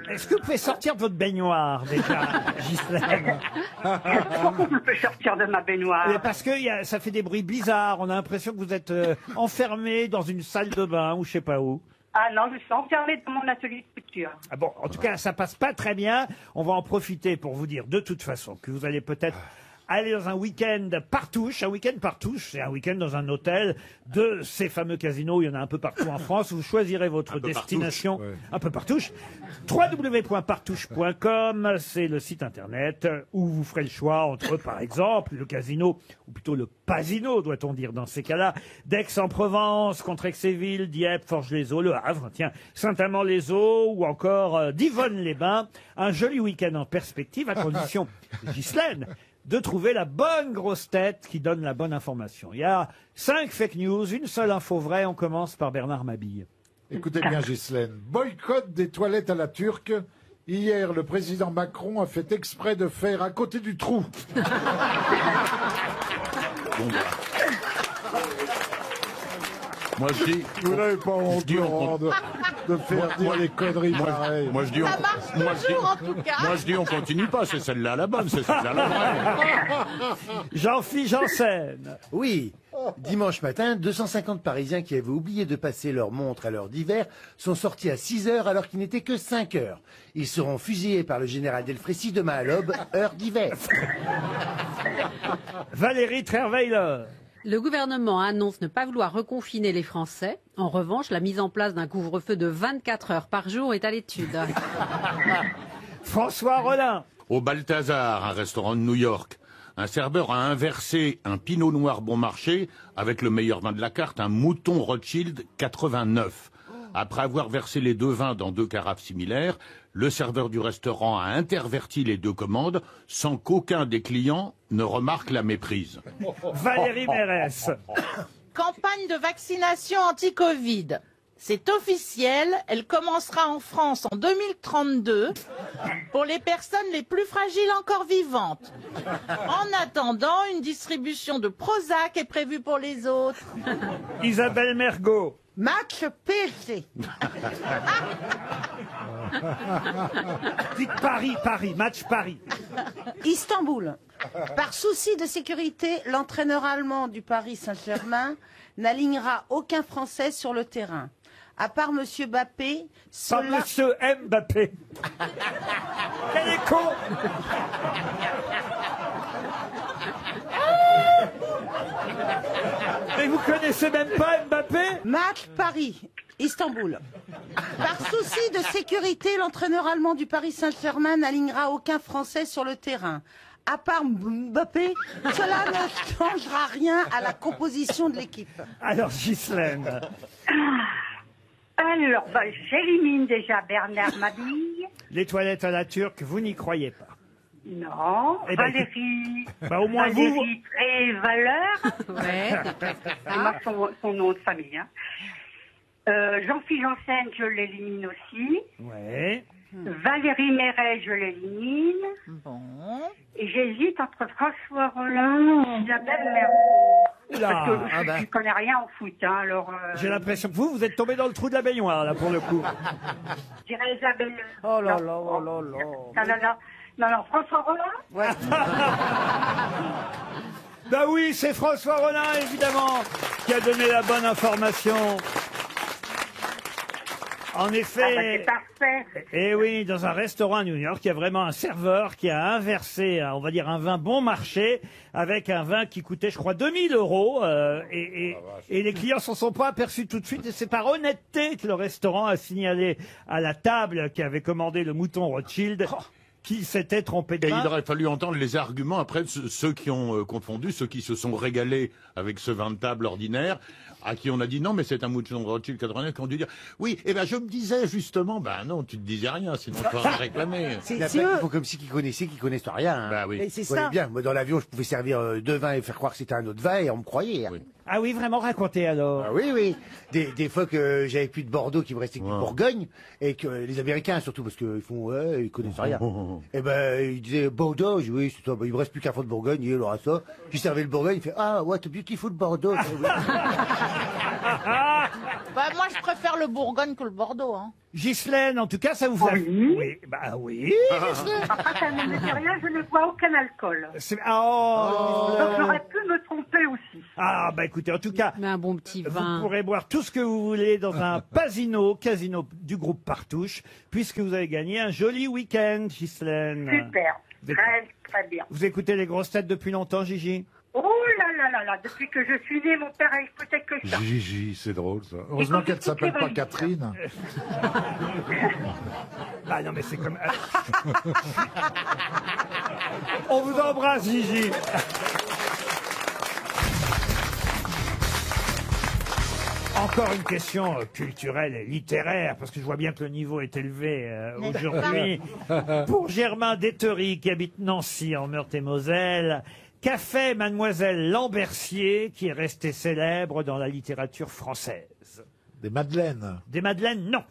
G: Est-ce que vous pouvez sortir de votre baignoire déjà, Ghislaine?
R: Pourquoi je peux sortir de ma baignoire?
G: Mais parce que ça fait des bruits bizarres. On a l'impression que vous êtes enfermé dans une salle de bain ou je sais pas où.
R: Ah non, je suis enfermée dans mon atelier de couture.
G: Ah bon, en tout cas, ça passe pas très bien. On va en profiter pour vous dire de toute façon que vous allez peut-être aller dans un week-end partouche. Un week-end partouche, c'est un week-end dans un hôtel de ces fameux casinos. Il y en a un peu partout en France. Vous choisirez votre destination. Un peu partouche. www.partouche.com, c'est le site internet où vous ferez le choix entre, par exemple, le casino, ou plutôt le pasino, doit-on dire dans ces cas-là, d'Aix-en-Provence, Contrexéville, Dieppe, Forges-les-Eaux, Le Havre, tiens, Saint-Amand-les-Eaux, ou encore d'Yvonne-les-Bains. Un joli week-end en perspective, à condition, Ghislaine, de trouver la bonne grosse tête qui donne la bonne information. Il y a 5 fake news, une seule info vraie. On commence par Bernard Mabille.
D: Écoutez bien, Ghislaine. Boycott des toilettes à la turque. Hier, le président Macron a fait exprès de faire à côté du trou.
H: Moi je dis.
D: Vous n'avez pas honte, Laurent, de faire dire des conneries pareilles.
H: Moi je dis,
F: Ça marche toujours, en tout cas.
H: moi je dis on continue pas, c'est celle-là la bonne, c'est celle-là la vraie.
G: Jean-Philippe Janssen.
P: Oui. Dimanche matin, 250 Parisiens qui avaient oublié de passer leur montre à l'heure d'hiver sont sortis à 6 heures alors qu'il n'était que 5 heures. Ils seront fusillés par le général Delfrécy demain à l'aube, heure d'hiver.
G: Valérie Trierweiler.
C: Le gouvernement annonce ne pas vouloir reconfiner les Français. En revanche, la mise en place d'un couvre-feu de 24 heures par jour est à l'étude.
G: François Rollin.
H: Au Balthazar, un restaurant de New York, un serveur a inversé un pinot noir bon marché avec le meilleur vin de la carte, un mouton Rothschild 89. Après avoir versé les deux vins dans 2 carafes similaires, le serveur du restaurant a interverti les 2 commandes sans qu'aucun des clients ne remarque la méprise.
G: Valérie Mérès.
F: Campagne de vaccination anti-Covid. C'est officiel, elle commencera en France en 2032 pour les personnes les plus fragiles encore vivantes. En attendant, une distribution de Prozac est prévue pour les autres.
G: Isabelle Mergo.
B: Match PSG.
G: Dites Paris, match Paris.
B: Istanbul. Par souci de sécurité, l'entraîneur allemand du Paris Saint-Germain n'alignera aucun Français sur le terrain. À part M. Mbappé,
G: Pas Monsieur Mbappé. Elle est con. Mais vous connaissez même pas Mbappé?
B: Match Paris, Istanbul. Par souci de sécurité, l'entraîneur allemand du Paris Saint-Germain n'alignera aucun Français sur le terrain. À part Mbappé, cela ne changera rien à la composition de l'équipe.
G: Alors, Ghislaine.
R: Alors, j'élimine déjà Bernard Mabille.
G: Les toilettes à la turque, vous n'y croyez pas.
R: Non.
G: Eh ben,
R: Valérie.
G: au moins
R: Valérie Trévaleur.
F: Ouais.
R: C'est moi son nom de famille. Hein. Jean-Philippe Janssen, je l'élimine aussi.
G: Ouais.
R: Valérie Méret, je l'élimine.
F: Bon.
R: Et j'hésite entre François Rollin et Isabelle Mergo.
G: Oula.
R: Parce que je ne connais rien en foot. Hein, alors,
G: J'ai l'impression que vous êtes tombé dans le trou de la baignoire, là, pour le coup.
R: je dirais Isabelle.
B: Oh là là, oh là là.
R: Non, François Rollin.
B: Ouais.
G: Bah oui, c'est François Rollin, évidemment, qui a donné la bonne information. En effet,
R: c'est parfait.
G: et oui, dans un restaurant à New York, il y a vraiment un serveur qui a inversé, on va dire, un vin bon marché avec un vin qui coûtait, je crois, 2000 €. Et les clients s'en sont pas aperçus tout de suite. Et c'est par honnêteté que le restaurant a signalé à la table qui avait commandé le mouton Rothschild qu'il s'était trompé de
H: Et
G: vin.
H: il aurait fallu entendre les arguments après de ceux qui ont confondu, ceux qui se sont régalés avec ce vin de table ordinaire, à qui on a dit non, mais c'est un mouton Rothschild 89, qui ont dû dire oui, eh ben je me disais justement, ben non, tu te disais rien, sinon tu aurais réclamé.
P: Il y a plein qui font comme si qu'ils connaissent rien. Hein.
H: Bah oui.
P: Mais c'est ça. Bien. Moi, dans l'avion, je pouvais servir deux vins et faire croire que c'était un autre vin et on me croyait. Hein.
G: Ah oui, vraiment, racontez alors.
P: Ah oui. Des fois que j'avais plus de Bordeaux, qu'il me restait que du Bourgogne, et que les Américains surtout, parce qu'ils font, ils connaissent rien. Et ben, ils disaient Bordeaux, je dis, oui, c'est ça, il me reste plus qu'un fond de Bourgogne, il aura ça. Puis servais le Bourgogne, il fait, ah, what a beautiful Bordeaux.
F: Bah, moi, je préfère le Bourgogne que le Bordeaux. Hein.
G: Ghislaine, en tout cas, ça vous fait...
R: Oui.
G: Bah oui.
R: Enfin, ça ne me dit rien, je ne bois aucun alcool.
G: Oh.
R: Donc j'aurais pu me tromper aussi.
G: Ah, bah écoutez, en tout cas,
C: Mais un bon petit vin.
G: vous pourrez boire tout ce que vous voulez dans un casino du groupe Partouche, puisque vous avez gagné un joli week-end, Ghislaine.
R: Super, très bien.
G: Vous écoutez les grosses têtes depuis longtemps, Gigi?
R: Oh là, depuis que je suis née, mon père a écouté que ça.
D: Gigi, c'est drôle ça. Heureusement qu'elle ne s'appelle pas Catherine.
G: Ah non, mais c'est comme... On vous embrasse, Gigi. Encore une question culturelle et littéraire, parce que je vois bien que le niveau est élevé aujourd'hui. Pour Germain Déttery, qui habite Nancy, en Meurthe-et-Moselle, qu'a fait Mademoiselle Lambercier, qui est restée célèbre dans la littérature française?
D: Des madeleines.
G: Des madeleines, non.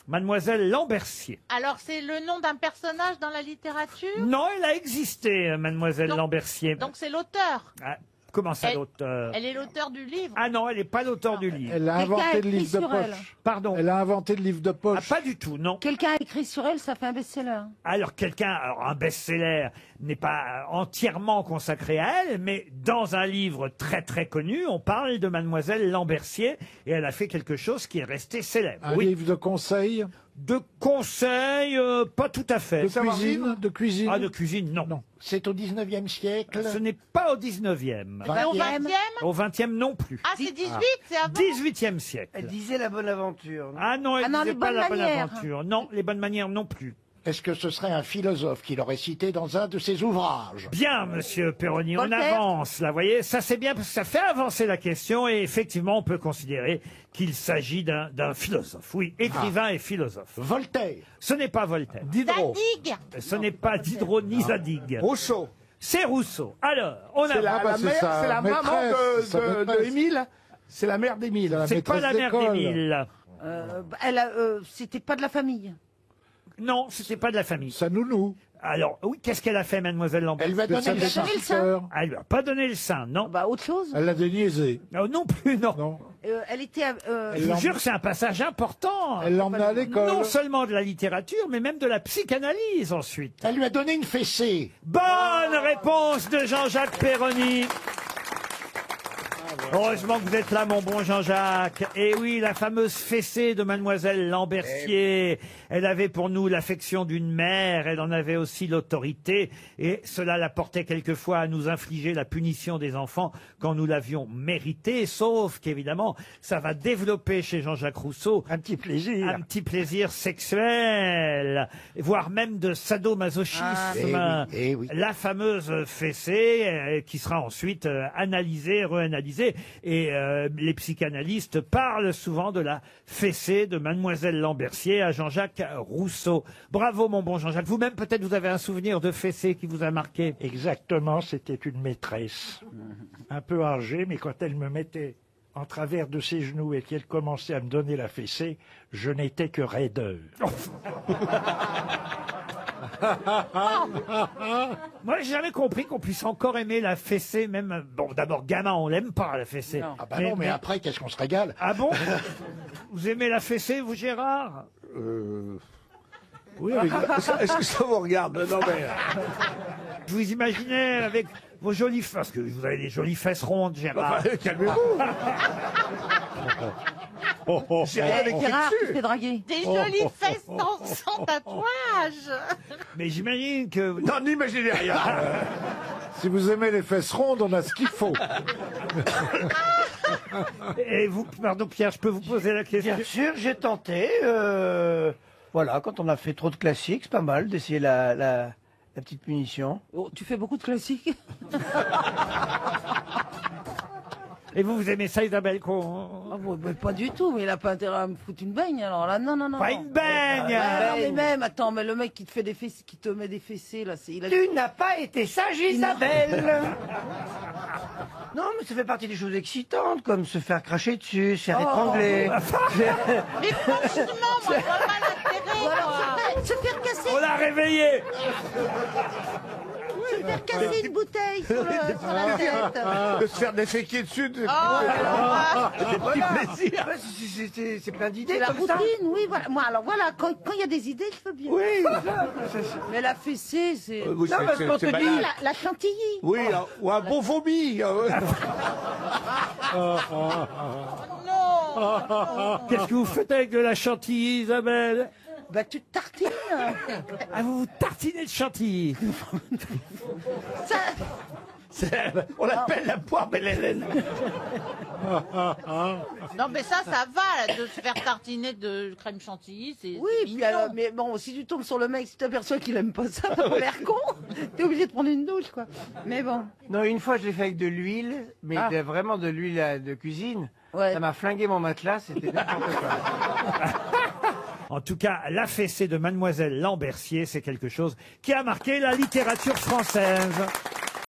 G: Mademoiselle Lambercier.
F: Alors, c'est le nom d'un personnage dans la littérature?
G: Non, elle a existé, Mademoiselle
F: Donc-
G: Lambercier.
F: Donc, c'est l'auteur.
G: Ah, comment ça, l'auteur?
F: Elle est l'auteur du livre.
G: Ah non, elle n'est pas l'auteur du livre.
D: Elle a inventé le livre de poche.
G: Pardon.
D: Elle a inventé le livre de poche.
G: Ah, pas du tout, non.
B: Quelqu'un a écrit sur elle, ça fait un best-seller.
G: Alors un best-seller n'est pas entièrement consacré à elle, mais dans un livre très très connu, on parle de Mademoiselle Lambercier et elle a fait quelque chose qui est resté célèbre.
D: Un livre de conseils.
G: De conseils, pas tout à fait.
D: De cuisine.
G: Ah, de cuisine, non.
E: C'est au 19e siècle.
G: Ce n'est pas au 19e.
F: C'est au 20e?
G: Au 20e non plus.
F: Ah, c'est 18, c'est avant?
G: 18e siècle.
S: Elle disait la bonne aventure.
G: Ah non, elle
B: non,
G: disait
B: les
G: pas
B: bonnes
G: la bonne
B: manières.
G: aventure. Non, les bonnes manières non plus.
E: Est-ce que ce serait un philosophe qui l'aurait cité dans un de ses ouvrages?
G: Bien, monsieur Perroni, on
B: Voltaire.
G: avance, là, vous voyez, ça c'est bien parce que ça fait avancer la question et effectivement on peut considérer qu'il s'agit d'un philosophe, oui, écrivain et philosophe.
E: Voltaire.
G: Ce n'est pas Voltaire.
F: Diderot. Zadig.
G: Ce n'est pas Diderot ni Zadig.
J: Rousseau.
G: C'est Rousseau. Alors, on
J: C'est la,
G: avance.
J: la mère, c'est la maman
D: maîtresse, sa
J: de
D: maîtresse.
J: Émile. C'est la mère d'Émile.
G: C'est pas la mère
D: d'école.
G: d'Émile.
B: C'était pas de la famille.
G: Non, c'était pas de la famille.
D: Sa nounou.
G: Alors, oui, qu'est-ce qu'elle a fait, mademoiselle Lambert?
D: Elle lui a donné le sein.
G: Elle lui a pas donné le sein, non.
B: Bah, autre chose.
D: Elle l'a déniaisé.
G: Non plus, non.
B: Elle était.
G: Je vous jure que c'est un passage important.
D: Elle l'emmenait à l'école.
G: Non seulement de la littérature, mais même de la psychanalyse ensuite.
E: Elle lui a donné une fessée.
G: Bonne réponse de Jean-Jacques Perroni. Heureusement que vous êtes là, mon bon Jean-Jacques. Et oui, la fameuse fessée de mademoiselle Lambercier. Elle avait pour nous l'affection d'une mère, elle en avait aussi l'autorité, et cela la portait quelquefois à nous infliger la punition des enfants quand nous l'avions mérité, sauf qu'évidemment, ça va développer chez Jean-Jacques Rousseau un petit plaisir sexuel, voire même de sadomasochisme. La fameuse fessée qui sera ensuite analysée, réanalysée. Et les psychanalystes parlent souvent de la fessée de mademoiselle Lambercier à Jean-Jacques Rousseau. Bravo, mon bon Jean-Jacques. Vous-même, peut-être, vous avez un souvenir de fessée qui vous a marqué.
M: Exactement, c'était une maîtresse, un peu âgée, mais quand elle me mettait en travers de ses genoux et qu'elle commençait à me donner la fessée, je n'étais que raideur.
G: Moi, j'ai jamais compris qu'on puisse encore aimer la fessée, même... Bon, d'abord, gamin, on l'aime pas, la fessée.
E: Ah bah non, mais après, qu'est-ce qu'on se régale?
G: Ah bon? Vous aimez la fessée, vous, Gérard?
J: Oui, est-ce que ça vous regarde? Non, mais...
G: Je vous imaginais avec vos jolies fesses, parce que vous avez des jolies fesses rondes, Gérard.
J: Calmez-vous.
B: Gérard, tu te fais draguer.
F: Des jolies fesses sans tatouage.
G: Mais j'imagine que...
J: Non, n'imaginez rien.
D: Si vous aimez les fesses rondes, on a ce qu'il faut.
G: Et vous, pardon Pierre, je peux vous poser la question?
S: Bien sûr, j'ai tenté. Voilà, quand on a fait trop de classiques, c'est pas mal d'essayer la petite punition.
B: Oh, tu fais beaucoup de classiques.
G: Et vous aimez ça, Isabelle
B: Pas du tout, mais il a pas intérêt à me foutre une baigne, alors là, non.
G: Pas une baigne.
B: Non, mais même, attends, mais le mec qui te fait des fessées, qui te met des fessées, là, c'est...
S: Tu n'as pas été sage, Isabelle. Non, mais ça fait partie des choses excitantes, comme se faire cracher dessus, se faire étrangler.
F: Mais franchement, moi, je vois pas l'intérêt, quoi.
B: Se faire casser...
G: On l'a réveillé.
B: Se faire casser une bouteille sur la tête.
J: De se faire déféquer dessus.
B: Des
J: petits plaisirs.
S: C'est plein d'idées.
B: C'est la
S: comme ça.
B: routine, oui, voilà. Moi, alors voilà, quand il y a des idées, je veux bien.
S: Oui,
B: mais la fessée, c'est...
J: Oui,
B: non, parce qu'on te
J: banal.
B: dit la chantilly.
J: Oui, ou un bon vomi.
F: Non.
G: Qu'est-ce que vous faites avec de la chantilly, Isabelle?
B: Bah, tu te tartines.
G: Ah, vous vous tartinez de chantilly.
J: On l'appelle la poire belle Hélène.
F: Non, mais ça va, de se faire tartiner de crème chantilly, c'est
B: Oui,
F: c'est
B: puis
F: mignon.
B: alors, mais bon, si tu tombes sur le mec, si tu t'aperçois qu'il aime pas ça, t'as l'air con, t'es obligé de prendre une douche, quoi. Mais bon.
S: Non, une fois, je l'ai fait avec de l'huile, mais vraiment de l'huile de cuisine. Ça m'a flingué mon matelas, c'était n'importe quoi.
G: En tout cas, la fessée de mademoiselle Lambercier, c'est quelque chose qui a marqué la littérature française.